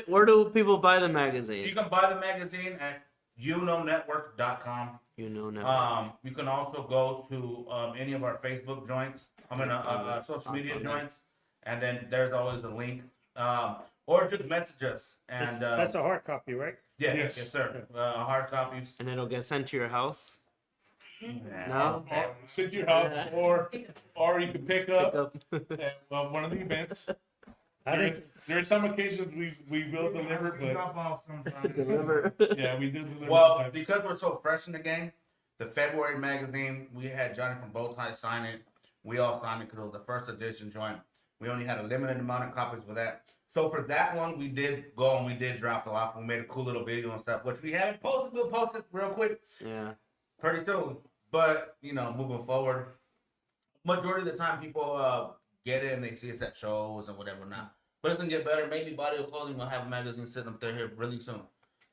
Speaker 5: where do people buy the magazine?
Speaker 6: You can buy the magazine at YouKnowNetwork.com.
Speaker 5: You know now.
Speaker 6: You can also go to any of our Facebook joints. Social media joints, and then there's always a link. Or just message us. And
Speaker 2: That's a hard copy, right?
Speaker 6: yeah,
Speaker 4: Yes.
Speaker 6: yes, sir. Hard copies.
Speaker 5: And it'll get sent to your house. No.
Speaker 4: Or sit to your house, or you can pick up at one of the events.
Speaker 2: I think
Speaker 4: There's some occasions we will deliver, but
Speaker 3: Drop off sometimes.
Speaker 5: Deliver.
Speaker 4: yeah, we do deliver.
Speaker 6: Well,
Speaker 4: sometimes.
Speaker 6: because we're so fresh in the game, the February magazine, we had Johnny from Bowtie sign it. We all signed it because it was the first edition joint. We only had a limited amount of copies for that. So for that one, we did go and we did drop it off. We made a cool little video and stuff, which we haven't posted. We'll post it real quick
Speaker 5: Yeah.
Speaker 6: pretty soon. But, you know, moving forward, majority of the time people get it and they see us at shows and whatever now. But it's going to get better. Maybe Body of Clothing will have a magazine sitting up there here really soon.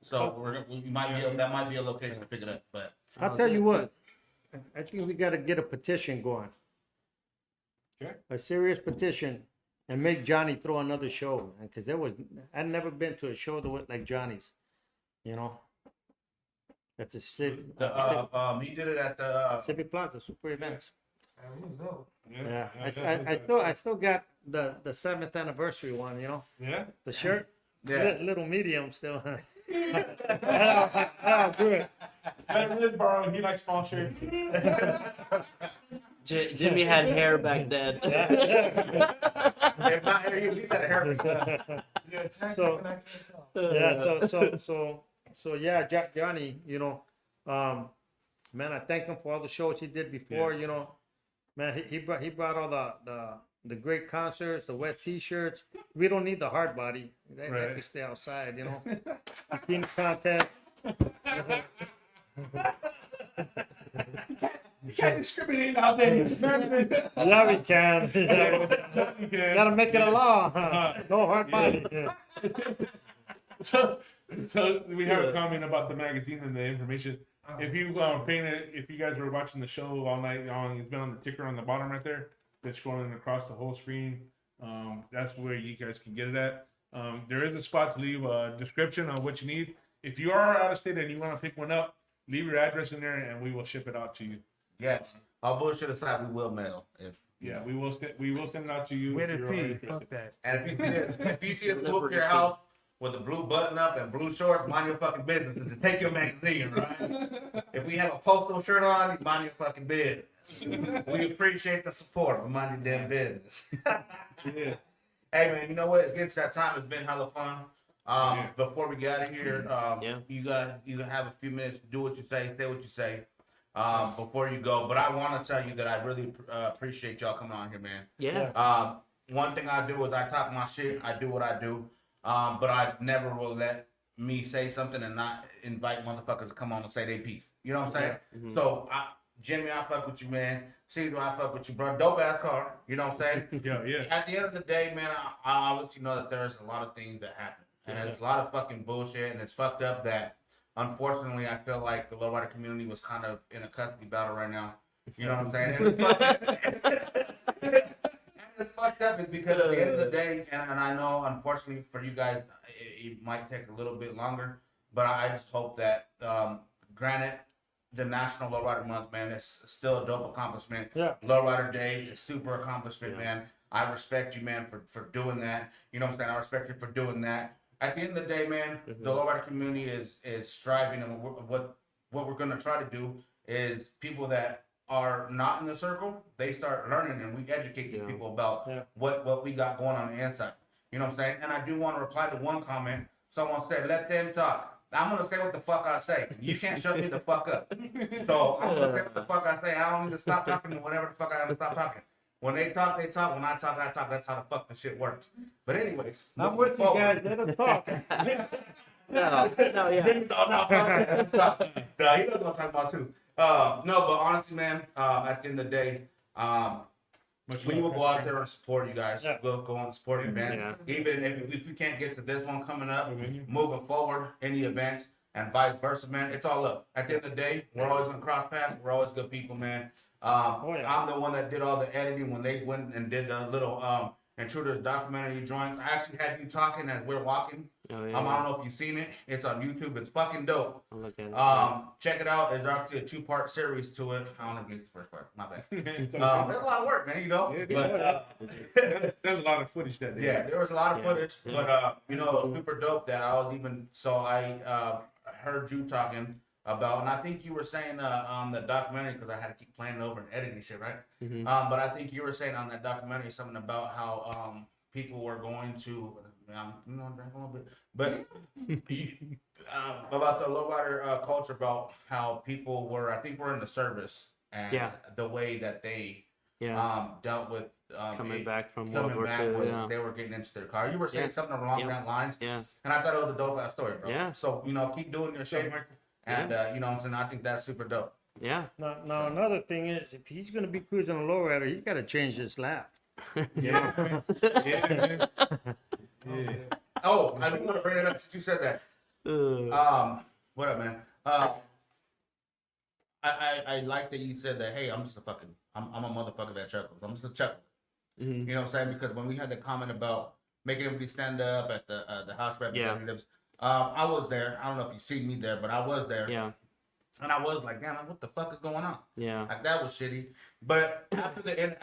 Speaker 6: So that might be a location to pick it up. But
Speaker 2: I'll tell you what. I think we got to get a petition going.
Speaker 4: Okay.
Speaker 2: A serious petition, and make Johnny throw another show, because I'd nenever been to a show like Johnny's, you know. That's a city.
Speaker 6: he did it at the
Speaker 2: Civic Plaza, super events.
Speaker 3: It was dope.
Speaker 2: Yeah,
Speaker 4: definitely.
Speaker 2: I still got the 7th anniversary one, you know,
Speaker 4: Yeah.
Speaker 2: the shirt,
Speaker 6: yeah.
Speaker 2: little medium still. I'll do it.
Speaker 4: Let him borrow. He likes small shirts.
Speaker 5: Jimmy had hair back then.
Speaker 6: If not here, he at least had a haircut.
Speaker 3: You attack
Speaker 2: So-
Speaker 3: me when I can't talk.
Speaker 2: Yeah, so yeah, Johnny, you know, man, I thank him for all the shows he did before, you know, man, he brought all the great concerts, the wet t-shirts. We don't need the hard body. They
Speaker 4: Right.
Speaker 2: can stay outside, you know. Bikini content.
Speaker 4: You can't discriminate out there.
Speaker 2: Yeah, we can.
Speaker 4: You can.
Speaker 2: Gotta make it a law. No hard body. Yeah.
Speaker 4: So we have a comment about the magazine and the information. If you if you guys were watching the show all night long, it's been on the ticker on the bottom right there. Been scrolling across the whole screen. That's where you guys can get it at. There is a spot to leave a description on what you need. If you are out of state and you want to pick one up, leave your address in there and we will ship it out to you.
Speaker 6: Yes. All bullshit aside, we will mail.
Speaker 4: Yeah, we will send it out to you.
Speaker 3: With
Speaker 4: if
Speaker 3: a
Speaker 4: you're
Speaker 3: P.
Speaker 4: interested.
Speaker 3: Fuck that.
Speaker 6: And if you see us move to your house with a blue button up and blue shorts, mind your fucking business and just take your magazine, right? If we have a postal shirt on, you mind your fucking business. We appreciate the support, but mind your damn business.
Speaker 4: Yeah.
Speaker 6: Hey man, you know what? It's getting to that time. It's been hella fun.
Speaker 4: Yeah.
Speaker 6: Before we get out of here,
Speaker 5: Yeah.
Speaker 6: you have a few minutes. Do what you say what you say. Before you go, but I want to tell you that I really appreciate y'all coming on here, man.
Speaker 5: Yeah.
Speaker 6: One thing I do is I talk my shit. I do what I do. But I never will let me say something and not invite motherfuckers to come on and say they piece. You know what I'm saying?
Speaker 5: Mhm.
Speaker 6: So, Jimmy, I fuck with you, man. Caesar, I fuck with you, bro. Dope ass car. You know what I'm saying?
Speaker 4: Yeah.
Speaker 6: At the end of the day, man, I obviously know that there's a lot of things that happen. And it's a lot of fucking bullshit. And it's fucked up that, unfortunately, I feel like the lowrider community was kind of in a custody battle right now. You know what I'm saying? And it's fucked up is because at the end of the day, and I know, unfortunately for you guys, it might take a little bit longer, but I just hope that, granted, the National Lowrider Month, man, it's still a dope accomplishment.
Speaker 2: Yeah.
Speaker 6: Lowrider Day is super accomplishment,
Speaker 5: Yeah.
Speaker 6: man. I respect you, man, for doing that. You know what I'm saying? I respect you for doing that. At the end of the day, man, the lowrider community is striving, and what we're gonna try to do is people that are not in the circle, they start learning, and we educate these people about what we got going on the inside. You know what I'm saying? And I do want to reply to one comment. Someone said, "Let them talk." I'm gonna say what the fuck I say. You can't shut me the fuck up. So I'm gonna say what the fuck I say. I don't need to stop talking to whatever the fuck I gotta stop talking. When they talk, they talk. When I talk, I talk. That's how the fuck the shit works. But anyways,
Speaker 2: I'm
Speaker 6: looking
Speaker 2: with you
Speaker 6: forward-
Speaker 2: guys. Let us talk.
Speaker 5: No, yeah.
Speaker 6: Jimmy's all no, he knows what I'm talking about too. No, but honestly, man, at the end of the day, we will go out there and support you guys.
Speaker 2: Yeah.
Speaker 6: Go and support events. Even if we can't get to this one coming up, moving forward, any events and vice versa, man, it's all up. At the end of the day, we're always gonna cross paths. We're always good people, man.
Speaker 2: Yeah.
Speaker 6: I'm the one that did all the editing when they went and did the little Intruders documentary joint. I actually had you talking as we're walking.
Speaker 5: Oh, yeah.
Speaker 6: I don't know if you've seen it. It's on YouTube. It's fucking dope.
Speaker 5: I'll look at it.
Speaker 6: Check it out. There's actually a 2-part series to it. I don't know if it's the first part. My bad.
Speaker 4: There's
Speaker 6: There's a lot of work, man. You know.
Speaker 4: a lot of footage that day.
Speaker 6: Yeah, there was a lot of
Speaker 5: Yeah.
Speaker 6: footage,
Speaker 5: Yeah.
Speaker 6: but you know, super dope that I was even. So I heard you talking about, and I think you were saying on the documentary, because I had to keep playing it over and editing shit, right?
Speaker 5: Mhm.
Speaker 6: But I think you were saying on that documentary something about how people were going to, I'm drinking a little bit, but about the lowrider culture, about how people were, I think, were in the service and
Speaker 5: Yeah.
Speaker 6: the way that they
Speaker 5: Yeah.
Speaker 6: dealt with
Speaker 5: Coming back from World
Speaker 6: coming
Speaker 5: War
Speaker 6: back
Speaker 5: II.
Speaker 6: when
Speaker 5: Yeah.
Speaker 6: they were getting into their car. You were saying
Speaker 5: Yeah.
Speaker 6: something along
Speaker 5: Yeah.
Speaker 6: that lines,
Speaker 5: Yeah.
Speaker 6: and I thought it was a dope ass story, bro.
Speaker 5: Yeah.
Speaker 6: So keep doing your shit, and you know what I'm saying. I think that's super dope.
Speaker 5: Yeah.
Speaker 2: Now another thing is, if he's gonna be cruising a lowrider, he's got to change his lap.
Speaker 4: Yeah, man. Yeah.
Speaker 6: Oh, I didn't want to bring it up since you said that. What up, man? I like that you said that. Hey, I'm a motherfucker that chuckles. I'm just a chuckle.
Speaker 5: Mhm.
Speaker 6: You know what I'm saying? Because when we had the comment about making everybody stand up at the House Representatives, I was there. I don't know if you see me there, but I was there.
Speaker 5: Yeah.
Speaker 6: And I was like, damn, what the fuck is going on?
Speaker 5: Yeah.
Speaker 6: Like, that was shitty. But after the and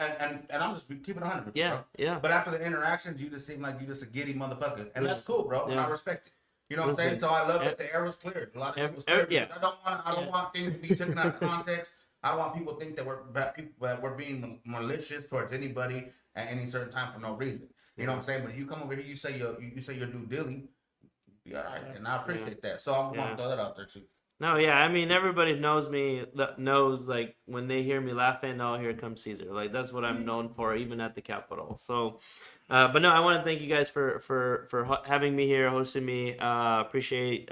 Speaker 6: I'm just keeping 100 with you,
Speaker 5: Yeah.
Speaker 6: bro.
Speaker 5: Yeah.
Speaker 6: But after the interactions, you just seem like you just a giddy motherfucker, and
Speaker 5: Yeah.
Speaker 6: that's cool, bro. And
Speaker 5: Yeah.
Speaker 6: I respect it. You know what I'm saying?
Speaker 5: Listen,
Speaker 6: So I love that the air was cleared. A lot of shit was cleared.
Speaker 5: yeah.
Speaker 6: Because I don't want things to be taken out of context. I don't want people to think that we're being malicious towards anybody at any certain time for no reason. You know what I'm saying? But you come over here, you say you'll do dilly, be all right, and I appreciate that. So I'm going to throw that out there too.
Speaker 5: No, yeah, I mean, everybody knows me, knows, like, when they hear me laughing, oh, here comes Caesar. Like, that's what I'm known for, even at the Capitol. So, but no, I want to thank you guys for having me here, hosting me. Appreciate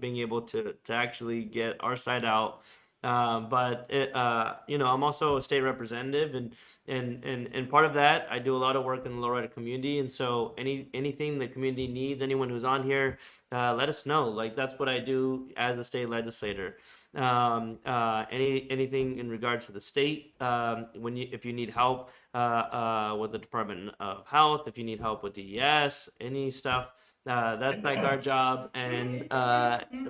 Speaker 5: being able to actually get our side out. But I'm also a state representative, and part of that, I do a lot of work in the lowrider community. And so anything the community needs, anyone who's on here, let us know. Like, that's what I do as a state legislator. Anything in regards to the state, if you need help with the Department of Health, if you need help with DES, any stuff, That's like our job. And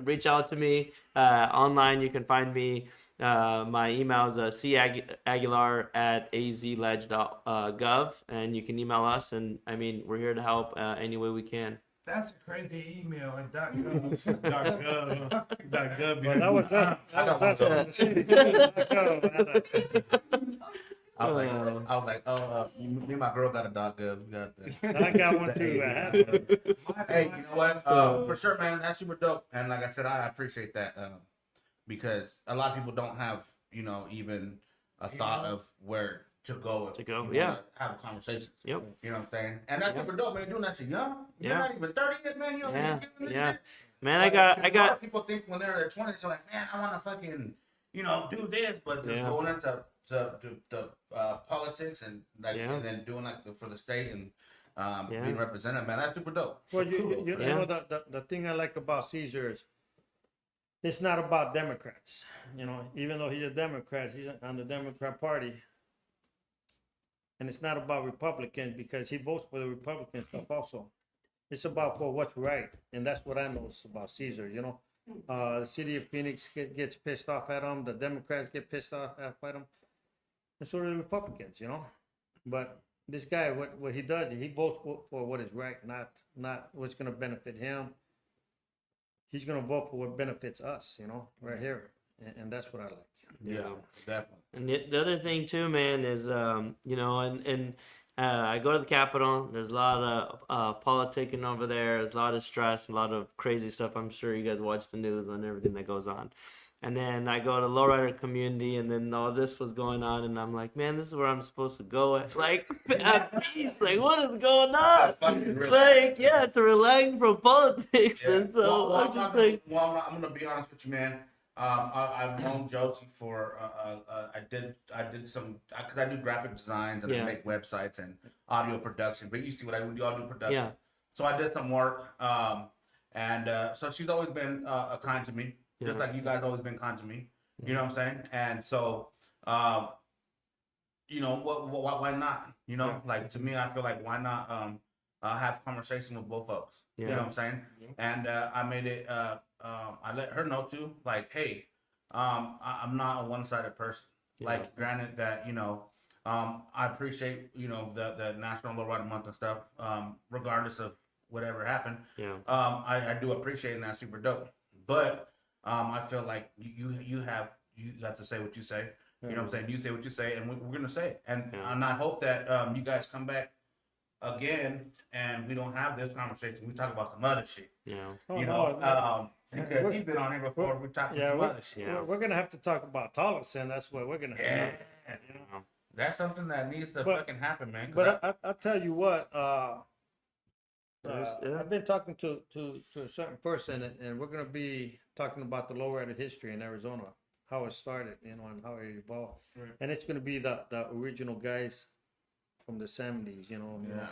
Speaker 5: reach out to me online. You can find me. My email is caguilar@azledge.gov, and you can email us. And I mean, we're here to help any way we can.
Speaker 3: That's a crazy email. And .gov.
Speaker 4: .gov.
Speaker 2: Well, that was us.
Speaker 6: I got
Speaker 2: That was
Speaker 6: one
Speaker 2: us in the city.
Speaker 6: I was like, me and my girl got a .gov. We got the.
Speaker 2: I got one too. I had one.
Speaker 6: Hey, you know what? For sure, man. That's super dope. And like I said, I appreciate that because a lot of people don't have, even a thought of where to go.
Speaker 5: To go,
Speaker 6: you
Speaker 5: yeah.
Speaker 6: wanna have a conversation.
Speaker 5: Yep.
Speaker 6: You know what I'm saying? And that's super dope, man. Doing that shit young. You're
Speaker 5: Yeah.
Speaker 6: not even 30 yet, man. You're
Speaker 5: Yeah,
Speaker 6: doing this
Speaker 5: yeah.
Speaker 6: shit.
Speaker 5: Man,
Speaker 6: Like,
Speaker 5: I
Speaker 6: 'cause a lot
Speaker 5: got.
Speaker 6: of people think when they're in their 20s, they're like, man, I want to fucking, do this, but just
Speaker 5: Yeah.
Speaker 6: going into the politics and
Speaker 5: Yeah.
Speaker 6: and then doing for the state and
Speaker 5: Yeah.
Speaker 6: being represented, man, that's super dope.
Speaker 2: Well, you
Speaker 5: Yeah.
Speaker 2: know the thing I like about Caesar is it's not about Democrats. Even though he's a Democrat, he's on the Democrat Party, and it's not about Republicans because he votes for the Republican stuff also. It's about for what's right, and that's what I notice about Caesar. The city of Phoenix gets pissed off at him. The Democrats get pissed off at him, and so do the Republicans. But this guy, what he does, he votes for what is right, not what's going to benefit him. He's going to vote for what benefits us, right here, and that's what I like.
Speaker 6: Yeah, definitely.
Speaker 5: And the other thing too, man, is I go to the Capitol. There's a lot of politicking over there. There's a lot of stress, a lot of crazy stuff. I'm sure you guys watch the news and everything that goes on. And then I go to lowrider community, and then all this was going on, and I'm like, man, this is where I'm supposed to go. Like, at peace. Like, what is going on?
Speaker 6: Fucking relax.
Speaker 5: Like, to relax from politics.
Speaker 6: Yeah.
Speaker 5: And so I'm just like,
Speaker 6: I'm gonna be honest with you, man. I've known Josie for I did some because I do graphic designs and
Speaker 5: Yeah.
Speaker 6: I make websites and audio production. But you see what I do? You all do production.
Speaker 5: Yeah.
Speaker 6: So I did some work, and so she's always been kind to me, just
Speaker 5: Yeah.
Speaker 6: like you guys always been kind to me. You know what I'm saying? And so, why not? Like to me, I feel like why not have conversation with both of us? You know what I'm saying? And I made it. I let her know too, like, hey, I'm not a one-sided person. Like, granted that I appreciate the National Lowrider Month and stuff. Regardless of whatever happened, I do appreciate it, and that's super dope. But I feel like you have to say what you say. You know what I'm saying? You say what you say, and we're gonna say it. And I hope that you guys come back again, and we don't have this conversation. We talk about some other shit. Because he's been on here before. We talked about some other shit.
Speaker 2: We're gonna have to talk about Tolleson. That's what we're gonna have to do.
Speaker 6: That's something that needs to
Speaker 2: But-
Speaker 6: fucking happen, man.
Speaker 2: But I'll tell you what.
Speaker 5: Yeah.
Speaker 2: I've been talking to a certain person, and we're gonna be talking about the lowrider history in Arizona, how it started, and how it evolved.
Speaker 4: Right.
Speaker 2: And it's gonna be the original guys from the 70s,
Speaker 6: yeah.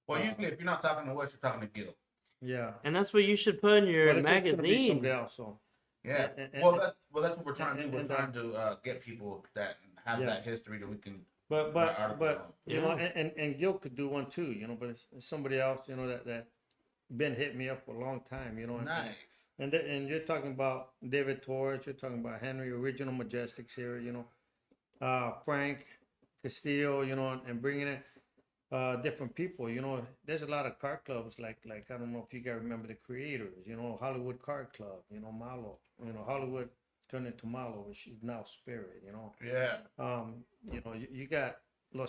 Speaker 6: Well, usually if you're not talking to us, you're talking to Gil.
Speaker 2: Yeah.
Speaker 5: and that's what you should put in your
Speaker 2: But it's gonna be
Speaker 5: magazine.
Speaker 2: somebody else, so.
Speaker 6: Yeah.
Speaker 2: And-
Speaker 6: Well, that's what we're trying to do. We're
Speaker 2: and-
Speaker 6: trying to get people that have
Speaker 2: Yeah.
Speaker 6: that history that we can.
Speaker 2: But
Speaker 6: write articles on.
Speaker 2: and Gil could do one too, but it's somebody else, that been hitting me up for a long time, and,
Speaker 6: Nice.
Speaker 2: and you're talking about David Torres, you're talking about Henry, original Majestics here, Frank Castillo, and bringing in different people, there's a lot of car clubs like I don't know if you guys remember the creators, Hollywood Car Club, Malo, Hollywood turned into Malo, which is now Spirit,
Speaker 6: Yeah.
Speaker 2: you got the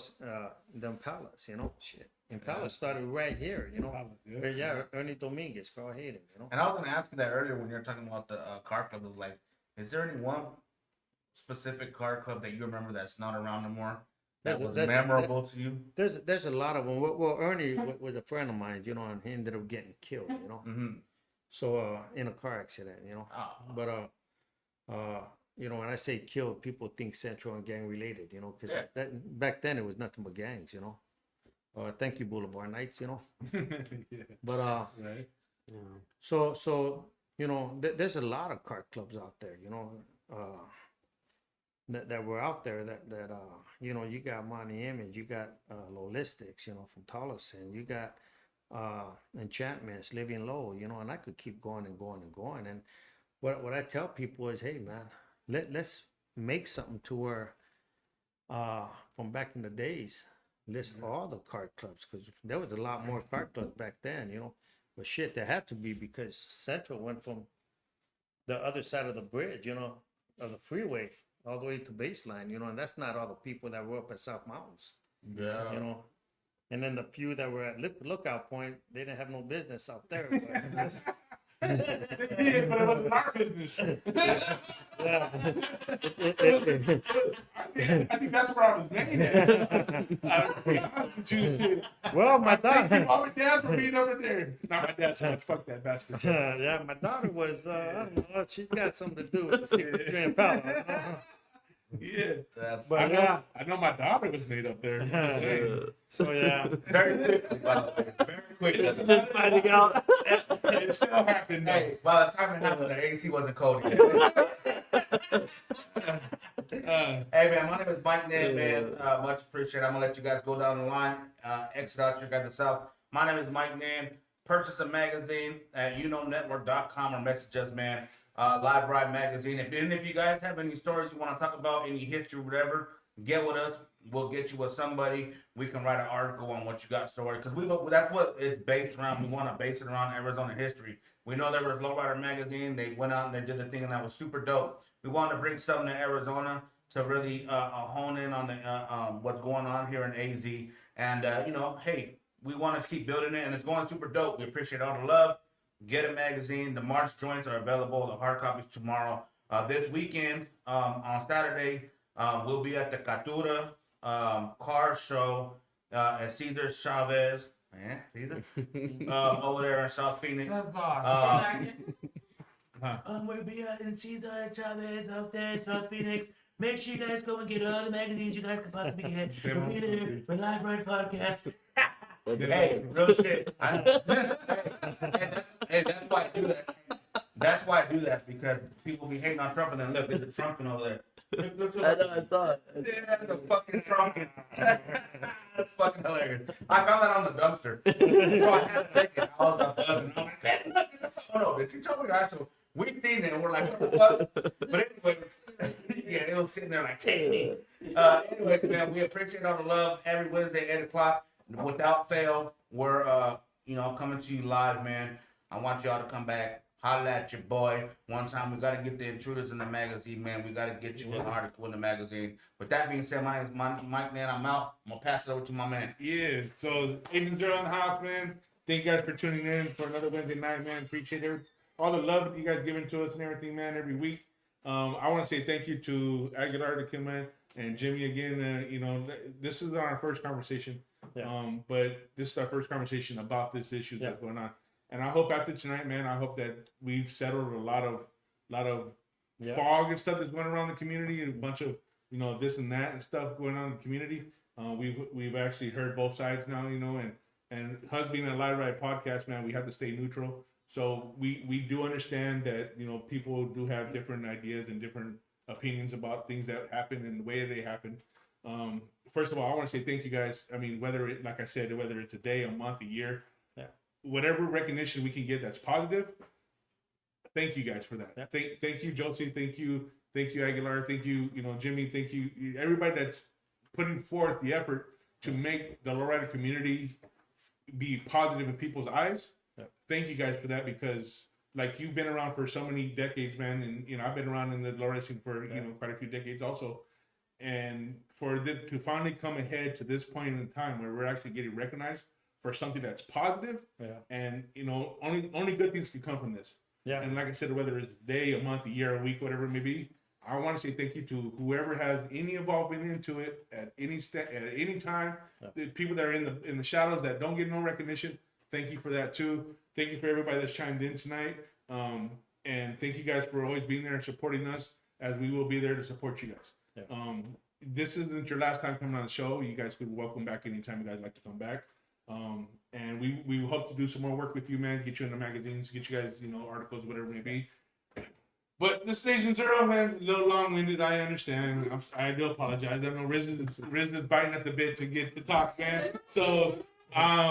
Speaker 2: Impalas, shit. Impala started right here, Ernie Dominguez, Carl Hayden,
Speaker 6: And I was gonna ask you that earlier when you were talking about the car club. It was like, is there any one specific car club that you remember that's not around anymore that was memorable to you?
Speaker 2: There's a lot of them. Well, Ernie was a friend of mine, and he ended up getting killed,
Speaker 6: Mm-hmm.
Speaker 2: So in a car accident,
Speaker 6: Oh.
Speaker 2: But when I say killed, people think Central and gang related, because
Speaker 6: Yeah.
Speaker 2: back then it was nothing but gangs, thank you Boulevard Nights,
Speaker 4: Yeah.
Speaker 2: But
Speaker 4: Right.
Speaker 2: so there's a lot of car clubs out there, that were out there that you got Money Image, you got Lolistics, from Tolleson, you got enchantments, living low, you know, and I could keep going and going and going. And what I tell people is, hey man, let's make something to where from back in the days, list all the card clubs, because there was a lot more card clubs back then, you know. But shit, there had to be, because Central went from the other side of the bridge, you know, of the freeway, all the way to Baseline, you know, and that's not all the people that were up at South Mountains,
Speaker 6: Yeah.
Speaker 2: you know. And then the few that were at Lookout Point, they didn't have no business out there.
Speaker 4: They did, but it wasn't our business.
Speaker 2: Yeah.
Speaker 4: I think that's where I was made at.
Speaker 2: Well, my
Speaker 4: Thank you,
Speaker 2: daughter,
Speaker 4: mom and dad, for being over there. Not my dad so much. Fuck that bastard.
Speaker 2: yeah, my daughter was, I don't know, she's got something to do with the 63 Impala.
Speaker 4: Yeah.
Speaker 6: That's
Speaker 2: But yeah,
Speaker 4: I know my daughter was made up there.
Speaker 2: so yeah.
Speaker 6: very quickly, by the way. Very quickly.
Speaker 5: Just finding out.
Speaker 4: It still happened. Though.
Speaker 6: Hey, by the time it happened, the AC wasn't cold yet. Hey man, my name is Mike Ned, man. Much appreciated. I'm gonna let you guys go down the line, exit out your guys' self. My name is Mike Ned. Purchase a magazine at YouKnowNetwork.com or message us, man. Live Ride Magazine. If you guys have any stories you want to talk about, any history, whatever, get with us. We'll get you with somebody. We can write an article on what you got story, because that's what it's based around. We want to base it around Arizona history. We know there was Lowrider Magazine. They went out and they did the thing, and that was super dope. We wanted to bring something to Arizona to really hone in on the what's going on here in AZ. And you know, hey, we want to keep building it, and it's going super dope. We appreciate all the love. Get a magazine. The March joints are available. The hard copies tomorrow. This weekend, on Saturday, we'll be at the Catura car show at Cesar Chavez. Cesar? Over there in South Phoenix. We'll be at Cesar Chavez up there in South Phoenix. Make sure you guys go and get all the magazines you guys can possibly get. We'll be there with Live Ride Podcast. Hey, real shit. Hey, that's why I do that. That's why I do that, because people be hating on Trump, and then look, there's a Trumpkin over there. Look
Speaker 5: I know, I saw it.
Speaker 6: Yeah, the fucking Trumpkin. That's fucking hilarious. I found that on the dumpster. So I had to take it. I was like, buzzing. I'm like, man, look at the photo, bitch. You told me that. So we seen it, and we're like, what the fuck? But anyways, yeah, it was sitting there like, take me. Anyways, man, we appreciate all the love. Every Wednesday, 8 o'clock. Without fail, we're coming to you live, man. I want y'all to come back, holla at your boy. One time, we gotta get the intruders in the magazine, man. We gotta get you an article in the magazine. With that being said, my name is Mike, man. I'm out. I'm gonna pass it over to my man.
Speaker 4: Yeah, so Agent Zero in the house, man. Thank you guys for tuning in for another Wednesday night, man. Appreciate all the love that you guys giving to us and everything, man, every week. I want to say thank you to Aguilar to come in and Jimmy again. This is our first conversation.
Speaker 2: Yeah.
Speaker 4: But this is our first conversation about this issue that's going on. And I hope after tonight, man, I hope that we've settled a lot of fog and stuff that's going around the community, and a bunch of, this and that and stuff going on in the community. We've actually heard both sides now, and us being a Live Ride podcast, man, we have to stay neutral. So we do understand that, people do have different ideas and different opinions about things that happen and the way they happen. First of all, I want to say thank you guys. I mean, whether it's a day, a month, a year, whatever recognition we can get that's positive, thank you guys for that. Yeah. Thank you, Josie. Thank you, Aguilar. Thank you, Jimmy. Thank you, everybody that's putting forth the effort to make the lowrider community be positive in people's eyes. Yeah. Thank you guys for that, because like, you've been around for so many decades, man, and I've been around in the low racing for quite a few decades also. And for it to finally come ahead to this point in time where we're actually getting recognized for something that's positive, and only good things can come from this. Yeah. And like I said, whether it's a day, a month, a year, a week, whatever it may be, I want to say thank you to whoever has any involvement into it at any time. Yeah. The people that are in the shadows that don't get no recognition, thank you for that too. Thank you for everybody that's chimed in tonight. And thank you guys for always being there and supporting us, as we will be there to support you guys. Yeah. This isn't your last time coming on the show. You guys could welcome back anytime you guys like to come back. And we hope to do some more work with you, man. Get you in the magazines, get you guys, articles, whatever it may be. But this is Agent Zero, man, a little long-winded. I understand. I do apologize. I know Riz is biting at the bit to get to talk, man. So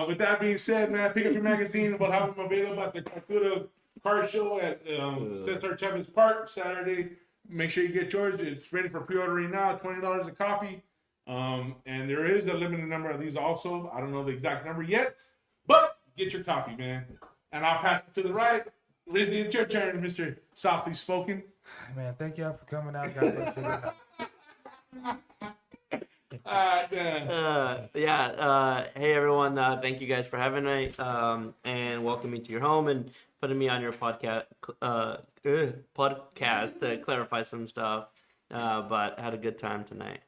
Speaker 4: With that being said, man, pick up your magazine. We'll have them available at the Calcutta Car Show at Cesar Chavez Park Saturday. Make sure you get yours. It's ready for pre-ordering now. $20 a copy. And there is a limited number of these also. I don't know the exact number yet, but get your copy, man. And I'll pass it to the right. Rizzy, it's your turn, Mr. Softly Spoken.
Speaker 3: Man, thank y'all for coming out. God bless you.
Speaker 5: Hey everyone, thank you guys for having me and welcoming me to your home and putting me on your podcast to clarify some stuff. But I had a good time tonight.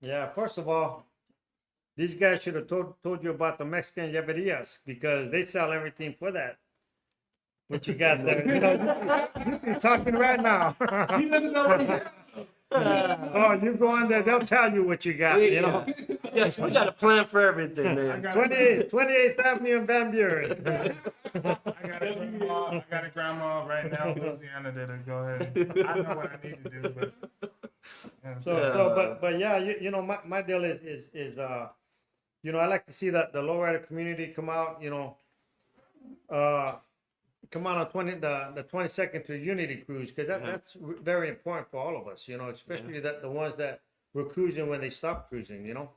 Speaker 2: Yeah, first of all, these guys should have told you about the Mexican lluverias because they sell everything for that. What you got there? You know, you're talking right now.
Speaker 4: He doesn't know what he has.
Speaker 2: Oh, you go on there, they'll tell you what you got, you know.
Speaker 5: Yes, we got a plan for everything, man.
Speaker 2: 28th Avenue in Van Buren.
Speaker 3: I got a grandma right now in Louisiana that'll go ahead. I know what I need to do, but
Speaker 2: But yeah, you know, my deal is you know, I like to see that the lowrider community come out, you know, come out on the 22nd to Unity Cruise because that's very important for all of us, you know, especially that the ones that were cruising when they stopped cruising, you know.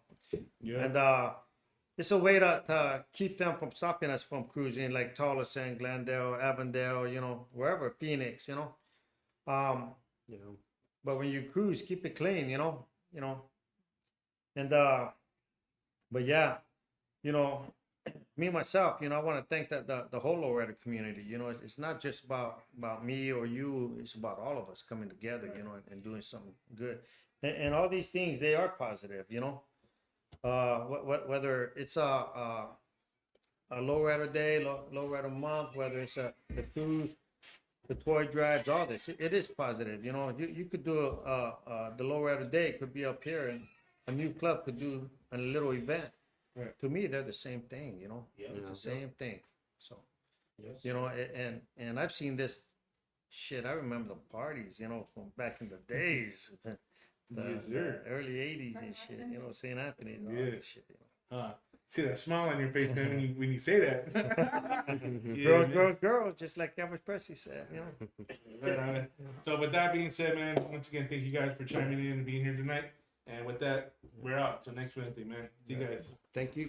Speaker 4: Yeah.
Speaker 2: And it's a way to keep them from stopping us from cruising, like Tolleson, Glendale, Avondale, you know, wherever, Phoenix, you know. But when you cruise, keep it clean, you know. And but yeah, you know, me myself, you know, I want to thank the whole lowrider community. You know, it's not just about me or you. It's about all of us coming together, you know, and doing something good. And all these things, they are positive, you know. Whether it's a lowrider day, lowrider month, whether it's the cruise, the toy drives, all this, it is positive. You know, you could do the lowrider day could be up here, and a new club could do a little event.
Speaker 4: Right.
Speaker 2: To me, they're the same thing. You know, it's the same thing. So, you know, and I've seen this shit. I remember the parties, you know, from back in the days. The early 80s and shit, you know, St. Anthony and all that shit. You know.
Speaker 4: See that smile on your face, man, when you say that.
Speaker 2: Girls, just like Elvis Presley said, you know.
Speaker 4: Right. So with that being said, man, once again, thank you guys for chiming in and being here tonight. And with that, we're out. Till next Wednesday, man. See you guys.
Speaker 2: Thank you.